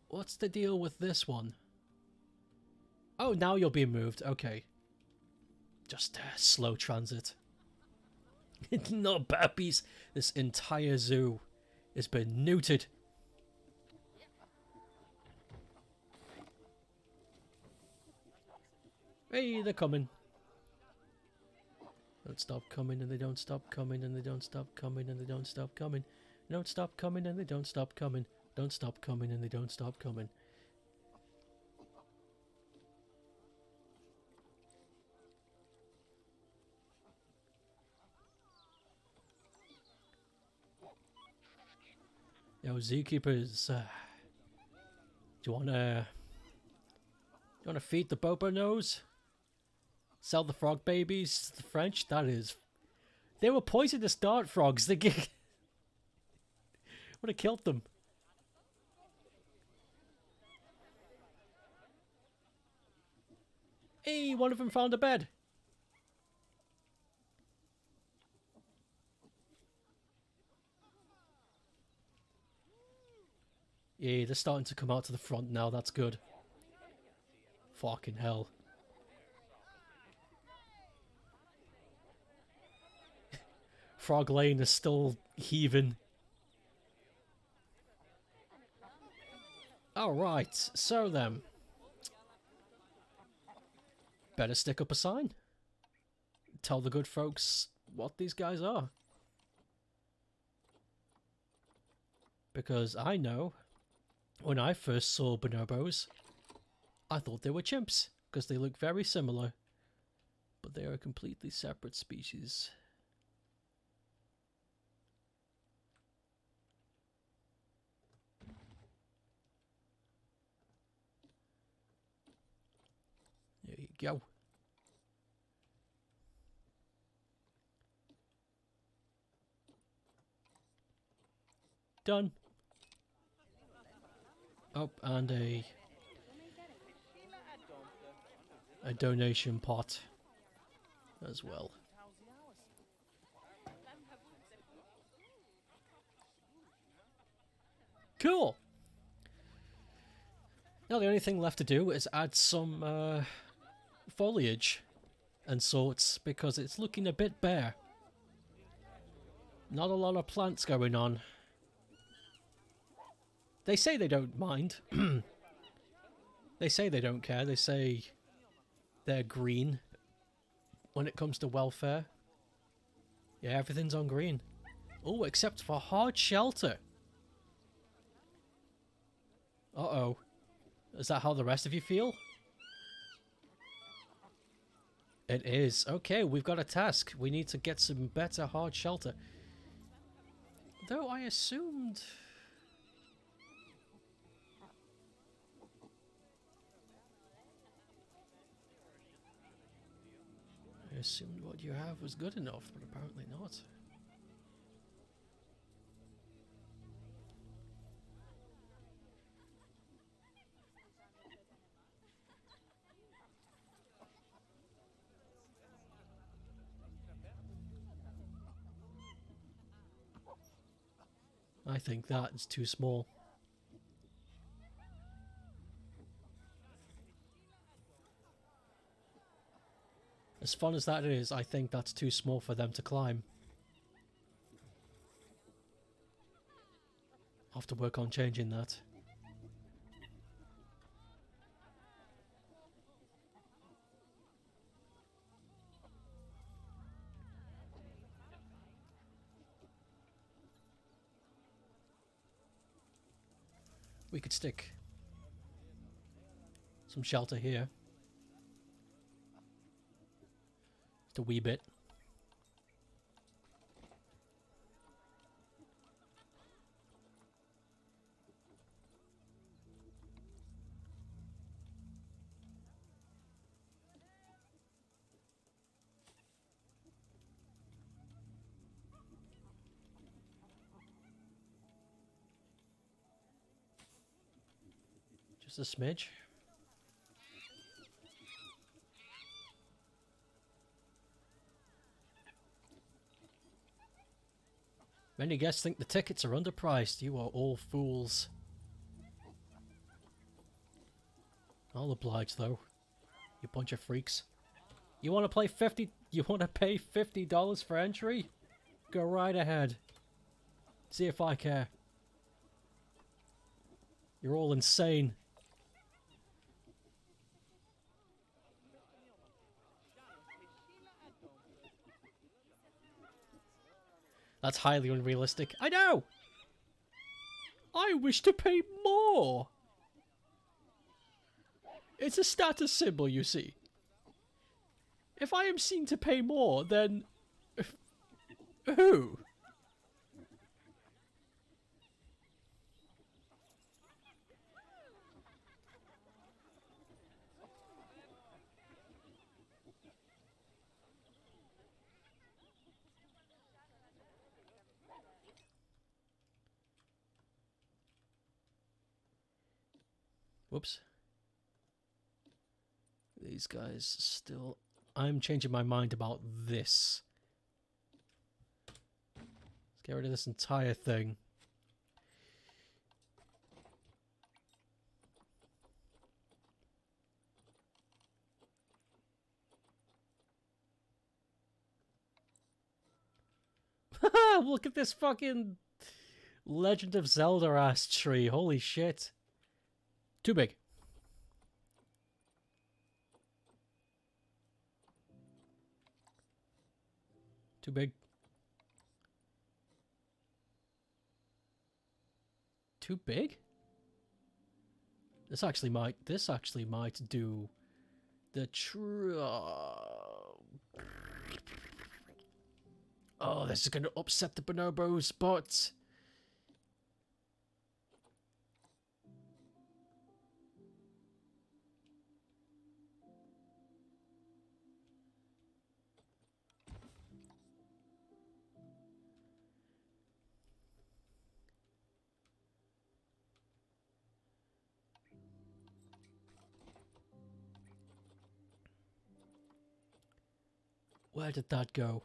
What's the deal with this one? Oh, now you're being moved. Okay. Just slow transit. No puppies. This entire zoo has been neutered. Hey, they're coming. Don't stop coming and they don't stop coming and they don't stop coming and they don't stop coming. Don't stop coming and they don't stop coming. Don't stop coming and they don't stop coming. Yo, zookeepers, do you wanna feed the Bobo nose? Sell the frog babies to the French? That is, they were poisonous dart frogs. They would have killed them. Hey, one of them found a bed. Yeah, they're starting to come out to the front now. That's good. Fucking hell. Frog Lane is still heaving. Alright, so then. Better stick up a sign. Tell the good folks what these guys are. Because I know, when I first saw bonobos, I thought they were chimps, because they look very similar, but they are a completely separate species. There you go. Done. Oh, and a donation pot as well. Cool. Now the only thing left to do is add some foliage and sorts, because it's looking a bit bare. Not a lot of plants going on. They say they don't mind. They say they don't care. They say they're green when it comes to welfare. Yeah, everything's on green. Oh, except for hard shelter. Uh-oh. Is that how the rest of you feel? It is. Okay, we've got a task. We need to get some better hard shelter. Though I assumed... I assumed what you have was good enough, but apparently not. I think that is too small. As fun as that is, I think that's too small for them to climb. I'll have to work on changing that. We could stick some shelter here. Just a wee bit. Just a smidge. Many guests think the tickets are underpriced. You are all fools. I'll oblige though. You bunch of freaks. You want to play You want to pay $50 for entry? Go right ahead. See if I care. You're all insane. That's highly unrealistic. I know! I wish to pay more! It's a status symbol, you see. If I am seen to pay more, then... who? Whoops. These guys still... I'm changing my mind about this. Let's get rid of this entire thing. Look at this fucking Legend of Zelda ass tree. Holy shit. Too big. Too big. Too big? This actually might do the oh, this is going to upset the bonobos, but where did that go?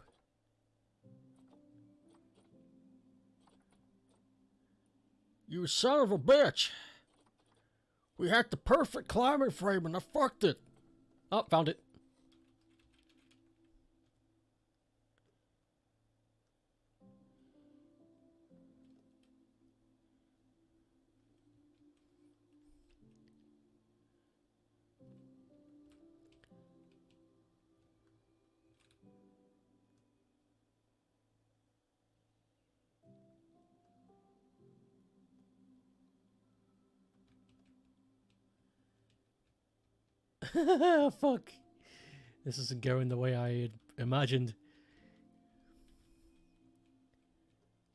You son of a bitch! We had the perfect climbing frame and I fucked it! Oh, found it. Fuck. This isn't going the way I had imagined.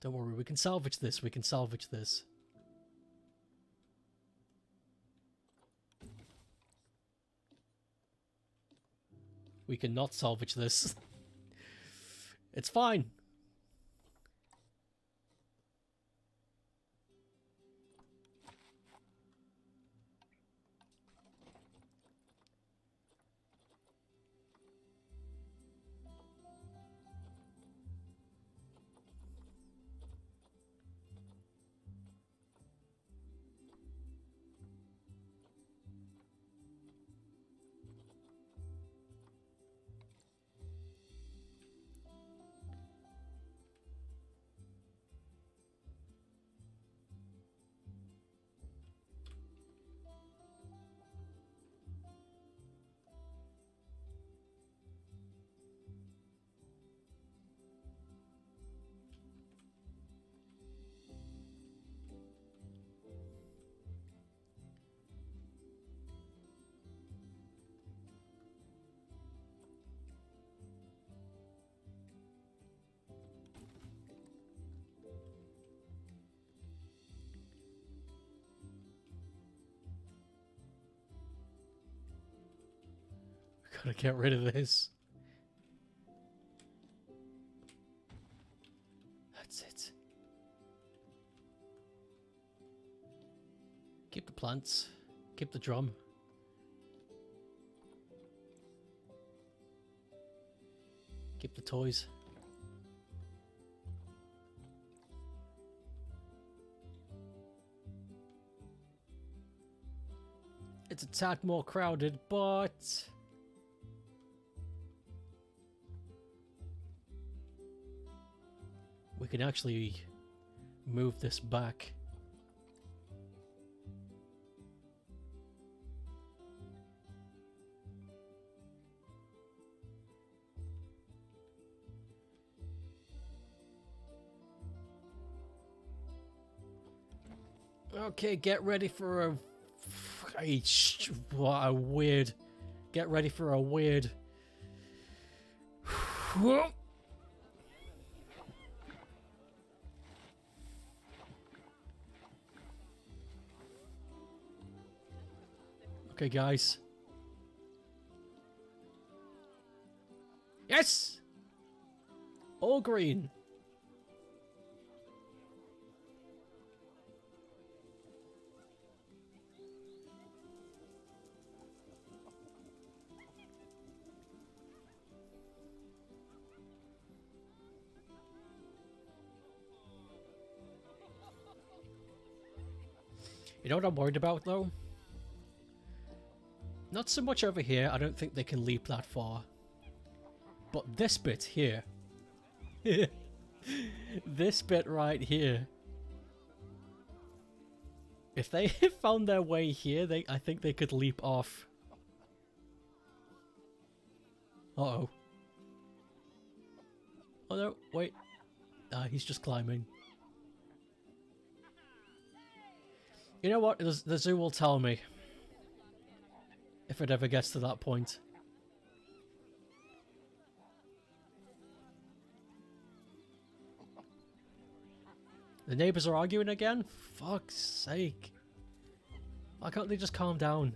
Don't worry, we can salvage this. We can salvage this. We cannot salvage this. It's fine. Gotta get rid of this. That's it. Keep the plants. Keep the drum. Keep the toys. It's a tad more crowded, but... we can actually move this back. Okay, get ready for a... what a weird... Get ready for a weird... Okay, guys. Yes! All green. You know what I'm worried about, though? Not so much over here, I don't think they can leap that far. But this bit here. This bit right here. If they found their way here, I think they could leap off. Uh-oh. Oh no, wait. He's just climbing. You know what? The zoo will tell me. If it ever gets to that point. The neighbors are arguing again? Fuck's sake. Why can't they just calm down?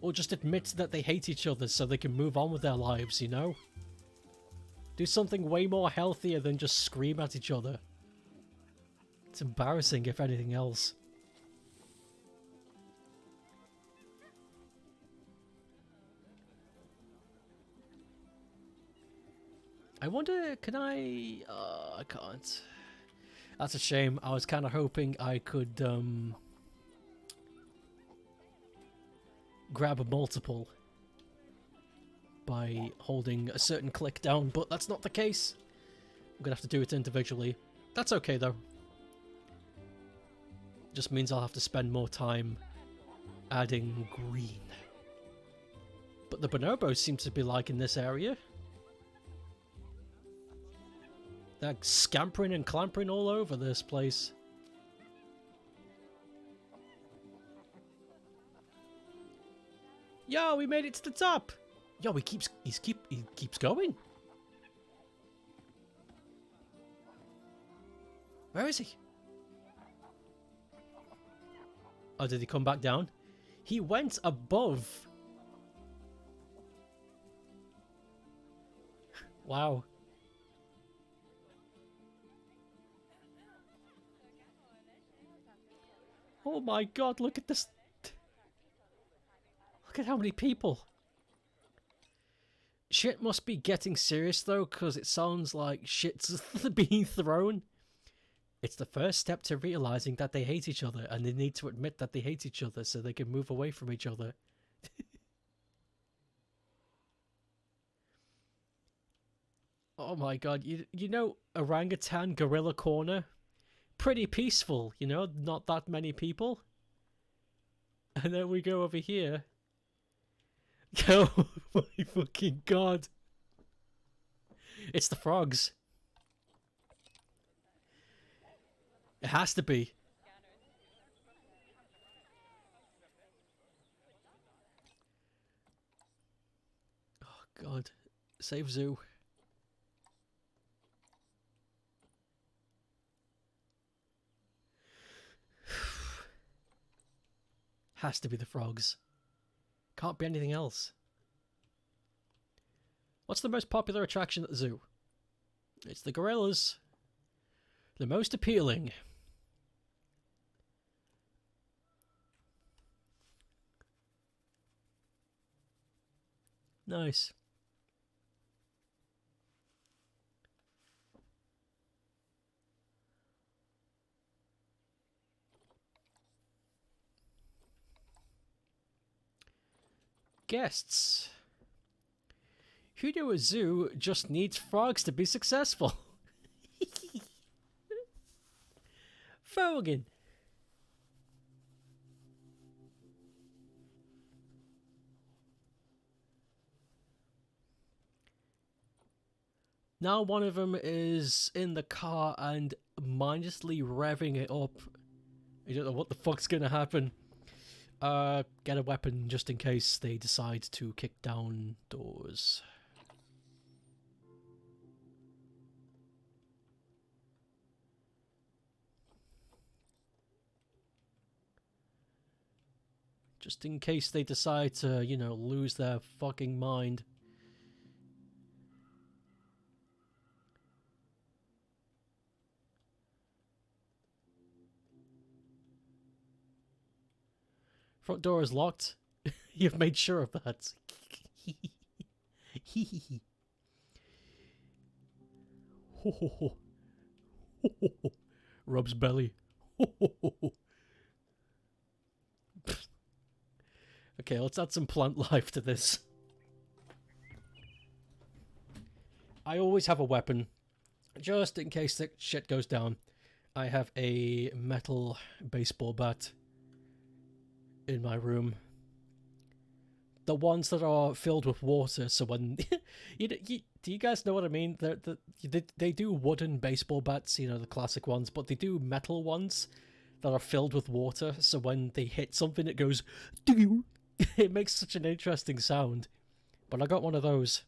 Or just admit that they hate each other so they can move on with their lives, you know? Do something way more healthier than just scream at each other. It's embarrassing if anything else. I wonder, can I... I can't. That's a shame. I was kind of hoping I could grab a multiple by holding a certain click down, but that's not the case. I'm gonna have to do it individually. That's okay though. Just means I'll have to spend more time adding green. But the bonobos seem to be liking this area. They're scampering and clampering all over this place. Yo, we made it to the top. Yo, he keeps going. Where is he? Oh, did he come back down? He went above. Wow. Oh my god, look at this. Look at how many people. Shit must be getting serious though, because it sounds like shit's being thrown. It's the first step to realizing that they hate each other, and they need to admit that they hate each other so they can move away from each other. Oh my god, you know Orangutan Gorilla Corner? Pretty peaceful, you know, not that many people. And then we go over here. Oh my fucking god. It's the frogs. It has to be. Oh god. Save Zoo. Has to be the frogs. Can't be anything else. What's the most popular attraction at the zoo? It's the gorillas. The most appealing. Nice. Guests. Who knew a zoo just needs frogs to be successful? Fogan. Now one of them is in the car and mindlessly revving it up. I don't know what the fuck's gonna happen. Get a weapon just in case they decide to kick down doors. Just in case they decide to, you know, lose their fucking mind. Front door is locked. You've made sure of that. Rubs belly. Okay, let's add some plant life to this. I always have a weapon, just in case the shit goes down. I have a metal baseball bat in my room. The ones that are filled with water, so when... do you guys know what I mean? They do wooden baseball bats, you know, the classic ones, but they do metal ones that are filled with water, so when they hit something it goes... It makes such an interesting sound. But I got one of those,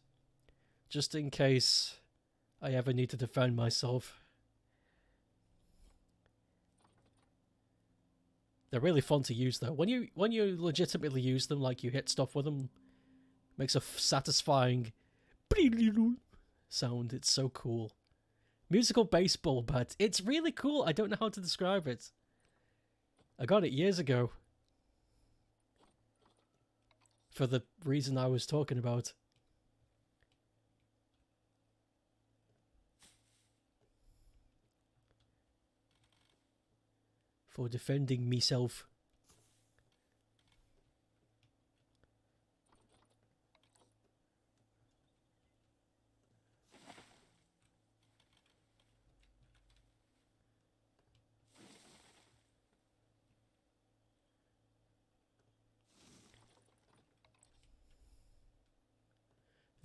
just in case I ever need to defend myself. They're really fun to use though. When you legitimately use them, like you hit stuff with them, makes a satisfying sound. It's so cool. Musical baseball bat. It's really cool. I don't know how to describe it. I got it years ago. For the reason I was talking about. For defending myself.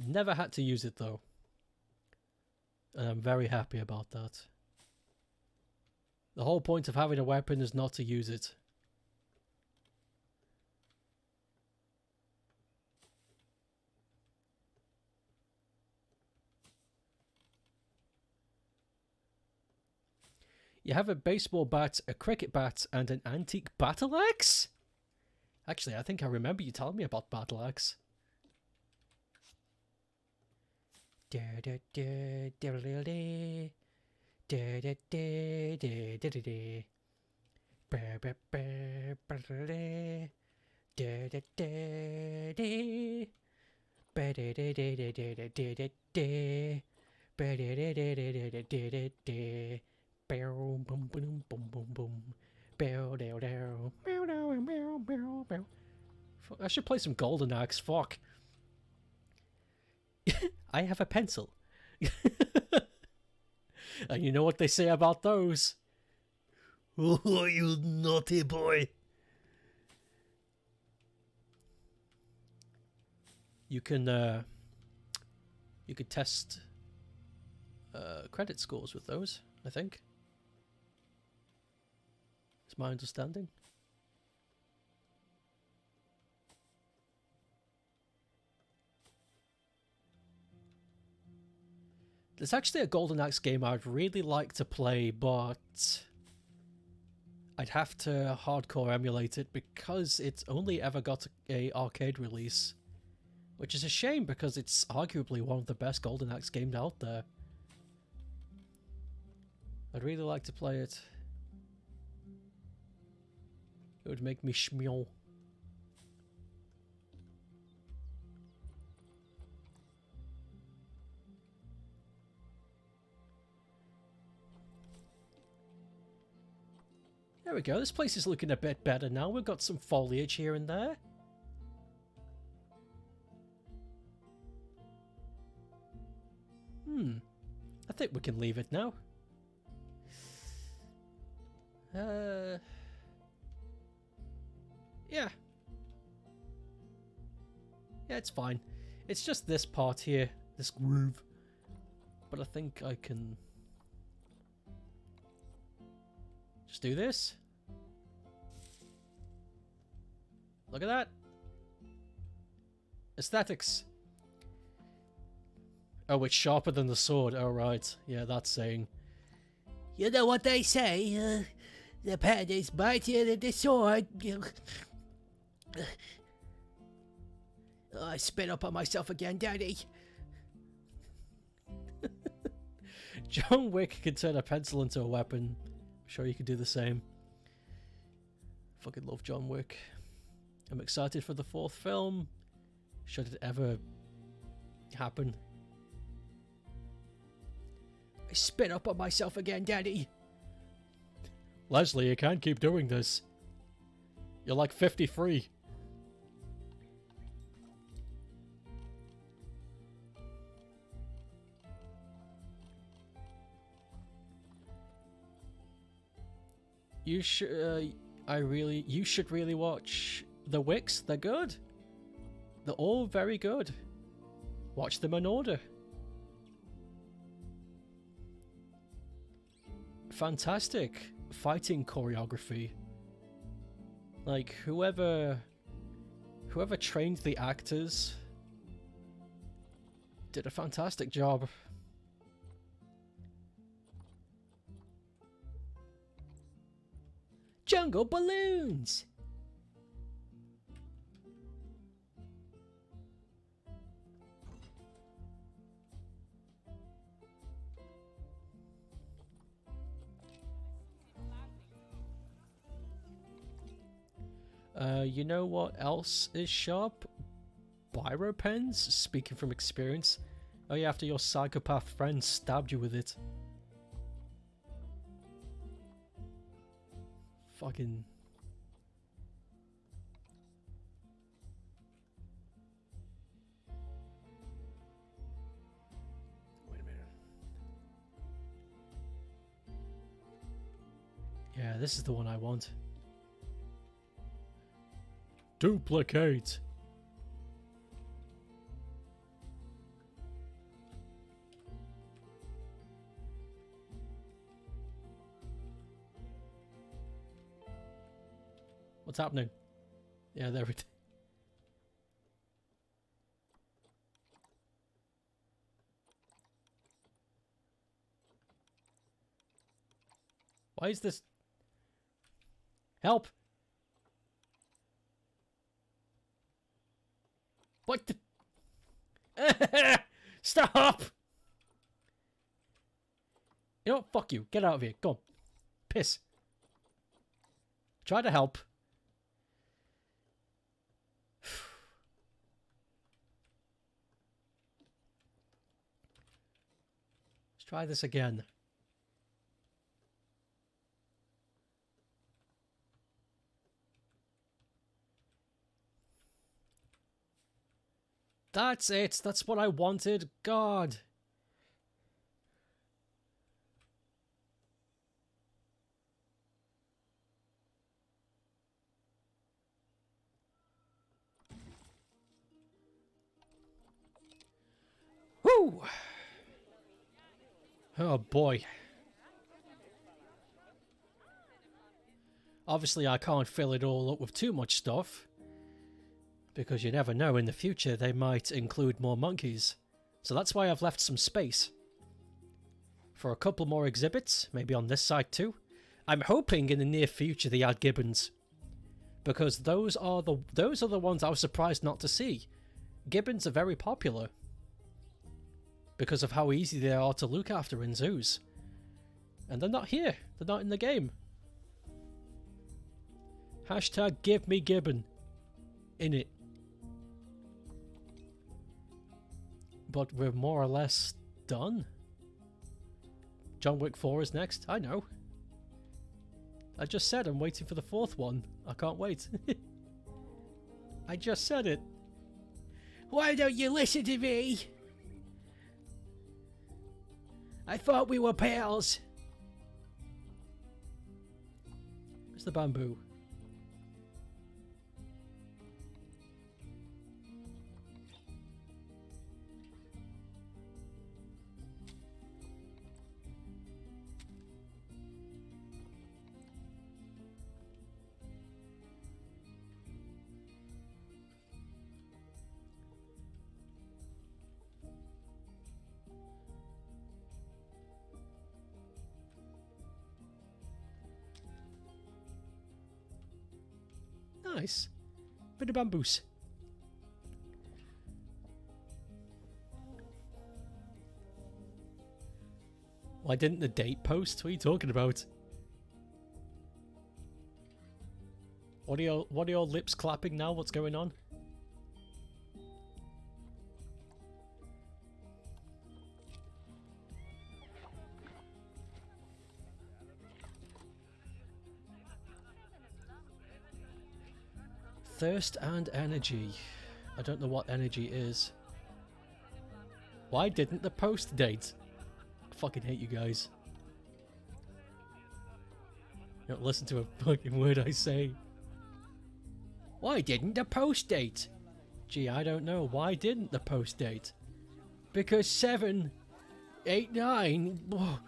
Never had to use it though. And I'm very happy about that. The whole point of having a weapon is not to use it. You have a baseball bat, a cricket bat, and an antique battle axe? Actually, I think I remember you telling me about battle axe. I should play some Golden Axe. Fuck. I have a pencil. And you know what they say about those? Oh, you naughty boy. You can test credit scores with those, I think. It's my understanding. There's actually a Golden Axe game I'd really like to play, but I'd have to hardcore emulate it because it's only ever got a arcade release. Which is a shame because it's arguably one of the best Golden Axe games out there. I'd really like to play it. It would make me schmeal. There we go, this place is looking a bit better now. We've got some foliage here and there. I think we can leave it now. Yeah. Yeah, it's fine. It's just this part here, this groove. But I think I can just do this. Look at that. Aesthetics. Oh, it's sharper than the sword. Oh, right. Yeah, that's saying. You know what they say, the pen is mightier than the sword. I spit up on myself again, Daddy. John Wick can turn a pencil into a weapon. I'm sure you can do the same. Fucking love John Wick. I'm excited for the 4th film. Should it ever happen. I spit up on myself again, Daddy. Leslie, you can't keep doing this. You're like 53. You should. You should really watch the Wicks. They're good. They're all very good. Watch them in order. Fantastic fighting choreography. Like whoever trained the actors did a fantastic job. Jungle balloons. You know what else is sharp? Biro pens, speaking from experience. Oh yeah, after your psychopath friend stabbed you with it. Fucking... Wait a minute. Yeah, this is the one I want. Duplicate. What's happening? Yeah, there it is. Why is this? Help! What the? Stop! You know what? Fuck you. Get out of here. Go on. Piss. Try to help. Let's try this again. That's it. That's what I wanted. God. Woo! Oh boy. Obviously I can't fill it all up with too much stuff, because you never know, in the future they might include more monkeys. So that's why I've left some space for a couple more exhibits, maybe on this side too. I'm hoping in the near future they add gibbons, because those are the ones I was surprised not to see. Gibbons are very popular because of how easy they are to look after in zoos. And they're not here. They're not in the game. Hashtag give me gibbon in it. But we're more or less done. John Wick 4 is next. I know. I just said I'm waiting for the fourth one. I can't wait. I just said it. Why don't you listen to me? I thought we were pals. Where's the bamboo? Nice. Bit of bamboos. Why didn't the date post? What are you talking about? What are your lips clapping now? What's going on? Thirst and energy. I don't know what energy is. Why didn't the post date? I fucking hate you guys. You don't listen to a fucking word I say. Why didn't the post date? Gee, I don't know. Why didn't the post date? Because 7, 8, 9... Whoa.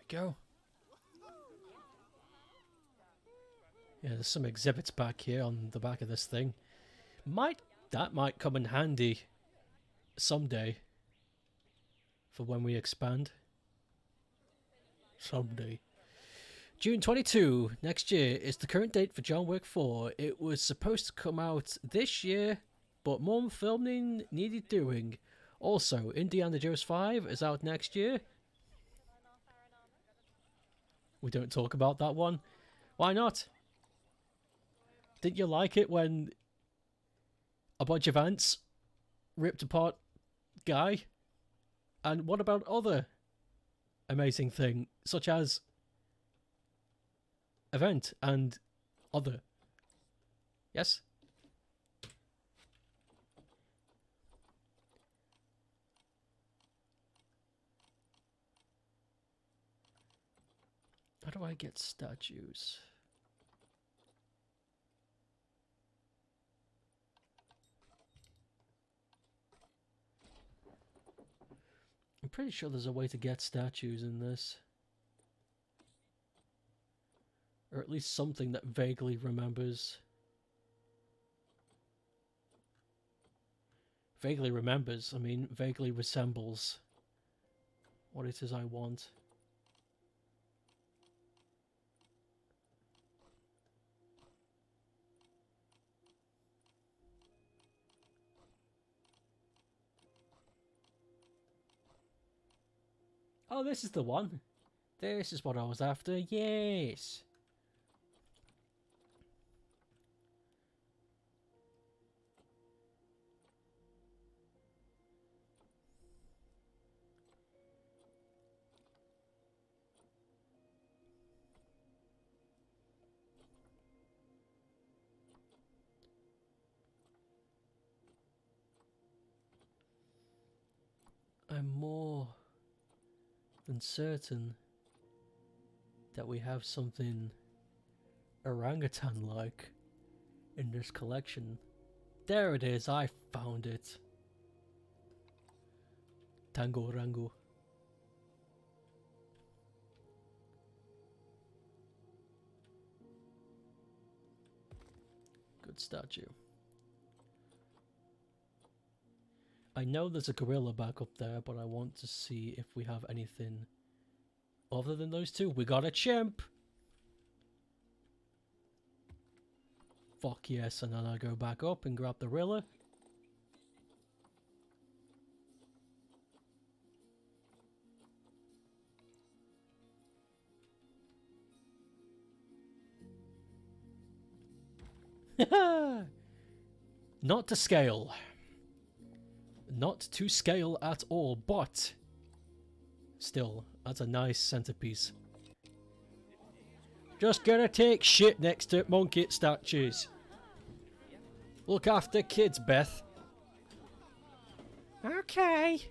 Go. Yeah, there's some exhibits back here on the back of this thing. That might come in handy someday for when we expand. Someday. June 22 next year is the current date for John Wick 4. It was supposed to come out this year, but more filming needed doing. Also, Indiana Jones 5 is out next year. We don't talk about that one. Why not? Didn't you like it when a bunch of ants ripped apart Guy? And what about other amazing thing, such as event and other. Yes? How do I get statues? I'm pretty sure there's a way to get statues in this. Or at least something that vaguely remembers. Vaguely remembers, I mean, vaguely resembles what it is I want. Oh, this is the one. This is what I was after. Yes. I'm more than certain that we have something orangutan-like in this collection. There it is, I found it. Tango Rango. Good statue. I know there's a gorilla back up there, but I want to see if we have anything other than those two. We got a chimp! Fuck yes, and then I go back up and grab the gorilla. Not to scale. Not to scale at all, but still, that's a nice centerpiece. Just gonna take shit next to monkey statues. Look after kids, Beth. Okay.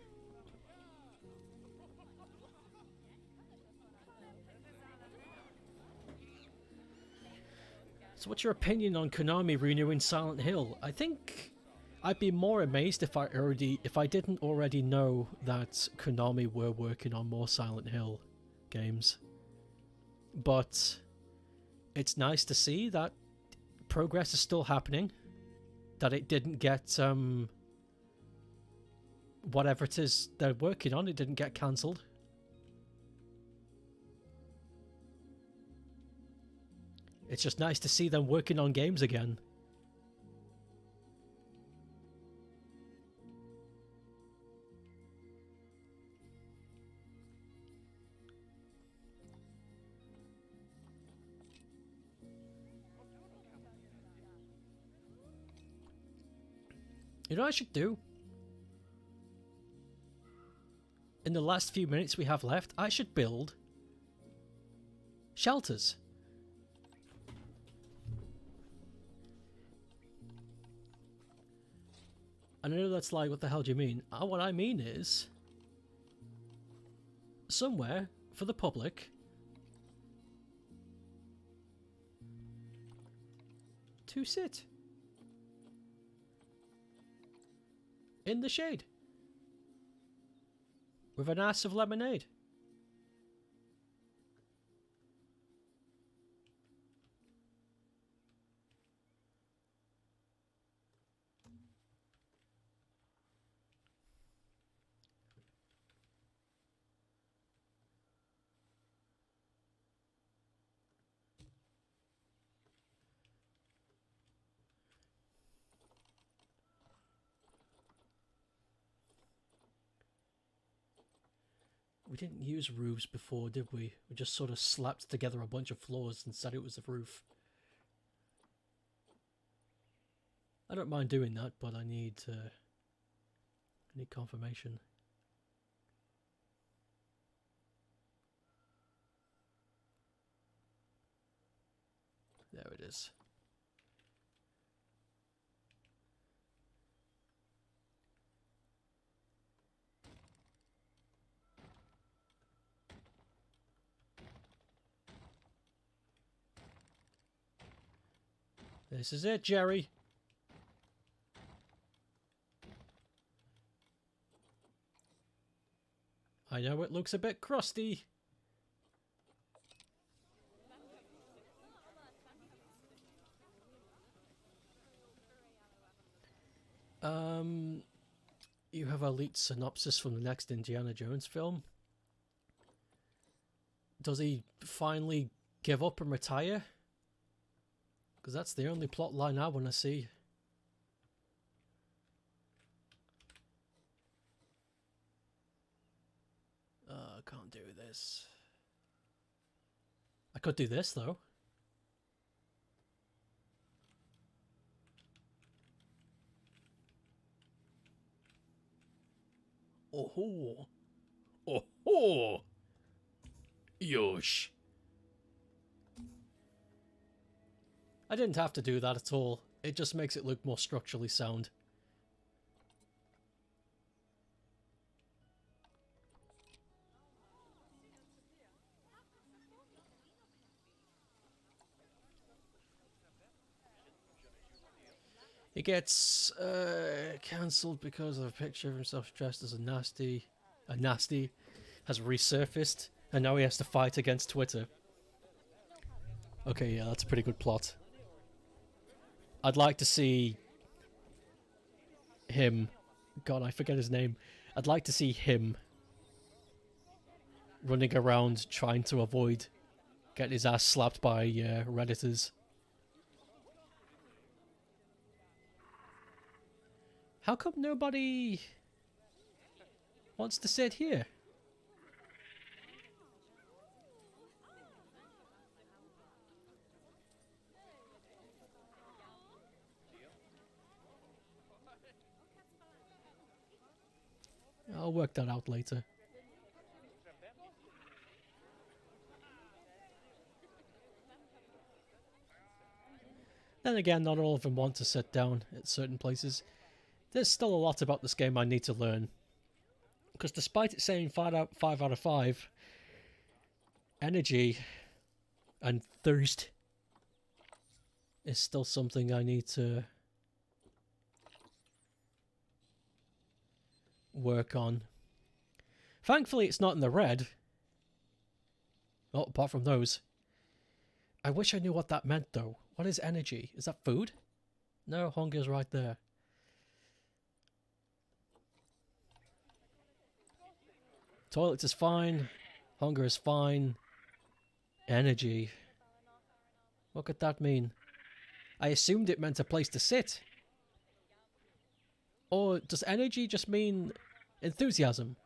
So what's your opinion on Konami renewing Silent Hill? I think I'd be more amazed if I didn't already know that Konami were working on more Silent Hill games. But it's nice to see that progress is still happening, that it didn't get whatever it is they're working on, it didn't get cancelled. It's just nice to see them working on games again. You know what I should do? In the last few minutes we have left, I should build shelters. And I know that's like, what the hell do you mean? What I mean is somewhere for the public to sit in the shade with an ass of lemonade. We didn't use roofs before, did we? We just sort of slapped together a bunch of floors and said it was a roof. I don't mind doing that, but I need confirmation. There it is. This is it, Jerry. I know it looks a bit crusty. You have a leaked synopsis from the next Indiana Jones film. Does he finally give up and retire? Because that's the only plot line I want to see. I can't do this. I could do this though. Oh ho! Oh ho! Yosh! I didn't have to do that at all. It just makes it look more structurally sound. He gets cancelled because of a picture of himself dressed as a nasty has resurfaced, and now he has to fight against Twitter. Okay, yeah, that's a pretty good plot. I'd like to see him. God, I forget his name. I'd like to see him running around trying to avoid getting his ass slapped by Redditors. How come nobody wants to sit here? I'll work that out later. Then again, not all of them want to sit down at certain places. There's still a lot about this game I need to learn. Because despite it saying 5 out of 5, energy and thirst is still something I need to work on. Thankfully, it's not in the red. Oh, apart from those. I wish I knew what that meant, though. What is energy? Is that food? No, hunger's right there. Toilets is fine. Hunger is fine. Energy. What could that mean? I assumed it meant a place to sit. Or does energy just mean enthusiasm?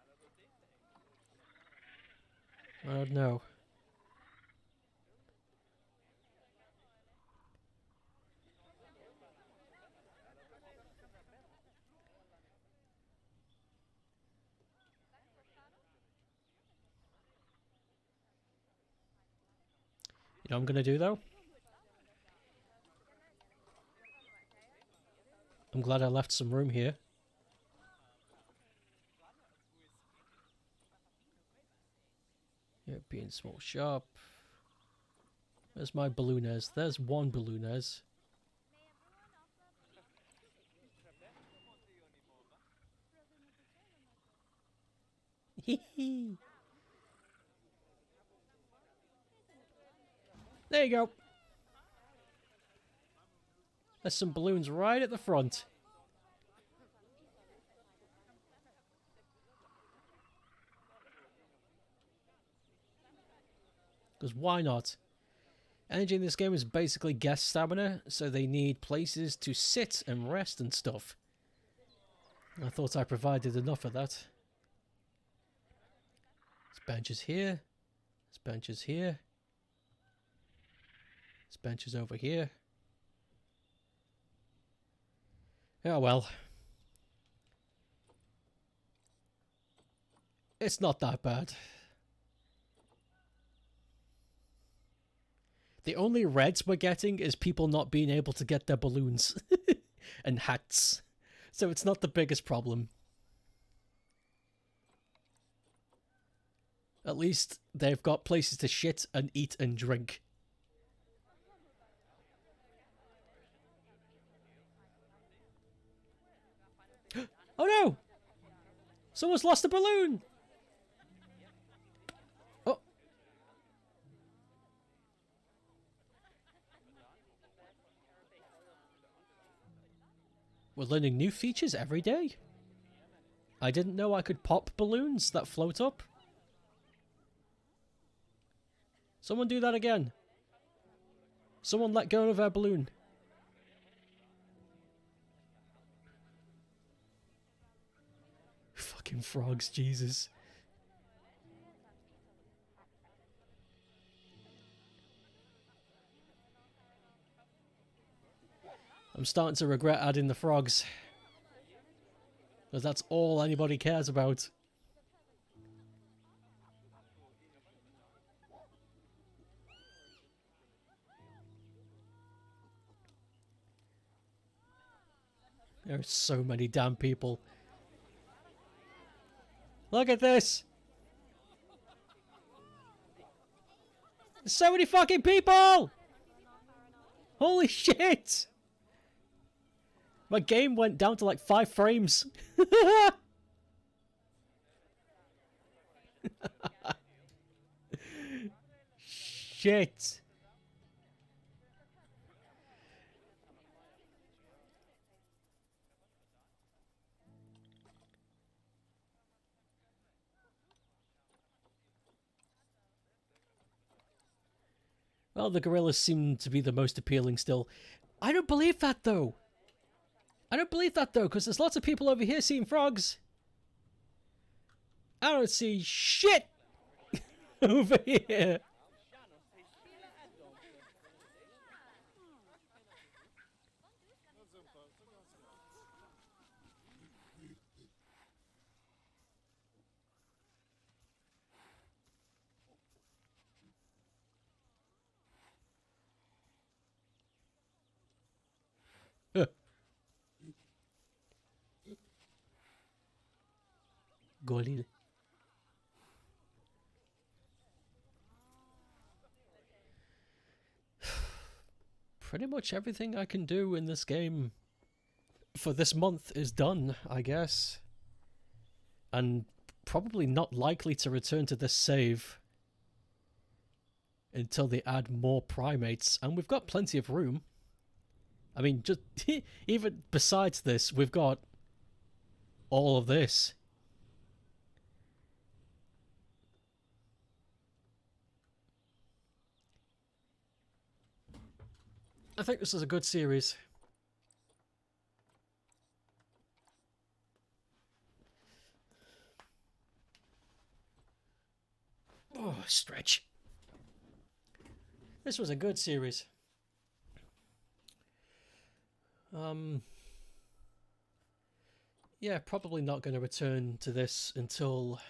I don't know. You know what I'm going to do, though? I'm glad I left some room here. European small shop. Where's my ballooners? There's one ballooners. Hee. There you go. There's some balloons right at the front. Because why not? Energy in this game is basically guest stamina, so they need places to sit and rest and stuff. I thought I provided enough of that. There's benches here. There's benches here. There's benches over here. Oh well. It's not that bad. The only reds we're getting is people not being able to get their balloons and hats. So it's not the biggest problem. At least they've got places to shit and eat and drink. Oh no! Someone's lost a balloon! Oh. We're learning new features every day. I didn't know I could pop balloons that float up. Someone do that again. Someone let go of our balloon. Fucking frogs, Jesus. I'm starting to regret adding the frogs. Because that's all anybody cares about. There are so many damn people. Look at this! There's so many fucking people! Holy shit! My game went down to like 5 frames. Shit. Well, the gorillas seem to be the most appealing still. I don't believe that, though. I don't believe that, though, because there's lots of people over here seeing frogs. I don't see shit over here. Goliath. Pretty much everything I can do in this game for this month is done, I guess. And probably not likely to return to this save until they add more primates. And we've got plenty of room. I mean, just even besides this, we've got all of this. I think this is a good series. Oh, stretch. This was a good series. Yeah, probably not going to return to this until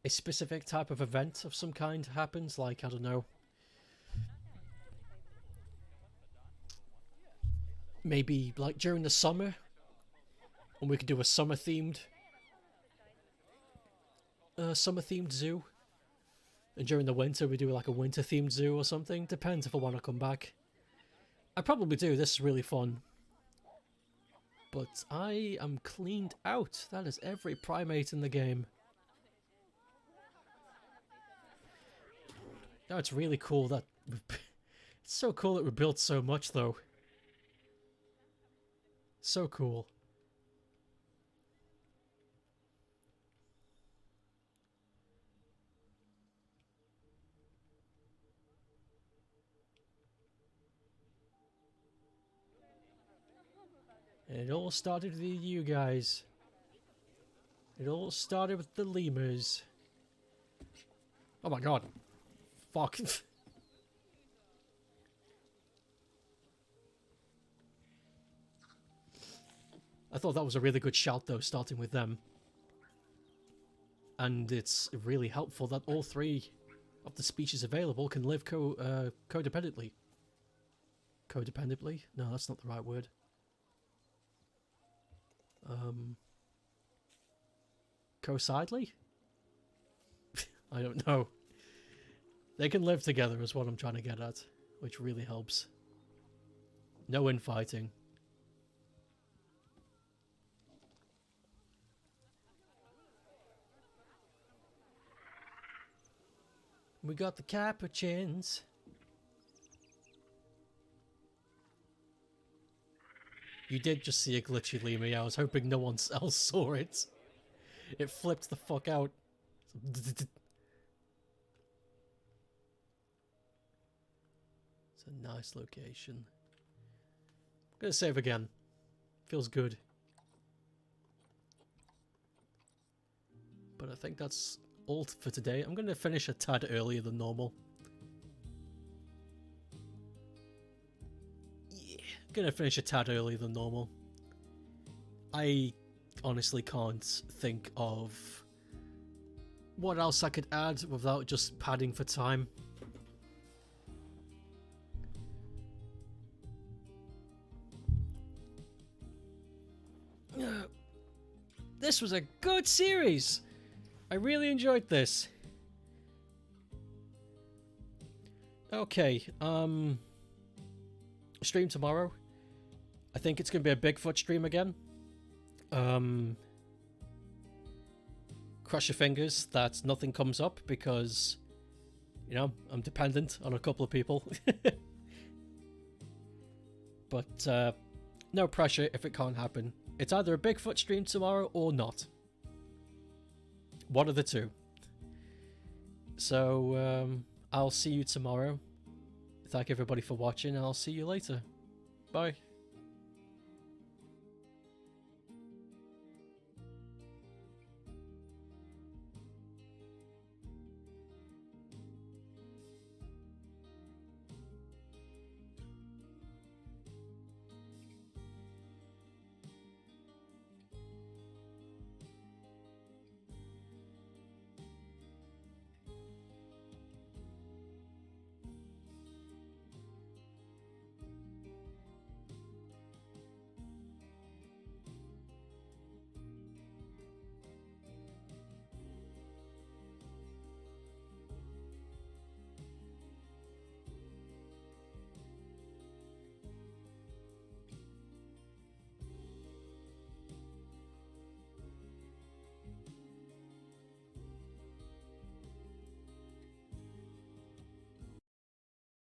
a specific type of event of some kind happens, like, I don't know, maybe like during the summer, and we could do a summer-themed zoo. And during the winter, we do like a winter-themed zoo or something. Depends if I want to come back. I probably do. This is really fun. But I am cleaned out. That is every primate in the game. Now it's really cool that... It's so cool that we built so much, though. So cool. It all started with you guys. It all started with the lemurs. Oh my god. Fuck. I thought that was a really good shout though, starting with them. And it's really helpful that all 3 of the species available can live codependently. Codependently? No, that's not the right word. Cosidally? I don't know. They can live together is what I'm trying to get at, which really helps. No infighting. We got the capuchins. You did just see a glitchy lemur. I was hoping no one else saw it. It flipped the fuck out. It's a nice location. I'm gonna save again. Feels good. But I think that's all for today. I'm gonna finish a tad earlier than normal. Yeah, I'm gonna finish a tad earlier than normal. I honestly can't think of what else I could add without just padding for time. This was a good series. I really enjoyed this. Okay, stream tomorrow. I think it's gonna be a Bigfoot stream again. Cross your fingers that nothing comes up because, you know, I'm dependent on a couple of people. But no pressure if it can't happen. It's either a Bigfoot stream tomorrow or not. One of the two. So, I'll see you tomorrow. Thank everybody for watching, and I'll see you later. Bye.